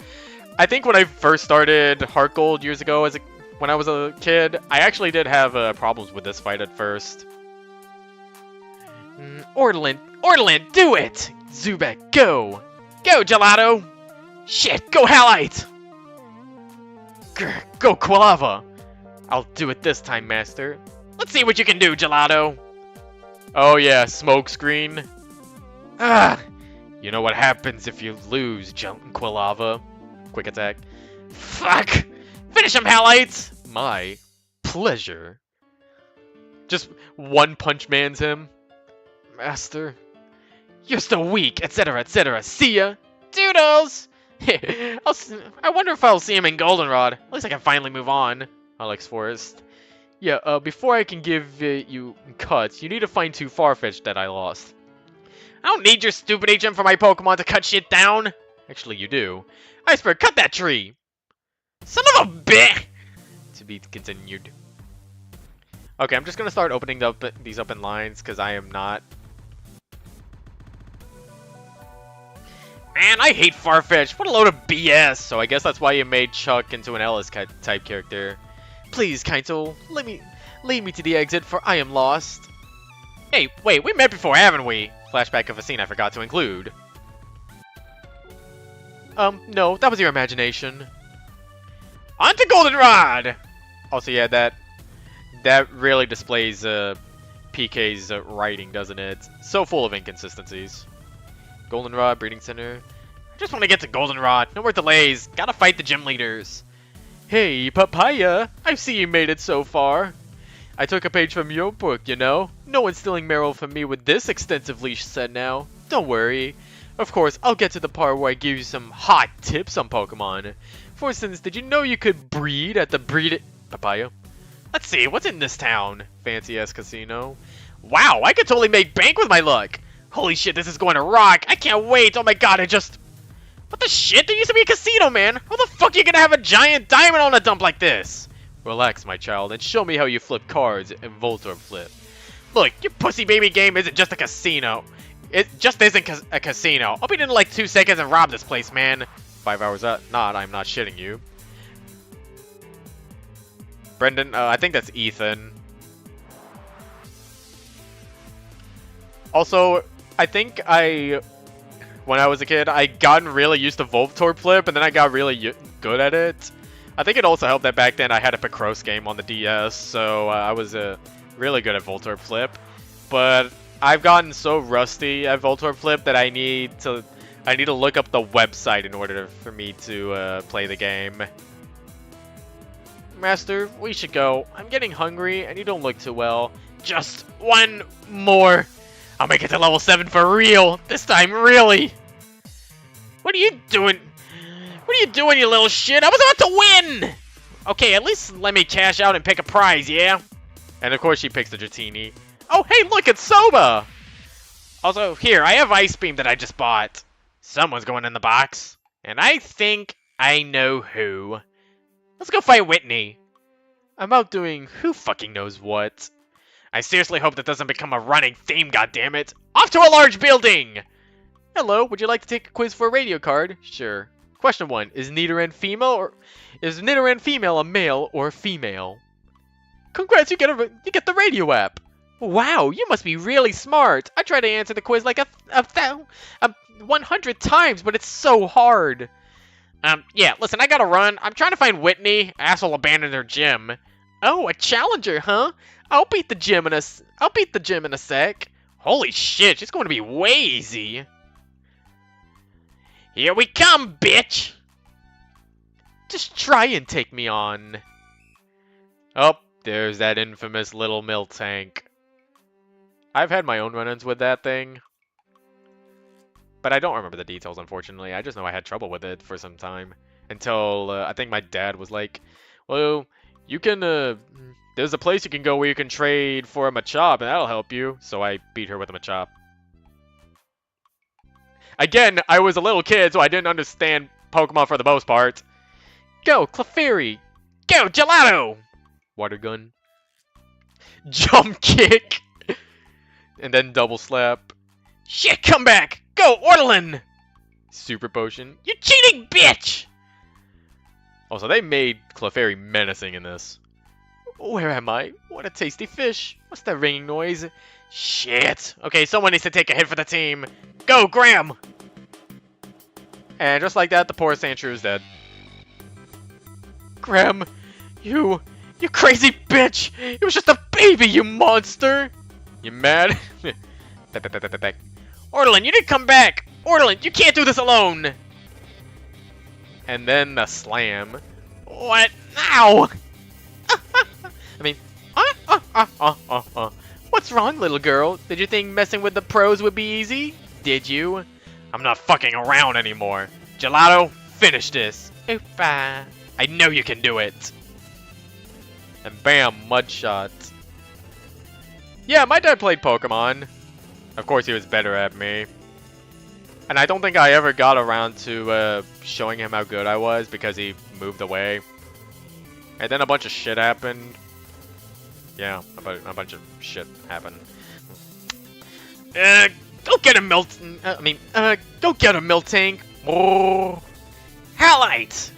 I think when I first started Heart Gold years ago when I was a kid, I actually did have problems with this fight at first. Ortolan, do it! Zubat, go! Go, Gelato! Shit, go Halite! Grr, go Quilava! I'll do it this time, Master. Let's see what you can do, Gelato! Oh yeah, smokescreen. Ah! You know what happens if you lose, Quilava. Quick attack. Fuck! Finish him, Halite! My pleasure. Just one punch man's him. Master. You're still weak, etc., etc. See ya! Doodles! I wonder if I'll see him in Goldenrod. At least I can finally move on. Alex Forest. Yeah, before I can give you cuts, you need to find 2 Farfetch'd that I lost. I don't need your stupid HM for my Pokemon to cut shit down. Actually, you do. Iceberg, cut that tree! Son of a bitch! To be continued. Okay, I'm just gonna start opening these up in lines, because I am not. Man, I hate Farfetch. What a load of BS. So I guess that's why you made Chuck into an Ellis type character. Please, Kaito, lead me to the exit, for I am lost. Hey, wait, we met before, haven't we? Flashback of a scene I forgot to include. No, that was your imagination. On to Goldenrod! Also, yeah, that really displays PK's writing, doesn't it? So full of inconsistencies. Goldenrod, Breeding Center. I just want to get to Goldenrod. No more delays. Gotta fight the gym leaders. Hey, Papaya! I see you made it so far. I took a page from your book, you know. No one's stealing Meryl from me with this extensive leash set now. Don't worry. Of course, I'll get to the part where I give you some hot tips on Pokemon. For instance, did you know you could breed at the Papaya? Let's see, what's in this town? Fancy-ass casino. Wow, I could totally make bank with my luck. Holy shit, this is going to rock. I can't wait. Oh my god, What the shit? There used to be a casino, man. How the fuck are you gonna have a giant diamond on a dump like this? Relax, my child, and show me how you flip cards in Voltorb Flip. Look, your pussy baby game isn't just a casino. It just isn't a casino. I'll be in like 2 seconds and rob this place, man. 5 hours up. Not, I'm not shitting you. Brendan, I think that's Ethan. Also, I think when I was a kid, I gotten really used to Voltorb Flip, and then I got really good at it. I think it also helped that back then I had a Picross game on the DS, so I was really good at Voltorb Flip. But I've gotten so rusty at Voltorb Flip that I need to look up the website in order for me to play the game. Master, we should go. I'm getting hungry, and you don't look too well. Just one more. I'll make it to level 7 for real. This time, really. What are you doing? What are you doing, you little shit? I was about to win! Okay, at least let me cash out and pick a prize, yeah? And of course she picks the Dratini. Oh, hey, look, it's Soba! Also, here, I have Ice Beam that I just bought. Someone's going in the box. And I think I know who. Let's go fight Whitney. I'm out doing who fucking knows what. I seriously hope that doesn't become a running theme, goddammit. Off to a large building! Hello, would you like to take a quiz for a radio card? Sure. Question 1. Is Nidoran female a male or a female? Congrats, you get the radio app. Wow, you must be really smart. I tried to answer the quiz like a 100 times, but it's so hard. Yeah, listen, I gotta run. I'm trying to find Whitney. Asshole abandoned her gym. Oh, a challenger, huh? I'll beat the gym in a sec. Holy shit, she's going to be way easy. Here we come, bitch! Just try and take me on. Oh, there's that infamous little Miltank. I've had my own run-ins with that thing. But I don't remember the details, unfortunately. I just know I had trouble with it for some time. Until, I think my dad was like, well, you can, there's a place you can go where you can trade for a Machop, and that'll help you. So I beat her with a Machop. Again, I was a little kid, so I didn't understand Pokemon for the most part. Go, Clefairy! Go, Gelato! Water Gun. Jump Kick! And then Double Slap. Shit, come back! Go, Ortolan! Super Potion. You cheating bitch! Also, they made Clefairy menacing in this. Where am I? What a tasty fish. What's that ringing noise? Shit. Okay, someone needs to take a hit for the team. Go, Graham! And just like that, the poor Sandshrew is dead. Graham, you crazy bitch! It was just a baby, you monster! You mad? Ortolan, you need to come back! Ortolan, you can't do this alone! And then the slam. What now? I mean, What's wrong, little girl? Did you think messing with the pros would be easy? Did you? I'm not fucking around anymore. Gelato, finish this. Oopa. I know you can do it. And bam, Mudshot. Yeah, my dad played Pokemon. Of course, he was better at me. And I don't think I ever got around to showing him how good I was because he moved away. And then a bunch of shit happened. Yeah, a bunch of shit happened. Go get a go get a Miltank. Oh, Halite.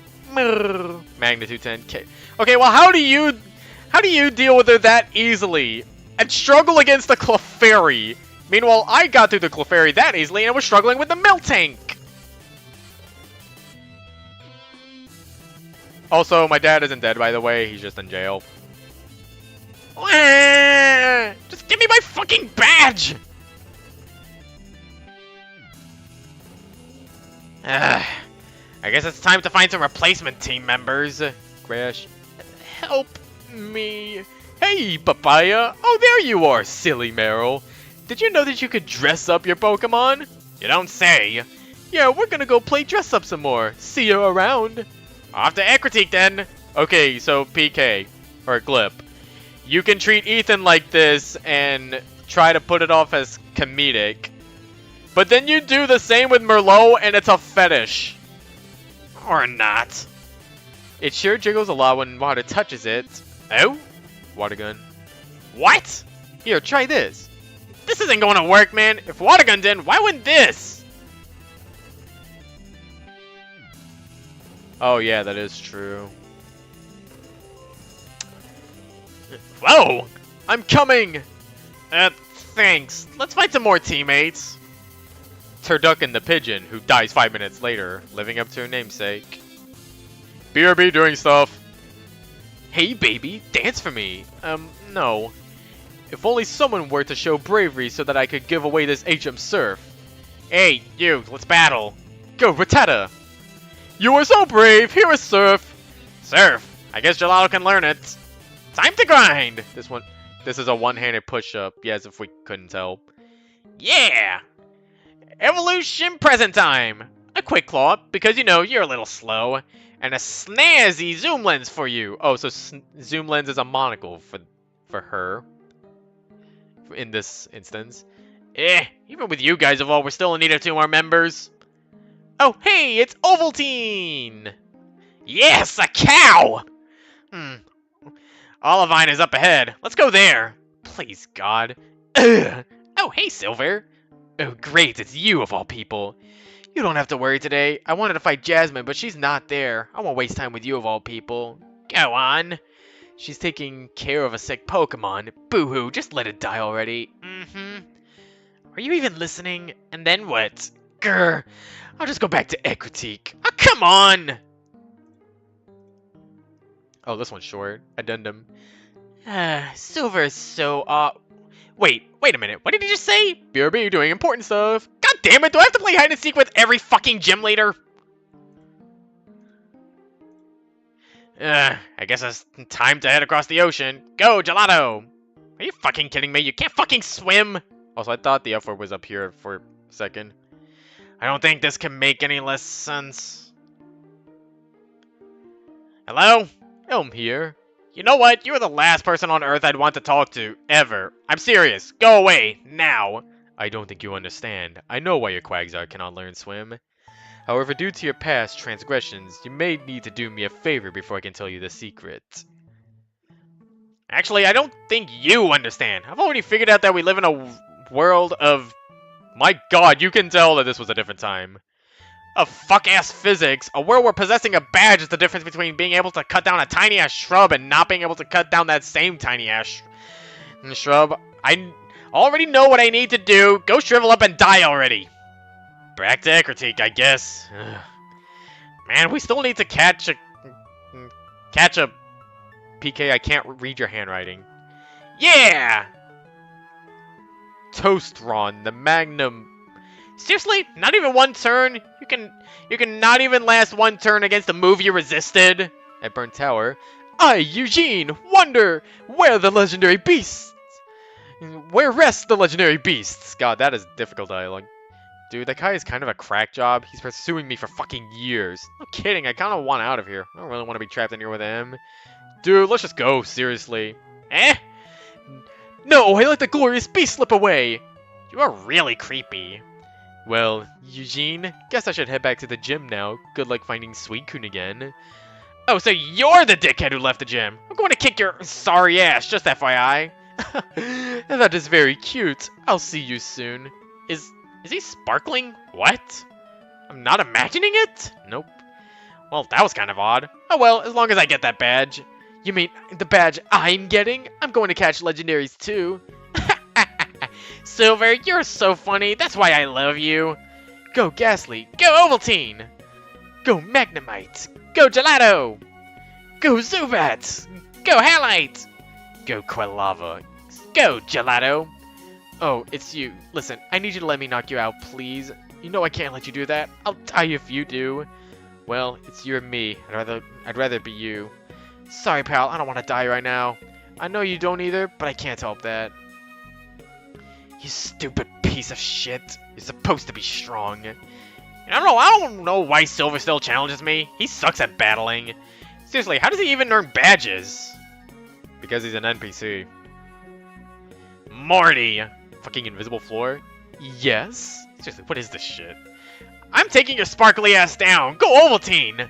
Magnitude 10K. Okay, well, how do you deal with her that easily and struggle against the Clefairy? Meanwhile, I got through the Clefairy that easily and was struggling with the Miltank. Also, my dad isn't dead, by the way. He's just in jail. Just give me my fucking badge! I guess it's time to find some replacement team members. Crash. Help me. Hey, Papaya. Oh, there you are, silly Meryl. Did you know that you could dress up your Pokemon? You don't say. Yeah, we're gonna go play dress up some more. See you around. Off to Ecritique then. Okay, so PK, or Glip. You can treat Ethan like this and try to put it off as comedic. But then you do the same with Merlot and it's a fetish. Or not. It sure jiggles a lot when water touches it. Oh? Water gun. What? Here, try this. This isn't going to work, man. If water gun didn't, why wouldn't this? Oh yeah, that is true. Whoa! I'm coming! Thanks. Let's find some more teammates. Turducken the pigeon, who dies 5 minutes later, living up to her namesake. BRB doing stuff. Hey baby, dance for me. No. If only someone were to show bravery so that I could give away this HM Surf. Hey, you, let's battle. Go, Rattata. You are so brave, here is Surf. Surf, I guess Gelato can learn it. Time to grind. This is a one-handed push-up, yes, if we couldn't tell. Yeah! Evolution present time. A quick claw, because you know, you're a little slow. And a snazzy zoom lens for you. Oh, so zoom lens is a monocle for her. In this instance. Even with you guys evolved, we're still in need of 2 more members. Oh, hey, it's Ovaltine! Yes, a cow! Olivine is up ahead. Let's go there. Please, God. Ugh. Oh, hey, Silver. Oh, great, it's you of all people. You don't have to worry today. I wanted to fight Jasmine, but she's not there. I won't waste time with you of all people. Go on. She's taking care of a sick Pokemon. Boo-hoo, just let it die already. Are you even listening? And then what? Grr. I'll just go back to Ecritique. Oh, come on! Oh, this one's short. Addendum. Silver is so, Wait a minute. What did he just say? BRB doing important stuff. God damn it, do I have to play hide and seek with every fucking gym leader? I guess it's time to head across the ocean. Go, Gelato! Are you fucking kidding me? You can't fucking swim! Also, I thought the F word was up here for a second. I don't think this can make any less sense. Hello? Elm here. You know what? You're the last person on Earth I'd want to talk to, ever. I'm serious. Go away, now. I don't think you understand. I know why your Quagsire cannot learn swim. However, due to your past transgressions, you may need to do me a favor before I can tell you the secret. Actually, I don't think you understand. I've already figured out that we live in a world of... My god, you can tell that this was a different time. Of fuck-ass physics, a world where possessing a badge is the difference between being able to cut down a tiny-ass shrub and not being able to cut down that same tiny-ass shrub. I already know what I need to do. Go shrivel up and die already. Back to Ecritique, I guess. Ugh. Man, we still need to catch a PK. I can't read your handwriting. Yeah! Toastron, the Magnum. Seriously? Not even one turn? You can not even last one turn against the move you resisted? At Burnt Tower. I, Eugene, wonder where the legendary beasts. Where rests the legendary beasts? God, that is difficult dialogue. Dude, that guy is kind of a crack job. He's pursuing me for fucking years. No kidding, I kind of want out of here. I don't really want to be trapped in here with him. Dude, let's just go, seriously. Eh? No, I let the glorious beast slip away. You are really creepy. Well, Eugene, guess I should head back to the gym now. Good luck finding Suicune again. Oh, so you're the dickhead who left the gym. I'm going to kick your sorry ass, just FYI. That is very cute. I'll see you soon. Is he sparkling? What? I'm not imagining it? Nope. Well, that was kind of odd. Oh well, as long as I get that badge. You mean the badge I'm getting? I'm going to catch legendaries too. Silver, you're so funny. That's why I love you. Go Ghastly. Go Ovaltine. Go Magnemite. Go Gelato. Go Zubat. Go Halite. Go Quilava. Go Gelato. Oh, it's you. Listen, I need you to let me knock you out, please. You know I can't let you do that. I'll die if you do. Well, it's you or me. I'd rather be you. Sorry, pal, I don't want to die right now. I know you don't either, but I can't help that. You stupid piece of shit. You're supposed to be strong. I don't know why Silver still challenges me. He sucks at battling. Seriously, how does he even earn badges? Because he's an NPC. Morty! Fucking invisible floor? Yes? Seriously, what is this shit? I'm taking your sparkly ass down! Go Ovaltine!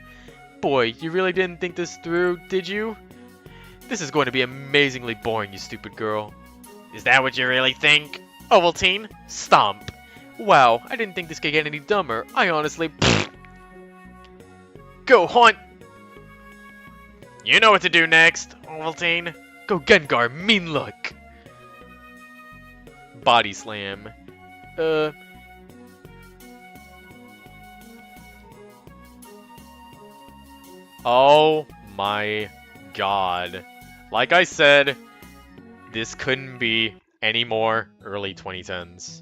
Boy, you really didn't think this through, did you? This is going to be amazingly boring, you stupid girl. Is that what you really think? Ovaltine? Stomp. Wow, I didn't think this could get any dumber. I honestly... Go hunt! You know what to do next, Ovaltine. Go Gengar, mean look! Body slam. Oh my god. Like I said, this couldn't be any more early 2010s.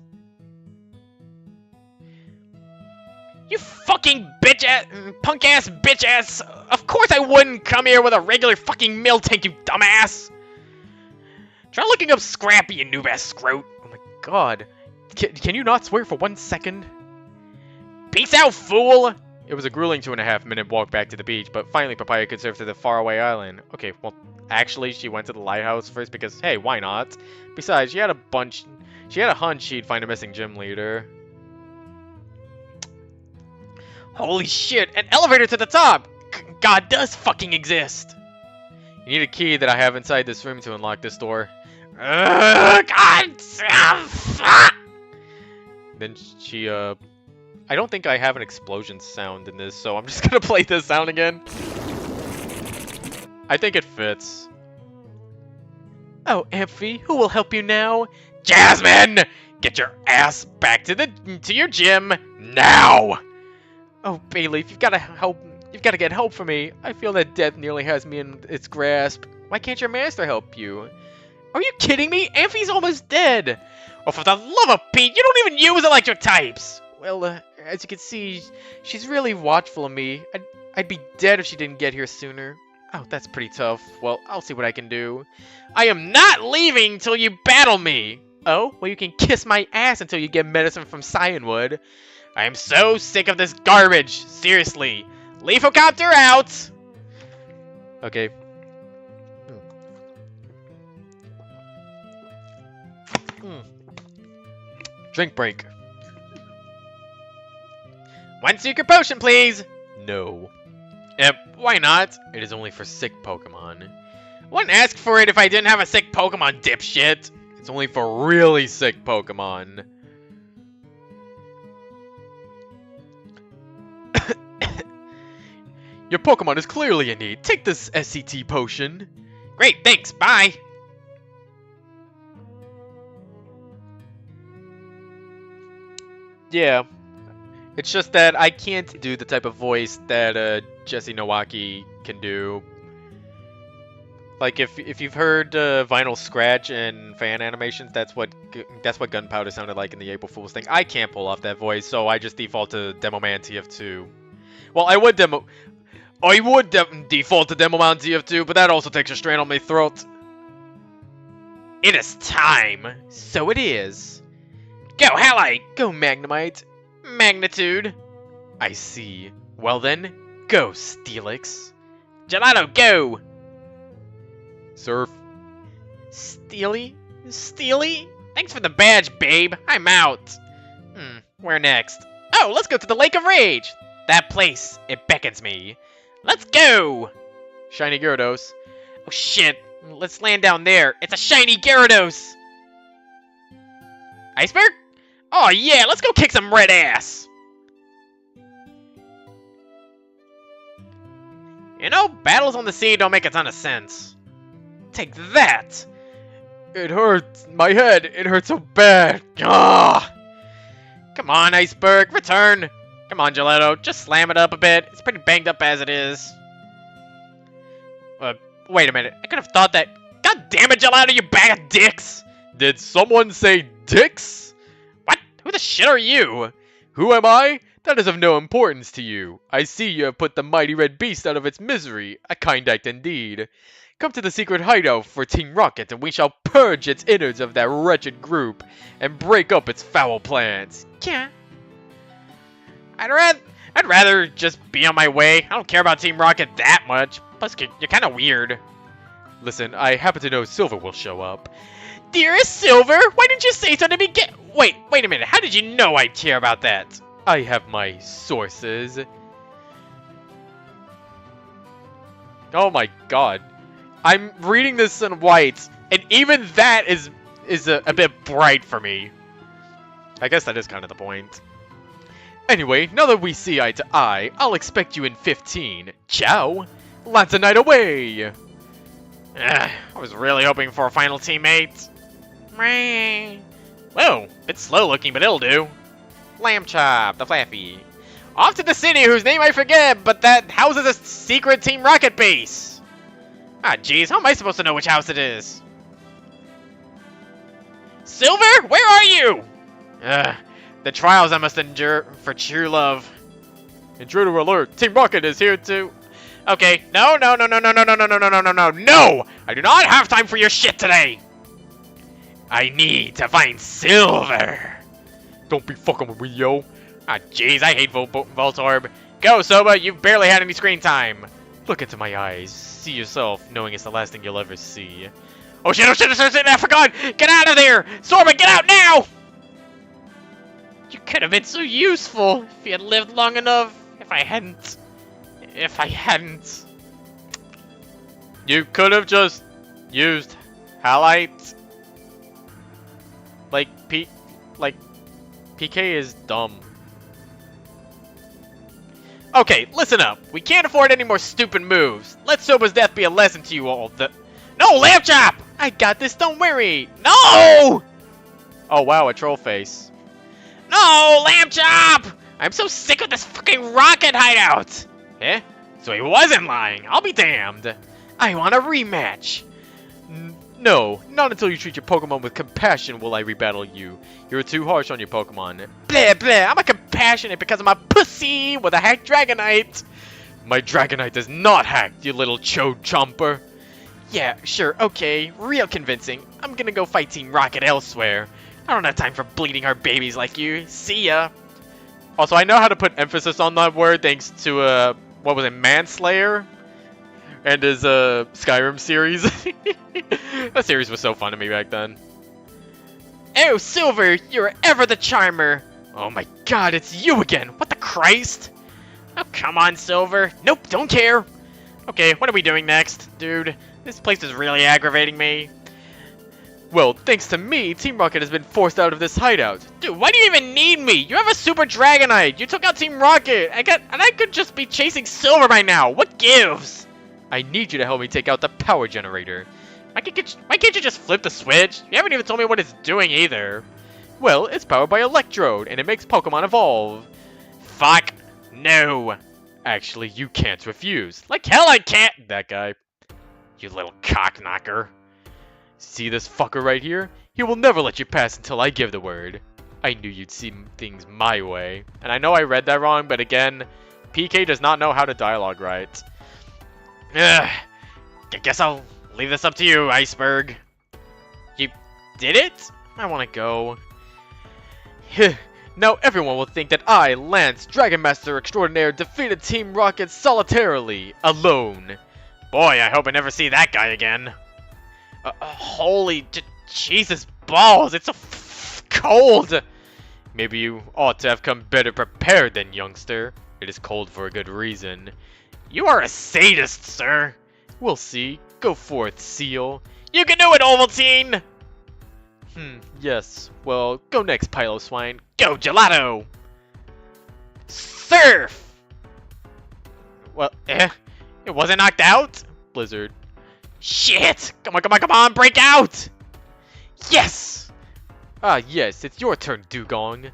You fucking bitch ass, punk ass bitch ass! Of course I wouldn't come here with a regular fucking milk tank, you dumbass! Try looking up Scrappy, you noob ass scrote. Oh my god. Can you not swear for 1 second? Peace out, fool! It was a grueling 2.5-minute walk back to the beach, but finally Papaya could surf to the faraway island. Okay, well, actually, she went to the lighthouse first because, hey, why not? Besides, she had a hunch she'd find a missing gym leader. Holy shit, an elevator to the top! God does fucking exist! You need a key that I have inside this room to unlock this door. God! Then she, I don't think I have an explosion sound in this, so I'm just gonna play this sound again. I think it fits. Oh, Amphi, who will help you now? Jasmine! Get your ass back to your gym now! Oh, Bayleaf, you've gotta help. You've gotta get help for me. I feel that death nearly has me in its grasp. Why can't your master help you? Are you kidding me? Amphi's almost dead. Oh, for the love of Pete, you don't even use electric types! Well, as you can see, she's really watchful of me. I'd be dead if she didn't get here sooner. Oh, that's pretty tough. Well, I'll see what I can do. I am not leaving till you battle me! Oh? Well, you can kiss my ass until you get medicine from Cyanwood. I am so sick of this garbage. Seriously. Leafocopter out! Okay. Drink break. One secret potion, please! No. Why not? It is only for sick Pokemon. I wouldn't ask for it if I didn't have a sick Pokemon, dipshit! It's only for really sick Pokemon. Your Pokemon is clearly in need. Take this SCT potion. Great, thanks, bye! Yeah. It's just that I can't do the type of voice that Jesse Nowaki can do. Like if you've heard Vinyl Scratch and fan animations, that's what Gunpowder sounded like in the April Fool's thing. I can't pull off that voice, so I just default to Demoman TF2. Well, I would default to Demoman TF2, but that also takes a strain on my throat. It is time. So it is. Go, Halite! Go, Magnemite! Magnitude! I see. Well then, go, Steelix. Gelato, go! Surf. Steely? Steely? Thanks for the badge, babe. I'm out. Where next? Oh, let's go to the Lake of Rage! That place, it beckons me. Let's go! Shiny Gyarados. Oh shit, let's land down there. It's a shiny Gyarados! Iceberg? Oh yeah, let's go kick some red ass! You know, battles on the sea don't make a ton of sense. Take that! It hurts. My head, it hurts so bad. Ugh. Come on, Iceberg, return! Come on, Gelato, just slam it up a bit. It's pretty banged up as it is. Wait a minute, I could have thought that... God damn it, Gelato, you bag of dicks! Did someone say dicks? What? Who the shit are you? Who am I? That is of no importance to you. I see you have put the mighty red beast out of its misery. A kind act indeed. Come to the secret hideout for Team Rocket, and we shall purge its innards of that wretched group and break up its foul plans. Yeah. I'd rather just be on my way. I don't care about Team Rocket that much. Plus, you're kind of weird. Listen, I happen to know Silver will show up. Dearest Silver, why didn't you say so to begin? Wait a minute. How did you know I'd care about that? I have my sources. Oh my god. I'm reading this in white, and even that is a bit bright for me. I guess that is kind of the point. Anyway, now that we see eye to eye, I'll expect you in 15. Ciao! Lance a night away! I was really hoping for a final teammate. Whoa, bit slow looking, but it'll do. Lamb Chop, the Flaffy. Off to the city whose name I forget, but that houses a secret Team Rocket base. Ah, jeez, how am I supposed to know which house it is? Silver, where are you? The trials I must endure for true love. Intruder alert, Team Rocket is here to... Okay, no! I do not have time for your shit today! I need to find Silver! Don't be fucking with me, yo. Ah, jeez, I hate Voltorb. Go, Soba, you've barely had any screen time. Look into my eyes. See yourself, knowing it's the last thing you'll ever see. Oh shit, I forgot! Get out of there! Soba, get out now! You could have been so useful if you had lived long enough. If I hadn't... You could have just used Halite. PK is dumb. Okay, listen up. We can't afford any more stupid moves. Let Soba's death be a lesson to you all. No, Lamb Chop! I got this, don't worry. No! Oh wow, a troll face. No, Lamb Chop! I'm so sick of this fucking rocket hideout. Eh? So he wasn't lying. I'll be damned. I want a rematch. No, not until you treat your Pokemon with compassion will I rebattle you. You're too harsh on your Pokemon. Blah, blah, I'm a compassionate because I'm a pussy with a hacked Dragonite. My Dragonite is not hacked, you little chode chomper. Yeah, sure, okay, real convincing. I'm gonna go fight Team Rocket elsewhere. I don't have time for bleeding heart babies like you. See ya. Also, I know how to put emphasis on that word thanks to, what was it, Manslayer? And his, Skyrim series. That series was so fun to me back then. Oh, Silver, you're ever the charmer. Oh my god, it's you again. What the Christ? Oh, come on, Silver. Nope, don't care. Okay, what are we doing next? Dude, this place is really aggravating me. Well, thanks to me, Team Rocket has been forced out of this hideout. Dude, why do you even need me? You have a Super Dragonite. You took out Team Rocket. I could just be chasing Silver by now. What gives? I need you to help me take out the power generator. Why can't you just flip the switch? You haven't even told me what it's doing either. Well, it's powered by Electrode, and it makes Pokemon evolve. Fuck. No. Actually, you can't refuse. Like hell I can't. That guy. You little cockknocker. See this fucker right here? He will never let you pass until I give the word. I knew you'd see things my way. And I know I read that wrong, but again, PK does not know how to dialogue right. Ugh. I guess I'll leave this up to you, Iceberg. You did it? I want to go. Now everyone will think that I, Lance, Dragon Master Extraordinaire, defeated Team Rocket solitarily, alone. Boy, I hope I never see that guy again. Holy Jesus balls, it's so cold! Maybe you ought to have come better prepared then, youngster. It is cold for a good reason. You are a sadist, sir. We'll see. Go forth, Seal. You can do it, Ovaltine! Yes. Well, go next, Piloswine. Go, Gelato! Surf! Well, it wasn't knocked out? Blizzard. Shit! Come on, break out! Yes! Ah, yes, it's your turn, Dugong.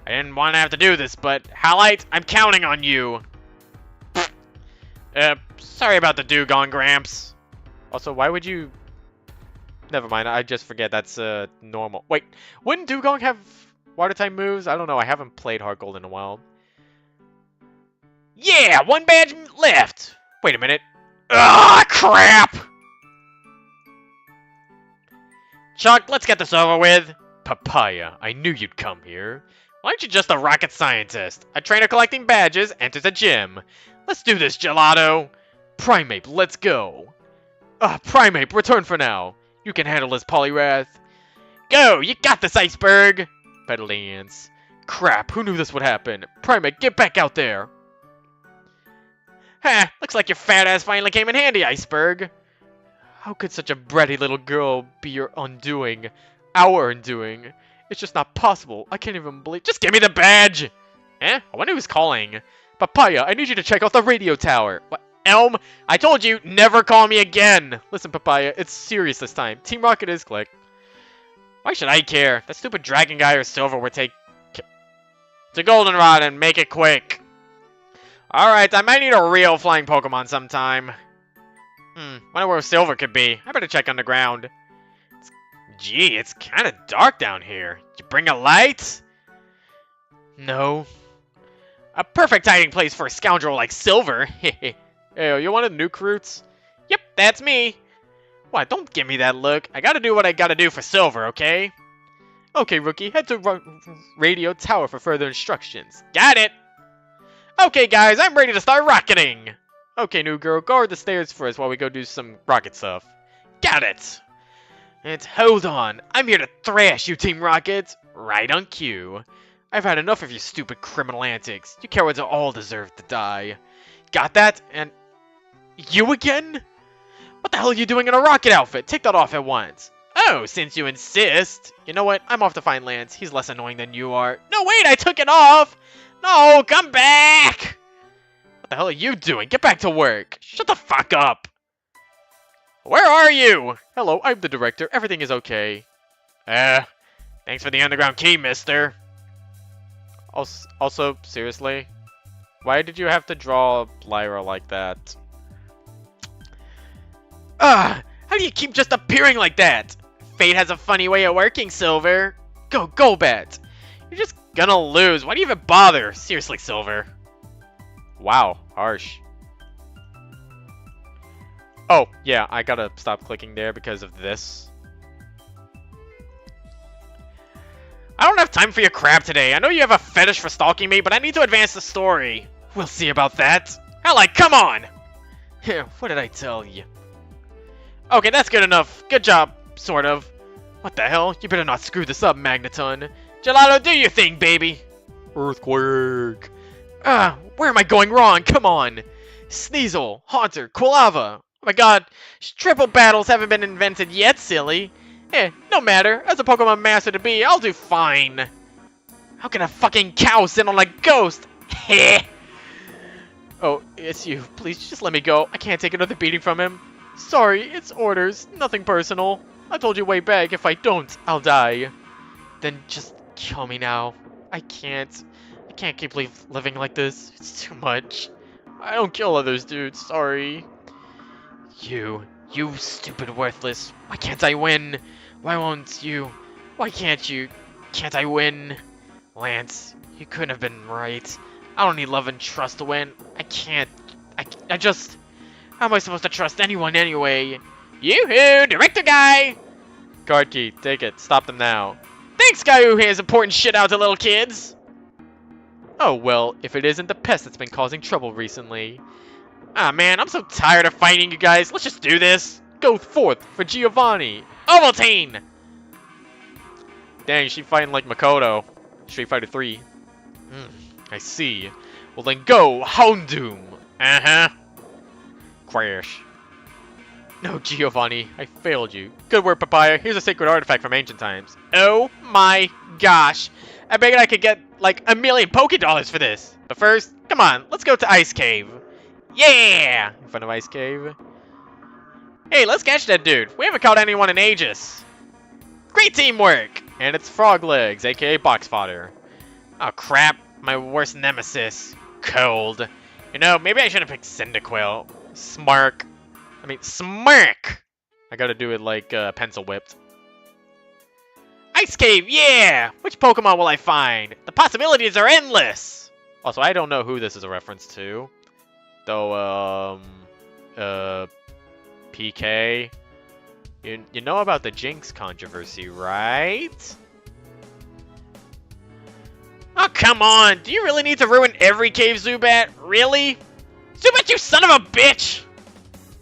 I didn't want to have to do this, but Halite, I'm counting on you. Sorry about the Dugong, Gramps. Also, why would you... Never mind, I just forget that's, normal. Wait, wouldn't Dugong have water type moves? I don't know, I haven't played Heart Gold in a while. Yeah, one badge left. Wait a minute. Ah, crap! Chuck, let's get this over with. Papaya, I knew you'd come here. Why aren't you just a rocket scientist? A trainer collecting badges enters a gym. Let's do this, Gelato. Primate, let's go. Primate, return for now. You can handle this, Polyrath. Go, you got this, Iceberg. Petalance. Crap, who knew this would happen? Primate, get back out there. Ha, looks like your fat ass finally came in handy, Iceberg. How could such a bratty little girl be your undoing? Our undoing? It's just not possible. I can't even believe— Just give me the badge! Eh? I wonder who's calling. Papaya, I need you to check out the radio tower. What? Elm? I told you, never call me again! Listen, Papaya, it's serious this time. Team Rocket is click. Why should I care? That stupid dragon guy or Silver would take to Goldenrod and make it quick. Alright, I might need a real flying Pokemon sometime. Wonder where Silver could be. I better check underground. Gee, it's kind of dark down here. Did you bring a light? No. A perfect hiding place for a scoundrel like Silver. Hey, you wanted nuke roots? Yep, that's me. What? Don't give me that look. I gotta do what I gotta do for Silver, okay? Okay, rookie. Head to radio tower for further instructions. Got it! Okay, guys, I'm ready to start rocketing! Okay, new girl, guard the stairs first while we go do some rocket stuff. Got it! And hold on, I'm here to thrash you, Team Rocket! Right on cue. I've had enough of your stupid criminal antics. You cowards all deserve to die. Got that? And you again? What the hell are you doing in a rocket outfit? Take that off at once. Oh, since you insist. You know what? I'm off to find Lance. He's less annoying than you are. No, wait, I took it off! No, come back! What the hell are you doing? Get back to work. Shut the fuck up. Where are you? Hello, I'm the director. Everything is okay. Thanks for the underground key, mister. Also, seriously? Why did you have to draw Lyra like that? How do you keep just appearing like that? Fate has a funny way of working, Silver. Go, Golbat. You're just gonna lose. Why do you even bother? Seriously, Silver. Wow, harsh. Oh, yeah, I gotta stop clicking there because of this. I don't have time for your crap today. I know you have a fetish for stalking me, but I need to advance the story. We'll see about that. Like, come on! What did I tell you? Okay, that's good enough. Good job, sort of. What the hell? You better not screw this up, Magneton. Gelato, do your thing, baby. Earthquake. Where am I going wrong? Come on. Sneasel, Haunter, Quilava. Oh my god, triple battles haven't been invented yet, silly. No matter. As a Pokemon Master to be, I'll do fine. How can a fucking cow sit on a ghost? Heh. Oh, it's you. Please just let me go. I can't take another beating from him. Sorry, it's orders. Nothing personal. I told you way back, if I don't, I'll die. Then just kill me now. I can't keep living like this. It's too much. I don't kill others, dude. Sorry. You stupid worthless. Why can't I win? Why won't you? Why can't you? Can't I win? Lance, you couldn't have been right. I don't need love and trust to win. I can't. I just... How am I supposed to trust anyone anyway? Yoo-hoo! Director guy! Card key. Take it. Stop them now. Thanks, guy who hands important shit out to little kids! Oh, well, if it isn't the pest that's been causing trouble recently. Ah, man, I'm so tired of fighting you guys. Let's just do this. Go forth for Giovanni. Ovaltine! Dang, she's fighting like Makoto. Street Fighter 3. I see. Well then go, Houndoom! Uh-huh. Crash. No, Giovanni, I failed you. Good work, Papaya. Here's a sacred artifact from ancient times. Oh my gosh. I bet I could get like $1 million Poké-Dollars for this. But first, come on, let's go to Ice Cave. Yeah! In front of Ice Cave. Hey, let's catch that dude. We haven't caught anyone in ages. Great teamwork! And it's Frog Legs, aka Box Fodder. Oh crap, my worst nemesis. Cold. You know, maybe I should have picked Cyndaquil. Smirk. I gotta do it like pencil whipped. Ice Cave, yeah! Which Pokemon will I find? The possibilities are endless! Also, I don't know who this is a reference to. Though, PK. You know about the Jinx controversy, right? Oh, come on! Do you really need to ruin every cave, Zubat? Really? Zubat, you son of a bitch!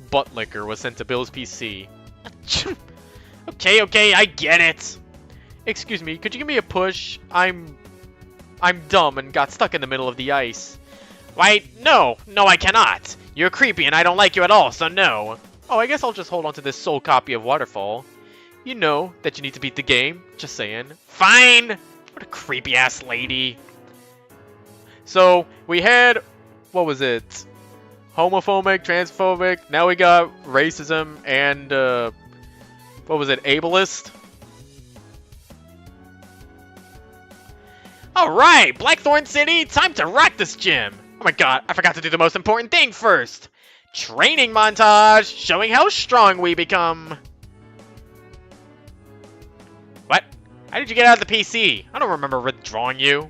Buttlicker was sent to Bill's PC. Okay, I get it. Excuse me, could you give me a push? I'm dumb and got stuck in the middle of the ice. Why, no, I cannot. You're creepy and I don't like you at all, so no. Oh, I guess I'll just hold on to this soul copy of Waterfall. You know that you need to beat the game, just saying. Fine! What a creepy-ass lady. So, we had, what was it? Homophobic, transphobic, now we got racism and, what was it, ableist? Alright, Blackthorn City, time to rock this gym! Oh my god, I forgot to do the most important thing first! Training montage, showing how strong we become. What? How did you get out of the PC? I don't remember withdrawing you.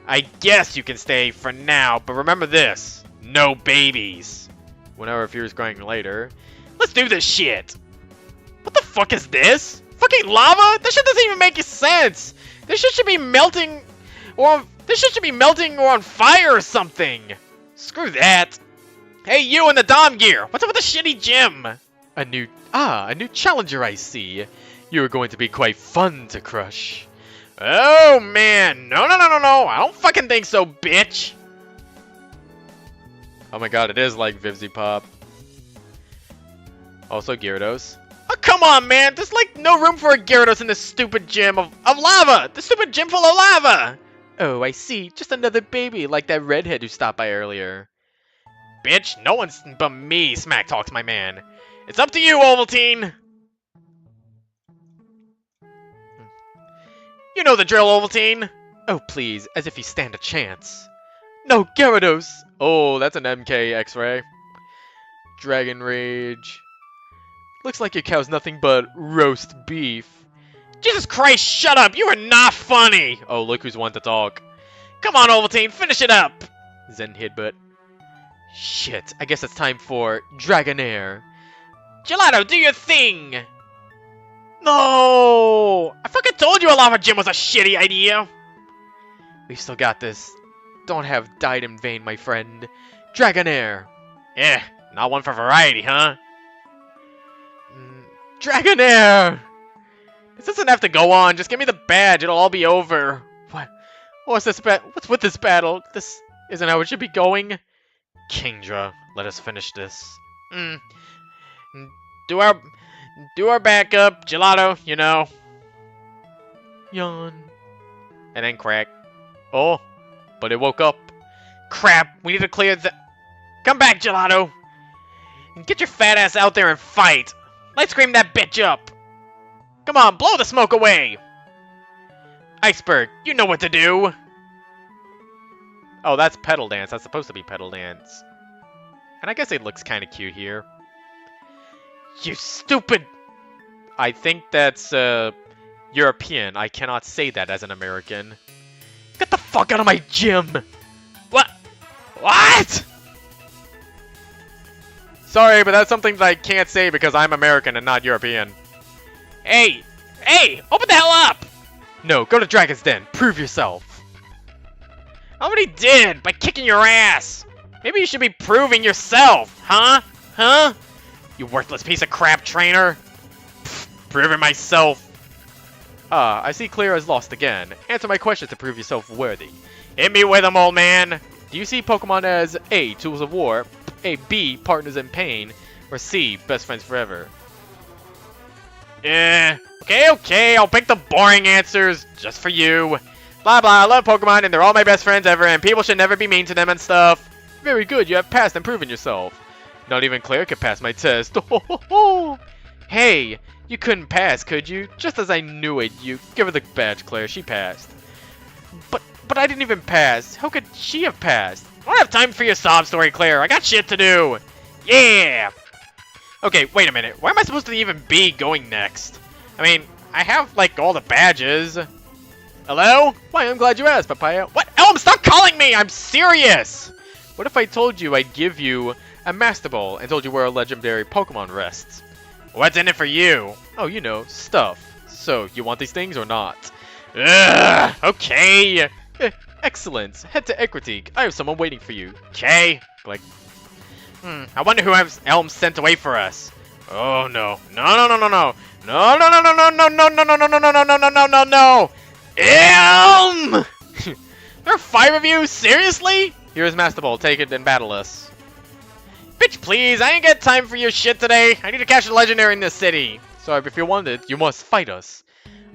I guess you can stay for now, but remember this. No babies. Whenever fears crying later. Let's do this shit. What the fuck is this? Fucking lava? This shit doesn't even make sense. This shit should be melting or on fire or something. Screw that. Hey, you in the Dom gear. What's up with the shitty gym? A new challenger, I see. You are going to be quite fun to crush. Oh, man. No. I don't fucking think so, bitch. Oh my god, it is like Vivzy Pop. Also Gyarados. Oh, come on, man. There's like no room for a Gyarados in this stupid gym of lava. The stupid gym full of lava. Oh, I see. Just another baby like that redhead who stopped by earlier. Bitch, no one but me smack talks my man. It's up to you, Ovaltine. You know the drill, Ovaltine. Oh, please, as if you stand a chance. No, Gyarados. Oh, that's an MK X-ray. Dragon Rage. Looks like your cow's nothing but roast beef. Jesus Christ, shut up! You are not funny! Oh, look who's one to talk. Come on, Ovaltine, finish it up! Zen Headbutt. Shit, I guess it's time for Dragonair. Gelato, do your thing! No! I fucking told you a lava gym was a shitty idea! We've still got this. Don't have died in vain, my friend. Dragonair! Eh, not one for variety, huh? Dragonair! This doesn't have to go on. Just give me the badge. It'll all be over. What? What's with this battle? This isn't how it should be going. Kingdra, let us finish this. Do our backup, Gelato, you know. Yawn. And then crack. Oh, but it woke up. Crap, we need to clear the... Come back, Gelato. And get your fat ass out there and fight. Let's scream that bitch up. Come on, blow the smoke away. Iceberg, you know what to do. Oh, that's Petal Dance. That's supposed to be Petal Dance. And I guess it looks kind of cute here. You stupid... I think that's, European. I cannot say that as an American. Get the fuck out of my gym! What? What? Sorry, but that's something that I can't say because I'm American and not European. Hey! Hey! Open the hell up! No, go to Dragon's Den. Prove yourself. I already did, by kicking your ass. Maybe you should be proving yourself, huh? Huh? You worthless piece of crap trainer. Pfft, proving myself. I see Clear has lost again. Answer my question to prove yourself worthy. Hit me with them, old man. Do you see Pokemon as A, tools of war, A, B, partners in pain, or C, best friends forever? Okay, I'll pick the boring answers just for you. Blah blah, I love Pokemon and they're all my best friends ever and people should never be mean to them and stuff. Very good, you have passed and proven yourself. Not even Claire could pass my test. Hey, you couldn't pass, could you? Just as I knew it, you... Give her the badge, Claire, she passed. But I didn't even pass. How could she have passed? I don't have time for your sob story, Claire. I got shit to do. Yeah! Okay, wait a minute. Where am I supposed to even be going next? I mean, I have, like, all the badges. Hello? Why, I'm glad you asked, Papaya. What? Oh, Stop calling me! I'm serious! What if I told you I'd give you a Master Ball and told you where a legendary Pokemon rests? What's in it for you? Oh, you know, stuff. So, you want these things or not? Ugh, okay. Excellent. Head to Equitique. I have someone waiting for you. Okay. Like, I wonder who Elm sent away for us. Oh no. No. No. Elm! There are 5 of you? Seriously? Here's Master Ball. Take it and battle us. Bitch, please. I ain't got time for your shit today. I need to catch a legendary in this city. Sorry, but if you want it, you must fight us.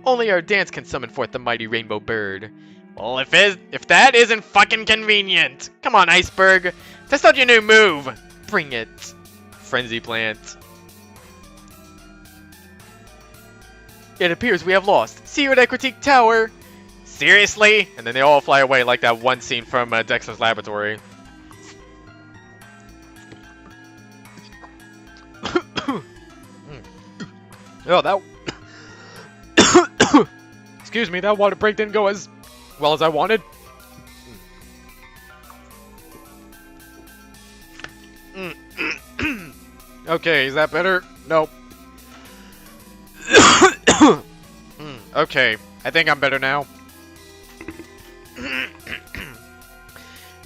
Only our dance can summon forth the mighty rainbow bird. Well, if that isn't fucking convenient. Come on, Iceberg. Test out your new move. Bring it. Frenzy Plant. It appears we have lost. See you at Equitique Tower. Seriously? And then they all fly away like that one scene from Dexter's Laboratory. Oh, that... Excuse me, that water break didn't go as well as I wanted. Okay, is that better? Nope. Okay, I think I'm better now.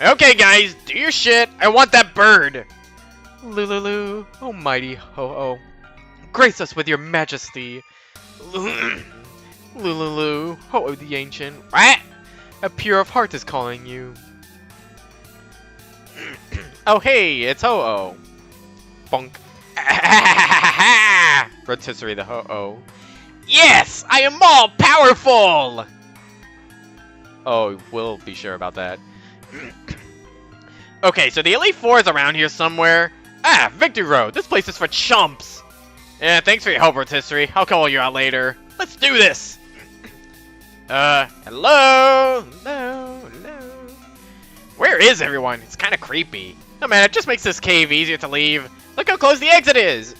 Okay, guys, do your shit. I want that bird. Lululu, almighty ho-oh. Grace us with your majesty. Lululu, ho-oh the ancient. What? A pure of heart is calling you. Oh, hey, it's ho-oh. Bonk. Rotisserie the ho-oh. Yes, I am all powerful! Oh, we'll be sure about that. Okay, so the Elite Four is around here somewhere. Ah, Victory Road. This place is for chumps. Yeah, thanks for your help, Rotisserie. I'll call you out later. Let's do this. Hello? Hello? Where is everyone? It's kind of creepy. No, man, it just makes this cave easier to leave. Look how close the exit is.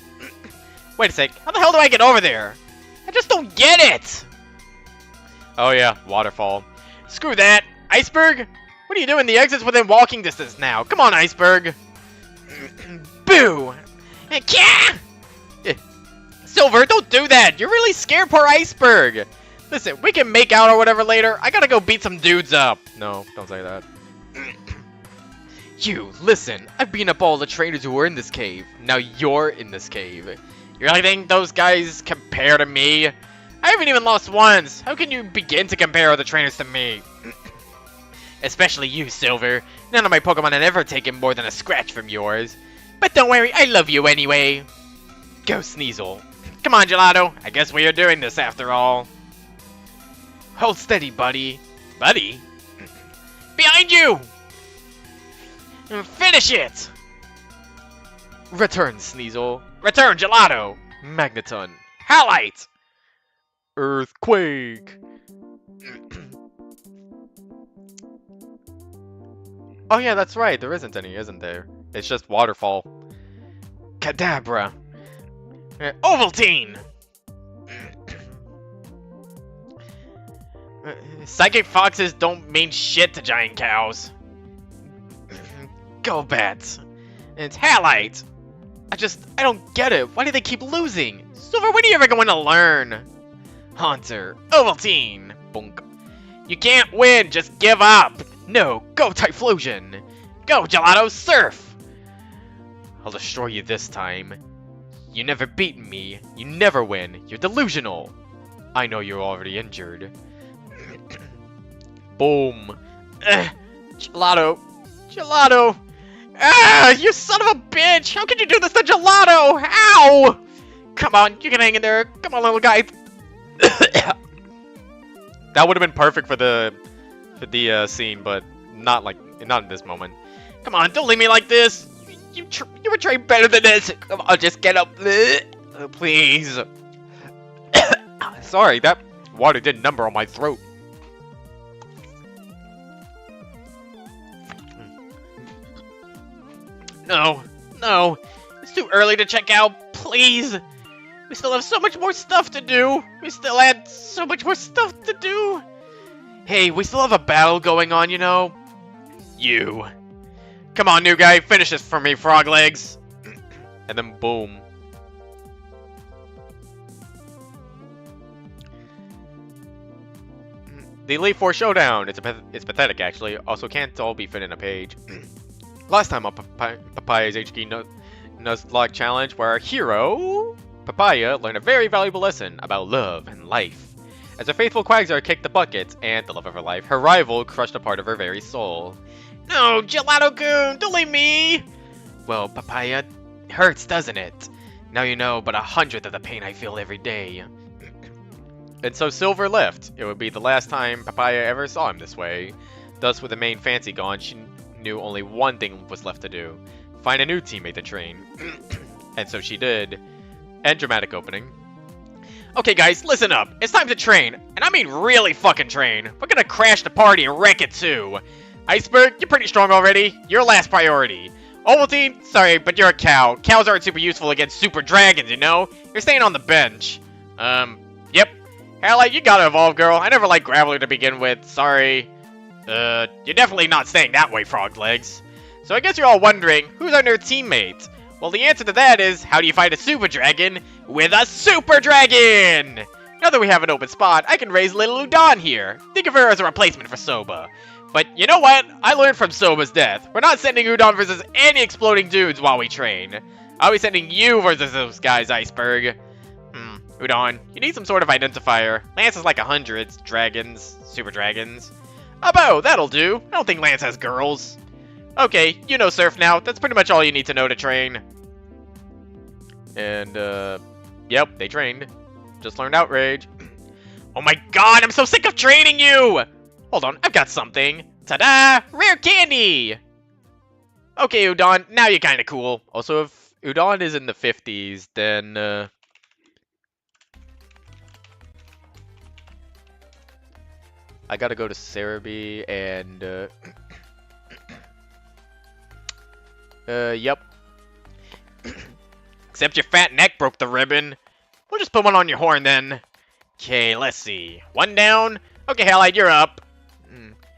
Wait a sec. How the hell do I get over there? I just don't get it. Oh, yeah. Waterfall. Screw that. Iceberg? What are you doing? The exit's within walking distance now. Come on, Iceberg. Boo! Silver, don't do that! You're really scared poor Iceberg! Listen, we can make out or whatever later. I gotta go beat some dudes up. No, don't say that. You, listen. I've beaten up all the trainers who were in this cave. Now you're in this cave. You really think those guys compare to me? I haven't even lost once. How can you begin to compare other trainers to me? Especially you, Silver. None of my Pokemon have ever taken more than a scratch from yours. But don't worry, I love you anyway. Go, Sneasel. Come on, Gelato. I guess we are doing this after all. Hold steady, buddy. Buddy? Behind you! Finish it! Return, Sneasel. Return, Gelato. Magneton. Halite! Earthquake. Oh yeah, that's right. There isn't any, isn't there? It's just Waterfall. Kadabra. Ovaltine! Psychic foxes don't mean shit to giant cows. Golbat. And it's Halite. I don't get it. Why do they keep losing? Silver, when are you ever going to learn? Haunter. Ovaltine. Bonk. You can't win. Just give up. No. Go Typhlosion. Go Gelato Surf. I'll destroy you this time. You never beat me. You never win. You're delusional. I know you're already injured. Boom. Gelato. Gelato. Ah, you son of a bitch. How could you do this to Gelato? Ow. Come on, you can hang in there. Come on, little guy. That would have been perfect for the scene, but not in this moment. Come on, don't leave me like this. You were trained better than this. Come on, just get up. Please. Sorry, that water did number on my throat. No, no. It's too early to check out. Please. We still have so much more stuff to do. We still had so much more stuff to do. Hey, we still have a battle going on, you know? You. Come on, new guy, finish this for me, frog legs. And then boom. The Elite Four Showdown. It's pathetic, actually. Also, can't all be fit in a page. Last time on Papaya's HK Nuzlocke Challenge, where our hero, Papaya, learned a very valuable lesson about love and life. As her faithful Quagsire kicked the bucket, and the love of her life, her rival crushed a part of her very soul. No, Gelato-kun, don't leave me! Well, Papaya, hurts, doesn't it? Now you know but 100th of the pain I feel every day. And so Silver left. It would be the last time Papaya ever saw him this way. Thus, with the main fancy gone, she knew only one thing was left to do. Find a new teammate to train. And so she did. End dramatic opening. Okay guys, listen up. It's time to train. And I mean really fucking train. We're gonna crash the party and wreck it too. Iceberg, you're pretty strong already. You're last priority. Ovaltine, sorry, but you're a cow. Cows aren't super useful against super dragons, you know? You're staying on the bench. Yep. Halite, you gotta evolve, girl. I never liked Graveler to begin with. Sorry. You're definitely not staying that way, frog legs. So I guess you're all wondering, who's our new teammate? Well, the answer to that is, how do you fight a super dragon with a super dragon? Now that we have an open spot, I can raise little Udon here. Think of her as a replacement for Soba. But you know what? I learned from Soba's death. We're not sending Udon versus any exploding dudes while we train. I'll be sending you versus those guys, Iceberg. Udon, you need some sort of identifier. Lance is like 100 dragons, super dragons. A bow, that'll do. I don't think Lance has girls. Okay, you know Surf now. That's pretty much all you need to know to train. And, yep, they trained. Just learned Outrage. Oh my god, I'm so sick of training you! Hold on, I've got something. Ta-da! Rare candy! Okay, Udon, now you're kinda cool. Also, if Udon is in the 50s, then, I gotta go to Cerebi and, yep. Except your fat neck broke the ribbon. We'll just put one on your horn then. Okay, let's see. One down. Okay, Halite, you're up.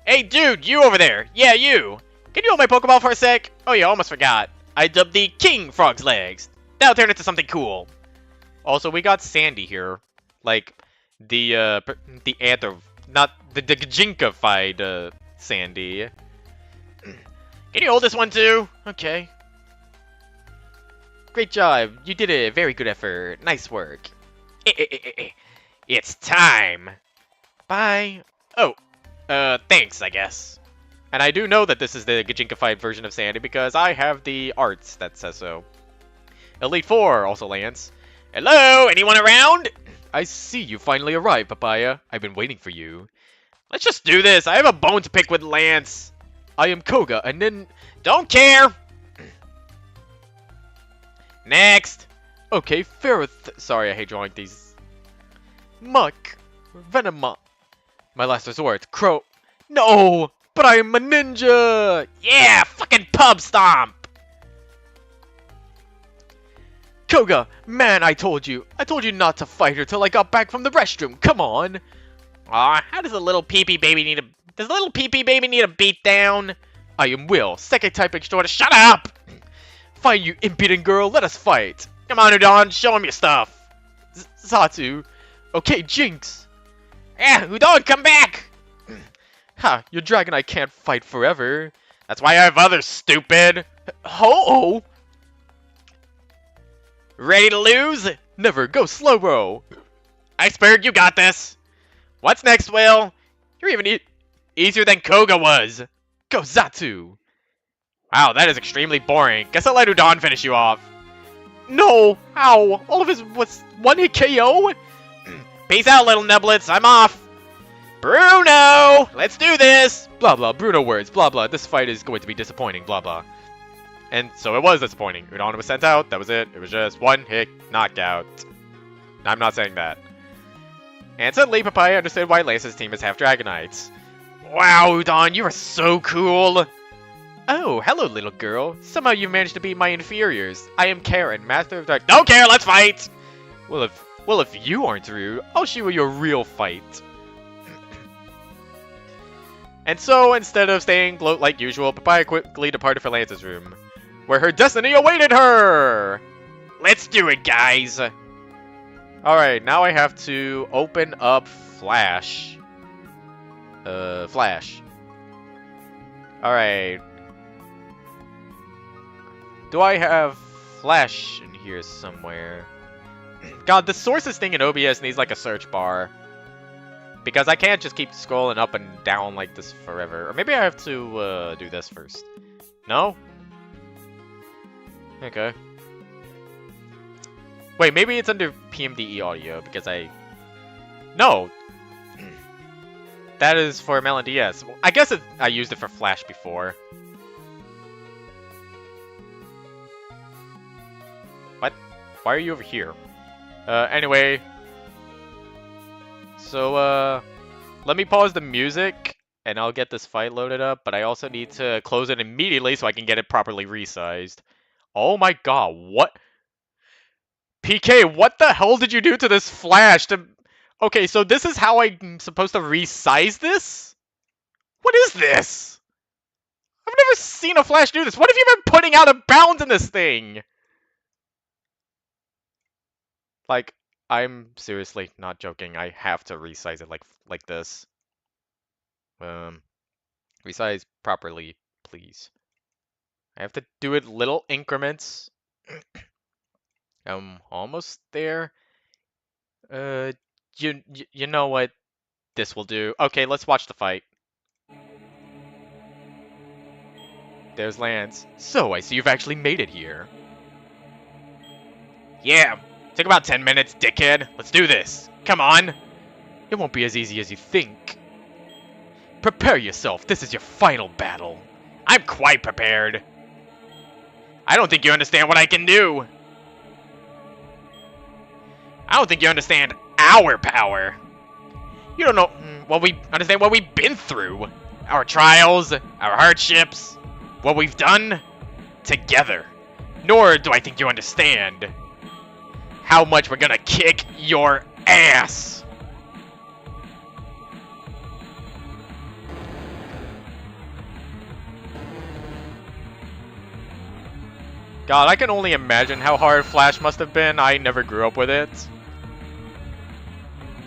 Hey, dude, you over there. Yeah, you. Can you hold my Pokeball for a sec? Oh yeah, almost forgot. I dubbed the King Frog's Legs. That'll turn into something cool. Also, we got Sandy here. Like, the Anther... Not the Gajinka-fied, Sandy. Can you hold this one too? Okay. Great job. You did a very good effort. Nice work. It's time. Bye. Oh. Thanks, I guess. And I do know that this is the Gajinka-fied version of Sandy because I have the arts that says so. Elite Four also lands. Hello? Anyone around? I see you finally arrived, Papaya. I've been waiting for you. Let's just do this. I have a bone to pick with Lance. I am Koga, and then... Don't care! Next! Okay, Ferrith. Sorry, I hate drawing these. Muck. Venema. My last resort. Crow. No! But I am a ninja! Yeah! Fucking pub stomp! Koga! Man, I told you not to fight her till I got back from the restroom. Come on! Aw, how does a little pee-pee baby need a... Does a little pee-pee baby need a beat down? I am Will, second type extraordinary. Shut up! Fine, you impudent girl, let us fight. Come on, Udon, show him your stuff. Zatu. Okay, Jinx. Yeah, Udon, come back! Ha, your Dragonite can't fight forever. That's why I have others, stupid. Ho-oh! Ready to lose? Never, go slow-mo. Iceberg, you got this. What's next, Will? You're even easier than Koga was. Go, Zatu. Wow, that is extremely boring. Guess I'll let Udon finish you off. No! How? All of his was one-hit KO? Peace out, little Nublets. I'm off. Bruno! Let's do this! Blah, blah. Bruno words. Blah, blah. This fight is going to be disappointing. Blah, blah. And so it was disappointing. Udon was sent out. That was it. It was just one-hit knockout. I'm not saying that. And suddenly, Papaya understood why Lance's team is half Dragonites. Wow, Udon, you are so cool! Oh, hello, little girl. Somehow you managed to beat my inferiors. I am Karen, Master of Dark. Don't care, let's fight! Well, if you aren't rude, I'll show you a real fight. And so, instead of staying bloat like usual, Papaya quickly departed for Lance's room, where her destiny awaited her! Let's do it, guys! Alright, now I have to open up Flash. Flash. Alright. Do I have Flash in here somewhere? God, the sources thing in OBS needs like a search bar. Because I can't just keep scrolling up and down like this forever. Or maybe I have to do this first. No? Okay. Wait, maybe it's under PMD-E audio because I... No! That is for Melon DS. I guess I used it for Flash before. What? Why are you over here? Anyway. So, let me pause the music, and I'll get this fight loaded up, but I also need to close it immediately so I can get it properly resized. Oh my god, what? PK, what the hell did you do to this Flash? Okay, so this is how I'm supposed to resize this? What is this? I've never seen a Flash do this. What have you been putting out of bounds in this thing? Like, I'm seriously not joking. I have to resize it like this. Resize properly, please. I have to do it little increments. I'm almost there. You know what this will do. Okay, let's watch the fight. There's Lance. So, I see you've actually made it here. Yeah, took about 10 minutes, dickhead. Let's do this. Come on. It won't be as easy as you think. Prepare yourself. This is your final battle. I'm quite prepared. I don't think you understand what I can do. I don't think you understand our power. You don't know understand what we've been through. Our trials, our hardships, what we've done together. Nor do I think you understand how much we're gonna kick your ass. God, I can only imagine how hard Flash must have been. I never grew up with it.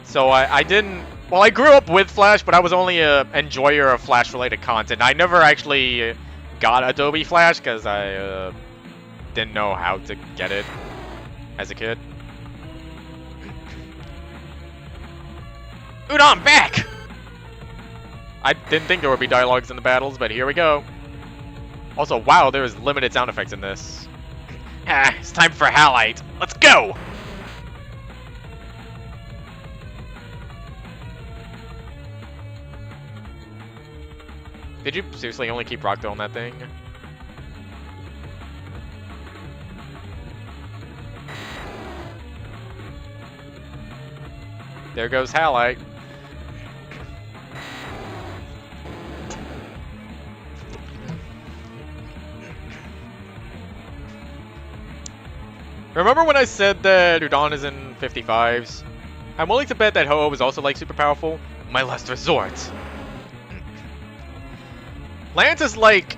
So I didn't... Well, I grew up with Flash, but I was only an enjoyer of Flash-related content. I never actually got Adobe Flash because I didn't know how to get it as a kid. Udon, back! I didn't think there would be dialogues in the battles, but here we go. Also, wow, there's limited sound effects in this. Ah, it's time for Halite. Let's go! Did you seriously only keep rock on that thing? There goes Halite. Remember when I said that Udon is in 55s? I'm willing to bet that Ho-Oh is also like super powerful. My last resort. Lance is like...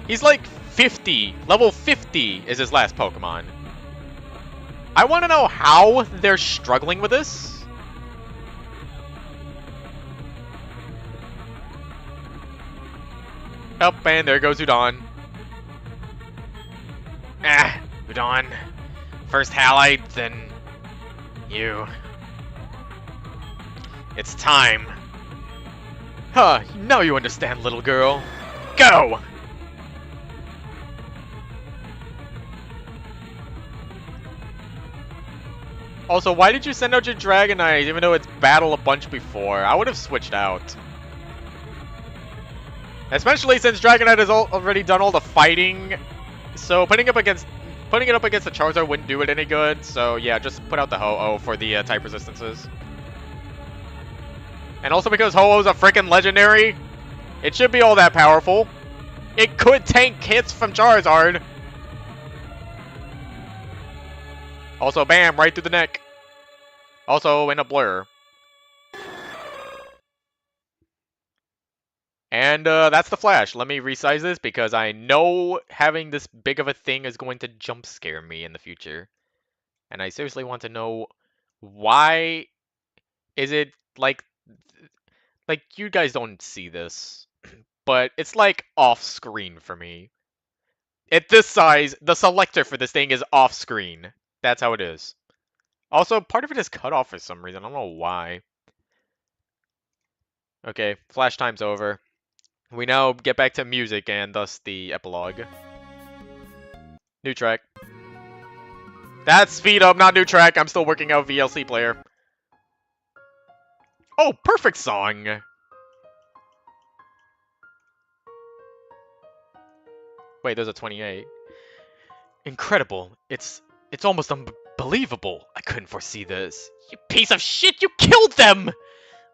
He's like 50. Level 50 is his last Pokemon. I want to know how they're struggling with this. Oh, and there goes Udon. Ah, Udon. First Halite, then you. It's time. Huh, now you understand, little girl. Go! Also, why did you send out your Dragonite even though it's battled a bunch before? I would have switched out. Especially since Dragonite has already done all the fighting. So putting it up against the Charizard wouldn't do it any good. So yeah, just put out the Ho-Oh for the type resistances. And also because Ho-Oh's a freaking legendary, it should be all that powerful. It could tank hits from Charizard. Also, bam, right through the neck. Also in a blur. And that's the Flash. Let me resize this because I know having this big of a thing is going to jump scare me in the future. And I seriously want to know why is it like you guys don't see this, but it's like off screen for me. At this size, the selector for this thing is off screen. That's how it is. Also, part of it is cut off for some reason. I don't know why. Okay, flash time's over. We now get back to music and thus the epilogue. New track. That's speed up, not new track. I'm still working out VLC player. Oh, perfect song. Wait, there's a 28. Incredible. It's almost unbelievable. I couldn't foresee this. You piece of shit, you killed them!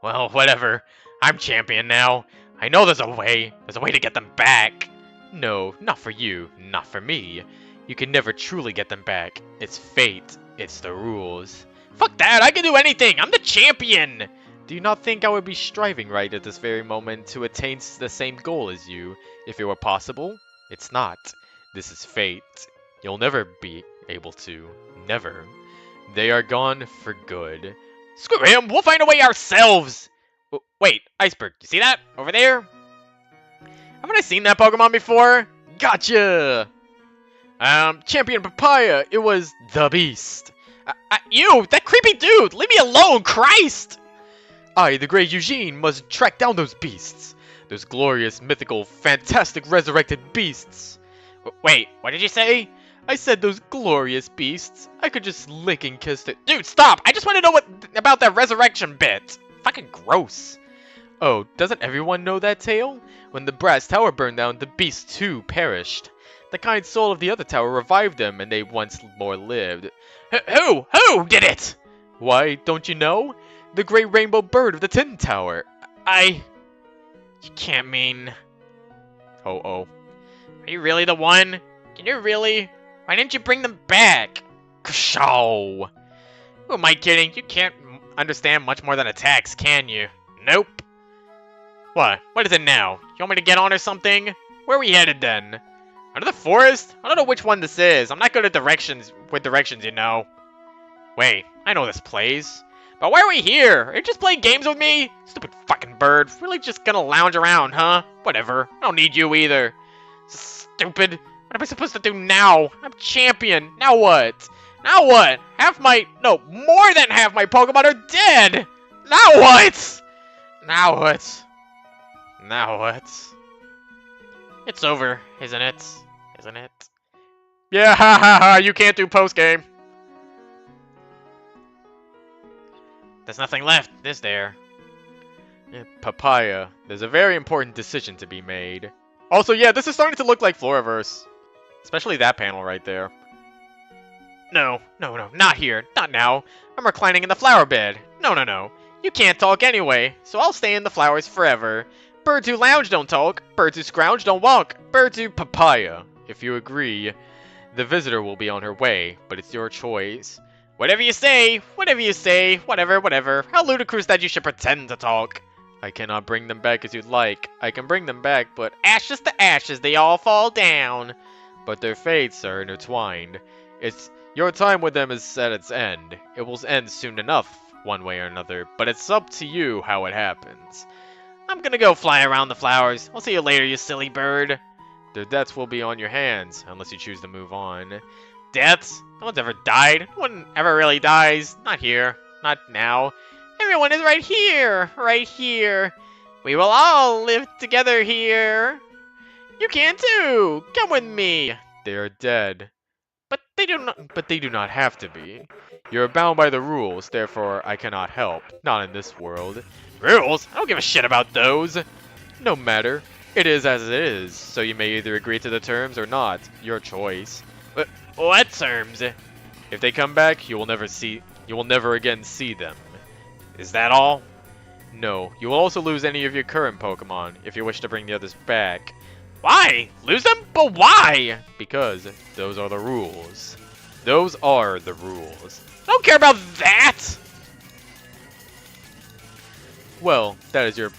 Well, whatever. I'm champion now. I know there's a way. There's a way to get them back. No, not for you. Not for me. You can never truly get them back. It's fate. It's the rules. Fuck that! I can do anything! I'm the champion! Do you not think I would be striving right at this very moment to attain the same goal as you, if it were possible? It's not. This is fate. You'll never be able to. Never. They are gone for good. Screw him! We'll find a way ourselves! Wait, Iceberg, you see that? Over there? Haven't I seen that Pokemon before? Gotcha! Champion Papaya, it was the Beast. You! That creepy dude! Leave me alone, Christ! I, the Great Eugene, must track down those beasts. Those glorious, mythical, fantastic resurrected beasts. Wait, what did you say? I said those glorious beasts. I could just lick and kiss it. Dude, stop! I just want to know about that resurrection bit. Fucking gross. Oh, doesn't everyone know that tale? When the brass tower burned down, the beasts too perished. The kind soul of the other tower revived them, and they once more lived. Who? Who did it? Why, don't you know? The great rainbow bird of the Tin Tower. You can't mean... Oh. Are you really the one? Can you really? Why didn't you bring them back? Kshaw! Who am I kidding? You can't understand much more than attacks, can you? Nope. What? What is it now? You want me to get on or something? Where are we headed then? Under the forest? I don't know which one this is. I'm not good at directions, you know. Wait, I know this place. But why are we here? Are you just playing games with me? Stupid fucking bird. Really just gonna lounge around, huh? Whatever. I don't need you either. Stupid. What am I supposed to do now? I'm champion. Now what? Now what? More than half my Pokemon are dead! Now what? Now what? Now what? It's over, isn't it? Isn't it? Yeah, ha ha ha, you can't do post-game. There's nothing left, is there? Papaya, there's a very important decision to be made. Also, yeah, this is starting to look like Floraverse. Especially that panel right there. No, not here, not now. I'm reclining in the flower bed. No. You can't talk anyway, so I'll stay in the flowers forever. Birds who lounge don't talk, birds who scrounge don't walk, birds who papaya. If you agree, the visitor will be on her way, but it's your choice. Whatever you say, whatever. How ludicrous that you should pretend to talk. I cannot bring them back as you'd like. I can bring them back, but ashes to ashes, they all fall down. But their fates are intertwined. Your time with them is at its end. It will end soon enough, one way or another, but it's up to you how it happens. I'm gonna go fly around the flowers. I'll see you later, you silly bird. Their deaths will be on your hands, unless you choose to move on. Deaths? No one's ever died. No one ever really dies. Not here. Not now. Everyone is right here. Right here. We will all live together here. You can too. Come with me. They are dead. But they do not have to be. You're bound by the rules, therefore I cannot help. Not in this world. Rules? I don't give a shit about those. No matter. It is as it is, so you may either agree to the terms or not. Your choice. What terms? If they come back, you will never again see them. Is that all? No. You will also lose any of your current Pokemon if you wish to bring the others back. Why? Lose them? But why? Because those are the rules. Those are the rules. I don't care about that! Well, that is your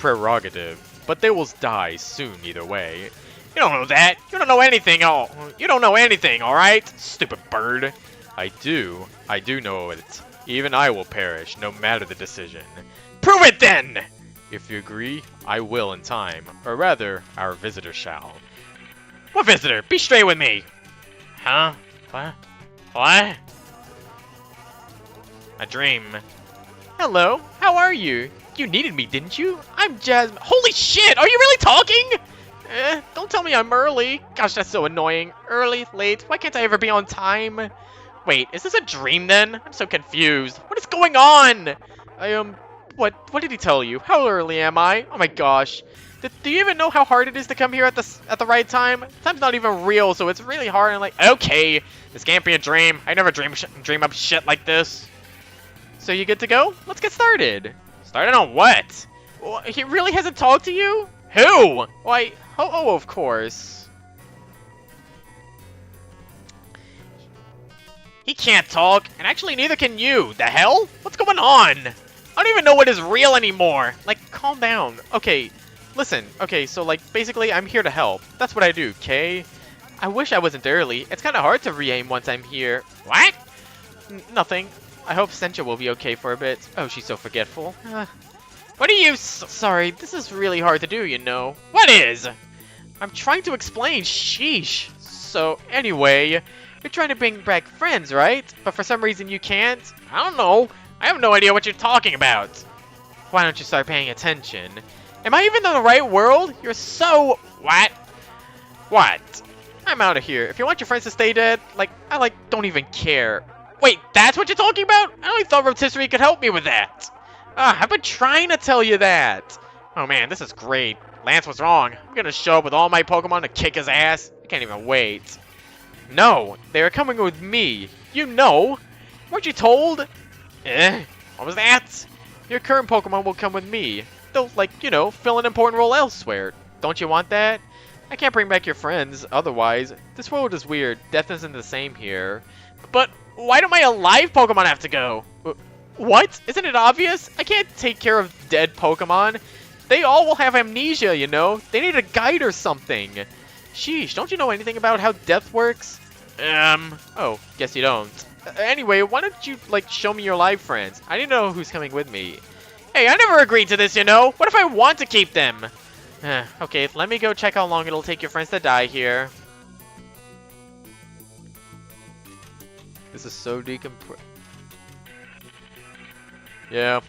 prerogative, but they will die soon either way. You don't know that. You don't know anything. You don't know anything, all right? Stupid bird. I do know it. Even I will perish, no matter the decision. Prove it then! If you agree, I will in time. Or rather, our visitor shall. What visitor? Be straight with me! Huh? What? What? A dream. Hello, how are you? You needed me, didn't you? I'm Jasmine. Holy shit, are you really talking? Don't tell me I'm early. Gosh, that's so annoying. Early, late, why can't I ever be on time? Wait, is this a dream then? I'm so confused. What is going on? What did he tell you? How early am I? Oh my gosh. Do you even know how hard it is to come here at the right time? Time's not even real, so it's really hard. And like, okay, this can't be a dream. I never dream up shit like this. So you good to go? Let's get started. Started on what? He really hasn't talked to you? Who? Why? Oh, of course. He can't talk, and actually neither can you. The hell? What's going on? I don't even know what is real anymore. Like, calm down. Okay, listen. Okay, so like, basically, I'm here to help. That's what I do, okay? I wish I wasn't early. It's kind of hard to re-aim once I'm here. What? Nothing. I hope Sencha will be okay for a bit. Oh, she's so forgetful. What are you... Sorry, this is really hard to do, you know. What is? I'm trying to explain. Sheesh. So, anyway, you're trying to bring back friends, right? But for some reason you can't? I don't know. I have no idea what you're talking about. Why don't you start paying attention? Am I even in the right world? You're so... What? What? I'm out of here. If you want your friends to stay dead, I don't even care. Wait, that's what you're talking about? I only thought rotisserie could help me with that. I've been trying to tell you that. Oh man, this is great. Lance was wrong. I'm gonna show up with all my Pokemon to kick his ass. I can't even wait. No, they are coming with me. You know. Weren't you told? What was that? Your current Pokemon will come with me. They'll, fill an important role elsewhere. Don't you want that? I can't bring back your friends, otherwise. This world is weird. Death isn't the same here. But why do my alive Pokemon have to go? What? Isn't it obvious? I can't take care of dead Pokemon. They all will have amnesia, you know? They need a guide or something. Sheesh, don't you know anything about how death works? Oh, guess you don't. Anyway, why don't you, show me your live friends? I need to know who's coming with me. Hey, I never agreed to this, you know? What if I want to keep them? Okay, let me go check how long it'll take your friends to die here. This is so decompressed. Yeah.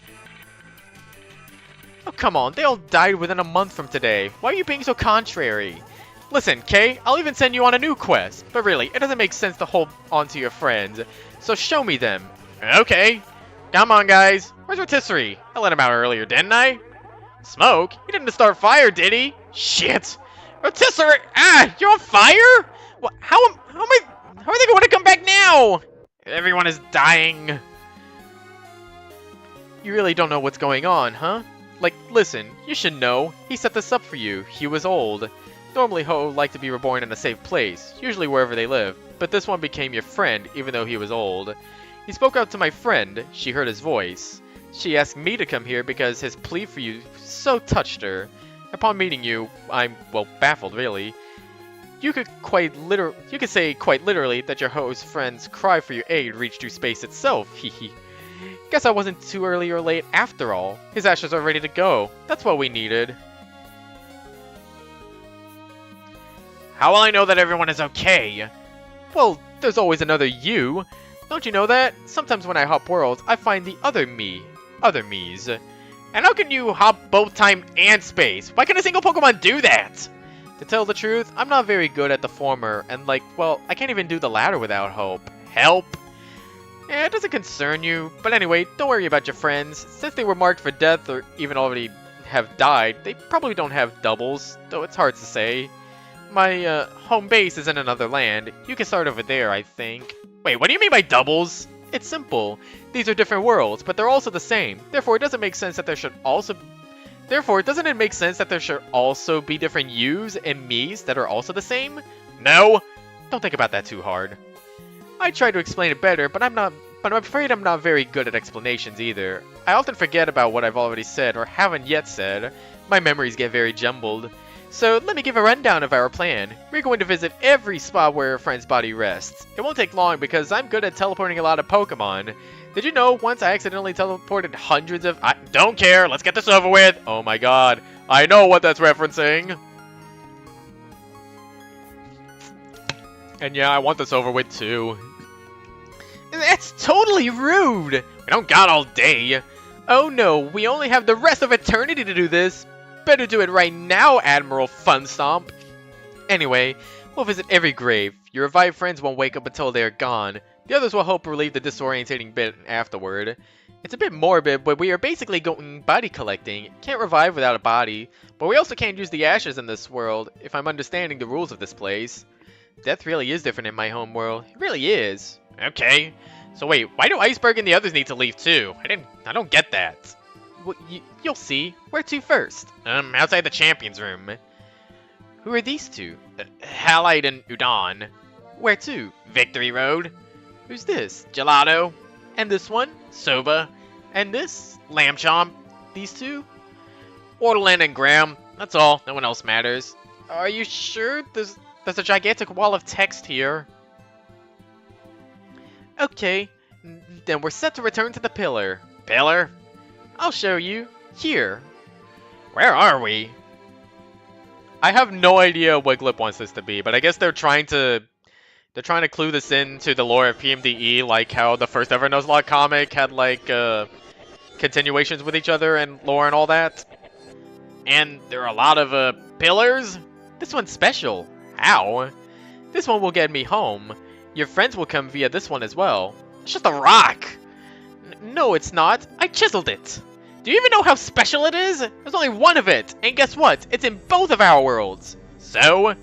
Oh, come on. They all died within a month from today. Why are you being so contrary? Listen, Kay, I'll even send you on a new quest. But really, it doesn't make sense to hold on to your friends. So show me them. Okay. Come on, guys. Where's Rotisserie? I let him out earlier, didn't I? Smoke? He didn't start fire, did he? Shit. Rotisserie! You're on fire? What? How are they going to come back now? Everyone is dying. You really don't know what's going on, huh? Listen, you should know. He set this up for you. He was old. Normally, Ho like to be reborn in a safe place, usually wherever they live. But this one became your friend, even though he was old. He spoke out to my friend. She heard his voice. She asked me to come here because his plea for you so touched her. Upon meeting you, I'm, baffled, really. You could say quite literally that your host's friend's cry for your aid reached through space itself. Hehe. Guess I wasn't too early or late after all. His ashes are ready to go. That's what we needed. How will I know that everyone is okay? Well, there's always another you. Don't you know that? Sometimes when I hop worlds, I find the other me. Other me's. And how can you hop both time and space? Why can a single Pokemon do that? To tell the truth, I'm not very good at the former, and I can't even do the latter without hope. Help? Yeah, it doesn't concern you. But anyway, don't worry about your friends. Since they were marked for death or even already have died, they probably don't have doubles, though it's hard to say. My home base is in another land. You can start over there, I think. Wait, what do you mean by doubles? It's simple. These are different worlds, but they're also the same. Therefore, doesn't it make sense that there should also be different yous and me's that are also the same? No! Don't think about that too hard. I tried to explain it better, but I'm not but I'm afraid I'm not very good at explanations either. I often forget about what I've already said or haven't yet said. My memories get very jumbled. So let me give a rundown of our plan. We're going to visit every spot where a friend's body rests. It won't take long because I'm good at teleporting a lot of Pokemon. Did you know once I accidentally teleported hundreds of... I don't care, let's get this over with! Oh my god, I know what that's referencing! And yeah, I want this over with too. That's totally rude! We don't got all day. Oh no, we only have the rest of eternity to do this. Better do it right now, Admiral Funstomp. Anyway, we'll visit every grave. Your revived friends won't wake up until they're gone. The others will help relieve the disorientating bit afterward. It's a bit morbid, but we are basically going body collecting. Can't revive without a body, but we also can't use the ashes in this world, if I'm understanding the rules of this place. Death really is different in my home world. It really is. Okay. So wait, why do Iceberg and the others need to leave too? I don't get that. Well, you'll see. Where to first? Outside the champions room. Who are these two? Halide and Udon. Where to? Victory Road. Who's this? Gelato. And this one? Soba. And this? Lamb Chomp. These two? Ortolan and Graham. That's all. No one else matters. Are you sure? There's a gigantic wall of text here. Okay. Then we're set to return to the pillar. Pillar? I'll show you. Here. Where are we? I have no idea what Glip wants this to be, but I guess they're trying to clue this in to the lore of PMDE, like how the first ever Nuzlocke comic had like continuations with each other and lore and all that. And there are a lot of pillars. This one's special. How? This one will get me home. Your friends will come via this one as well. It's just a rock. No, it's not. I chiseled it. Do you even know how special it is? There's only one of it. And guess what? It's in both of our worlds. So?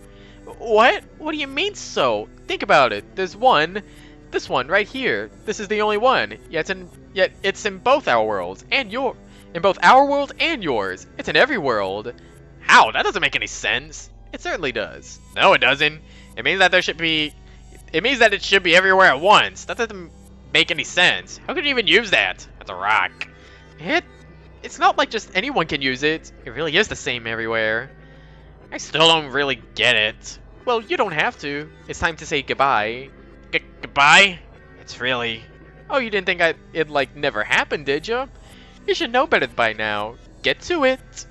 What? What do you mean so? Think about it. There's one. This one right here. This is the only one. Yet it's in both our worlds and in both our world and yours. It's in every world. How? That doesn't make any sense. It certainly does. No, it doesn't. It means that it should be everywhere at once. That doesn't make any sense. How could you even use that? That's a rock. It's not like just anyone can use it. It really is the same everywhere. I still don't really get it. Well, you don't have to. It's time to say goodbye. Goodbye? It's really... Oh, you didn't think it like never happened, did you? You should know better by now. Get to it.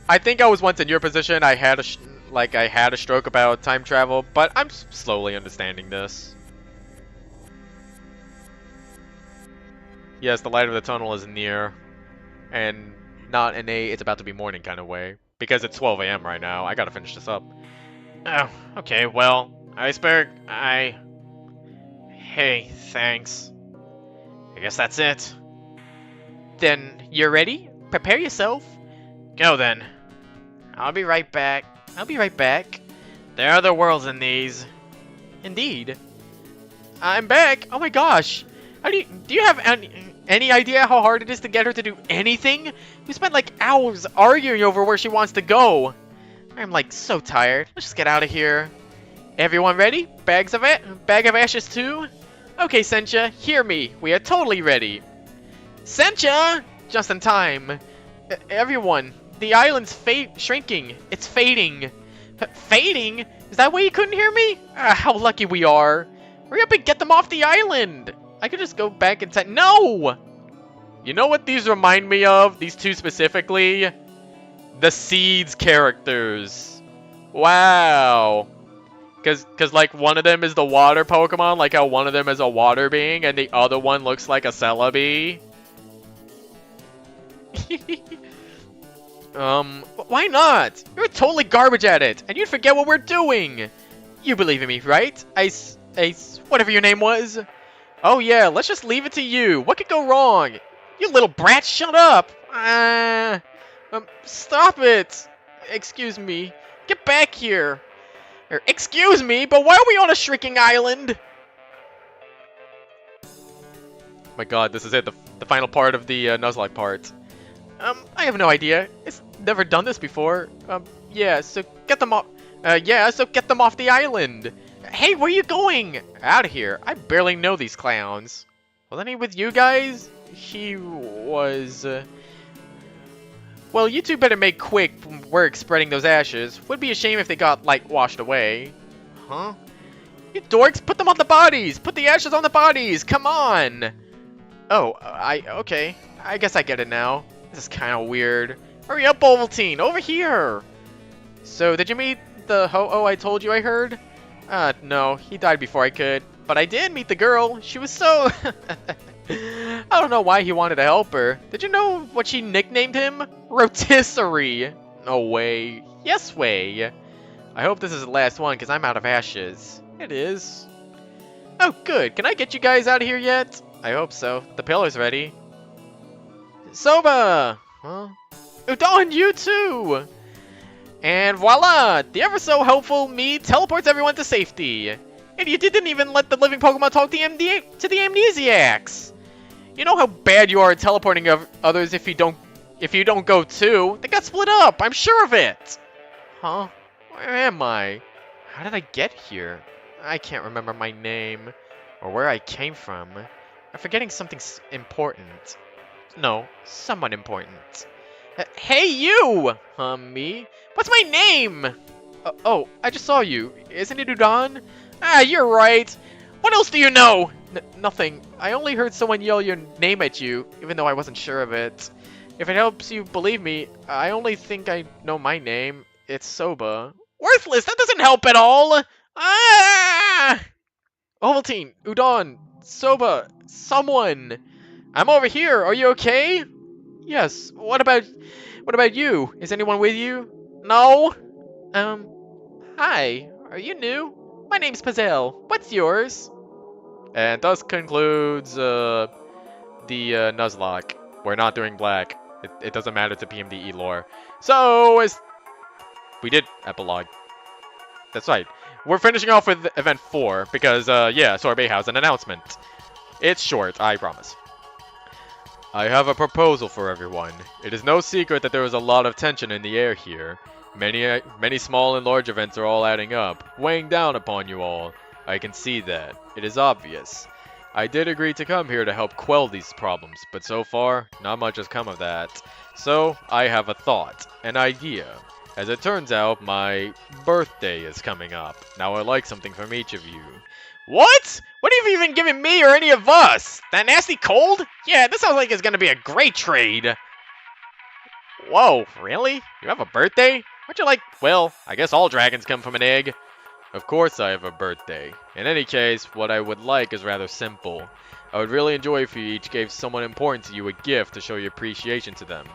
I think I was once in your position. I had a stroke about time travel, but I'm slowly understanding this. Yes, the light of the tunnel is near, and not in a it's about to be morning kind of way, because it's 12 a.m. right now. I gotta finish this up. Oh, okay, well, Iceberg, Hey, thanks. I guess that's it. Then, you're ready? Prepare yourself. Go then. I'll be right back. There are other worlds in these. Indeed. I'm back. Oh my gosh. Do you have any idea how hard it is to get her to do anything? We spent like hours arguing over where she wants to go. I'm like so tired. Let's just get out of here. Everyone ready? Bag of ashes too? Okay, Sencha, hear me. We are totally ready. Sencha! Just in time. Everyone, the island's shrinking. It's fading. Fading? Is that why you couldn't hear me? How lucky we are. Hurry up and get them off the island. I could just go back in time. No! You know what these remind me of? These two specifically? The Seeds characters. Wow. Cause like one of them is the water Pokemon, like how one of them is a water being, and the other one looks like a Celebi. Why not? You're totally garbage at it, and you'd forget what we're doing. You believe in me, right? Ace, whatever your name was. Oh yeah, let's just leave it to you. What could go wrong? You little brat, shut up. Stop it. Excuse me. Get back here. Excuse me, but why are we on a shrinking island? My god, this is it, the final part of the Nuzlocke part. I have no idea. It's never done this before. Yeah, so get them off. Yeah, so get them off the island. Hey, where you going? Out of here. I barely know these clowns. Wasn't he with you guys? He was... Well, you two better make quick work spreading those ashes. Would be a shame if they got, like, washed away. Huh? You dorks, put them on the bodies! Put the ashes on the bodies! Come on! Oh, okay. I guess I get it now. This is kind of weird. Hurry up, Ovaltine! Over here! So, did you meet the ho-oh I told you I heard? No. He died before I could. But I did meet the girl. She was so... I don't know why he wanted to help her. Did you know what she nicknamed him? Rotisserie. No way. Yes way. I hope this is the last one, because I'm out of ashes. It is. Oh, good. Can I get you guys out of here yet? I hope so. The pillar's ready. Soba! Huh? Udon, you too! And voila! The ever so helpful me teleports everyone to safety. And you didn't even let the living Pokemon talk to the amnesiacs. You know how bad you are at teleporting others if you don't go too. They got split up. I'm sure of it. Huh? Where am I? How did I get here? I can't remember my name or where I came from. I'm forgetting something important. No, somewhat important. Hey, you! Me? What's my name? Oh, I just saw you. Isn't it Udon? Ah, you're right. What else do you know? Nothing. I only heard someone yell your name at you, even though I wasn't sure of it. If it helps you believe me, I only think I know my name. It's Soba. Worthless! That doesn't help at all! Ah! Ovaltine, Udon, Soba, someone! I'm over here. Are you okay? Yes. What about you? Is anyone with you? No? Hi. Are you new? My name's Pazel. What's yours? And thus concludes, the Nuzlocke. We're not doing black. It doesn't matter to PMDE lore. So, we did epilogue. That's right. We're finishing off with event 4, because, yeah, Sorbet has an announcement. It's short, I promise. I have a proposal for everyone. It is no secret that there is a lot of tension in the air here. Many small and large events are all adding up, weighing down upon you all. I can see that. It is obvious. I did agree to come here to help quell these problems, but so far, not much has come of that. So, I have a thought, an idea. As it turns out, my birthday is coming up. Now I'd like something from each of you. What? What have you even given me or any of us? That nasty cold? Yeah, this sounds like it's gonna be a great trade. Whoa, really? You have a birthday? Aren't you like, well, I guess all dragons come from an egg. Of course I have a birthday. In any case, what I would like is rather simple. I would really enjoy if you each gave someone important to you a gift to show your appreciation to them.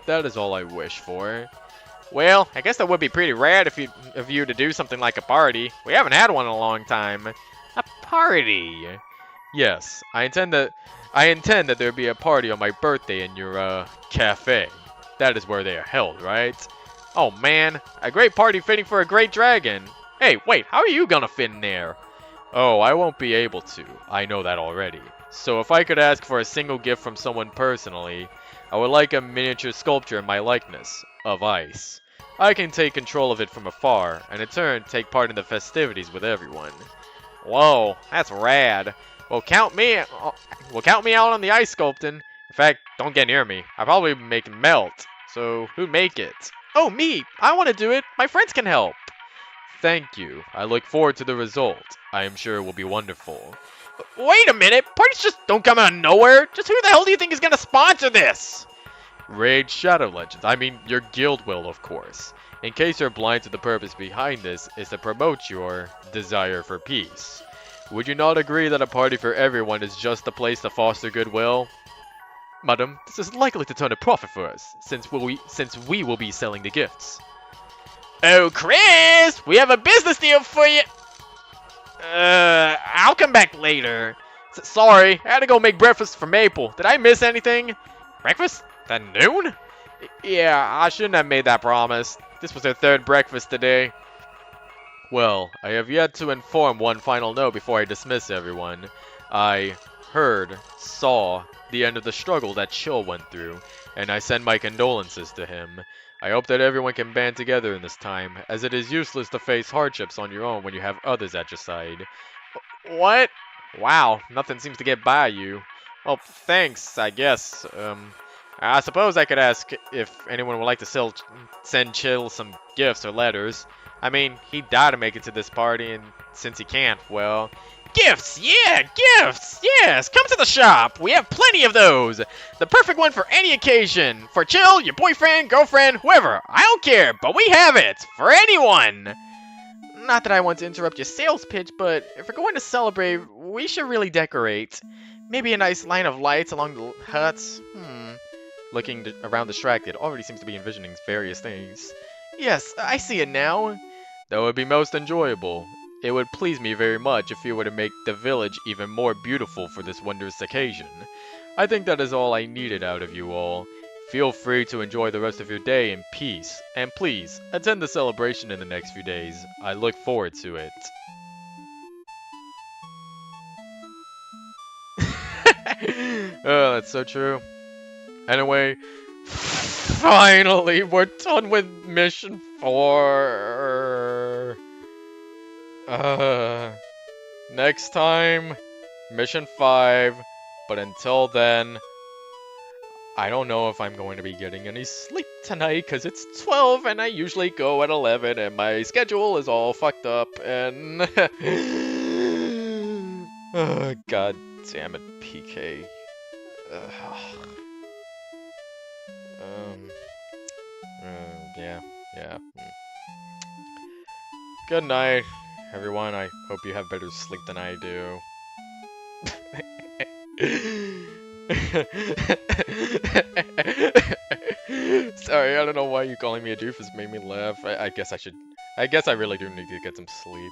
That is all I wish for. Well, I guess that would be pretty rad of you to do something like a party. We haven't had one in a long time. A party? Yes, I intend that there be a party on my birthday in your, cafe. That is where they are held, right? Oh man, a great party fitting for a great dragon. Hey, wait, how are you gonna fit in there? Oh, I won't be able to. I know that already. So if I could ask for a single gift from someone personally, I would like a miniature sculpture in my likeness, of ice. I can take control of it from afar, and in turn take part in the festivities with everyone. Whoa, that's rad. Well, count me out on the ice sculpting. In fact, don't get near me. I'll probably make it melt. So, who'd make it? Oh, me! I want to do it! My friends can help! Thank you. I look forward to the result. I am sure it will be wonderful. Wait a minute! Parties just don't come out of nowhere! Just who the hell do you think is gonna sponsor this? Raid Shadow Legends. I mean, your guild will, of course. In case you're blind to the purpose behind this is to promote your desire for peace. Would you not agree that a party for everyone is just the place to foster goodwill? Madam, this is likely to turn a profit for us, since we will be selling the gifts. Oh, Chris! We have a business deal for you! I'll come back later. Sorry, I had to go make breakfast for Maple. Did I miss anything? Breakfast? At noon? Yeah, I shouldn't have made that promise. This was her third breakfast today. Well, I have yet to inform one final note before I dismiss everyone. I saw the end of the struggle that Chill went through, and I send my condolences to him. I hope that everyone can band together in this time, as it is useless to face hardships on your own when you have others at your side. What? Wow, nothing seems to get by you. Well, thanks, I guess. I suppose I could ask if anyone would like to send Chill some gifts or letters. I mean, he died to make it to this party, and since he can't, well... Gifts! Yeah, gifts! Yes, come to the shop! We have plenty of those! The perfect one for any occasion! For Chill, your boyfriend, girlfriend, whoever! I don't care, but we have it! For anyone! Not that I want to interrupt your sales pitch, but if we're going to celebrate, we should really decorate. Maybe a nice line of lights along the huts. Looking around distracted, already seems to be envisioning various things. Yes, I see it now. That would be most enjoyable. It would please me very much if you were to make the village even more beautiful for this wondrous occasion. I think that is all I needed out of you all. Feel free to enjoy the rest of your day in peace, and please, attend the celebration in the next few days. I look forward to it. Oh, that's so true. Anyway, finally, we're done with mission 4. Next time, mission 5. But until then, I don't know if I'm going to be getting any sleep tonight because it's 12 and I usually go at 11 and my schedule is all fucked up and... Oh, God damn it, PK. Yeah. Good night, everyone. I hope you have better sleep than I do. Sorry, I don't know why you calling me a doofus made me laugh. I guess I really do need to get some sleep.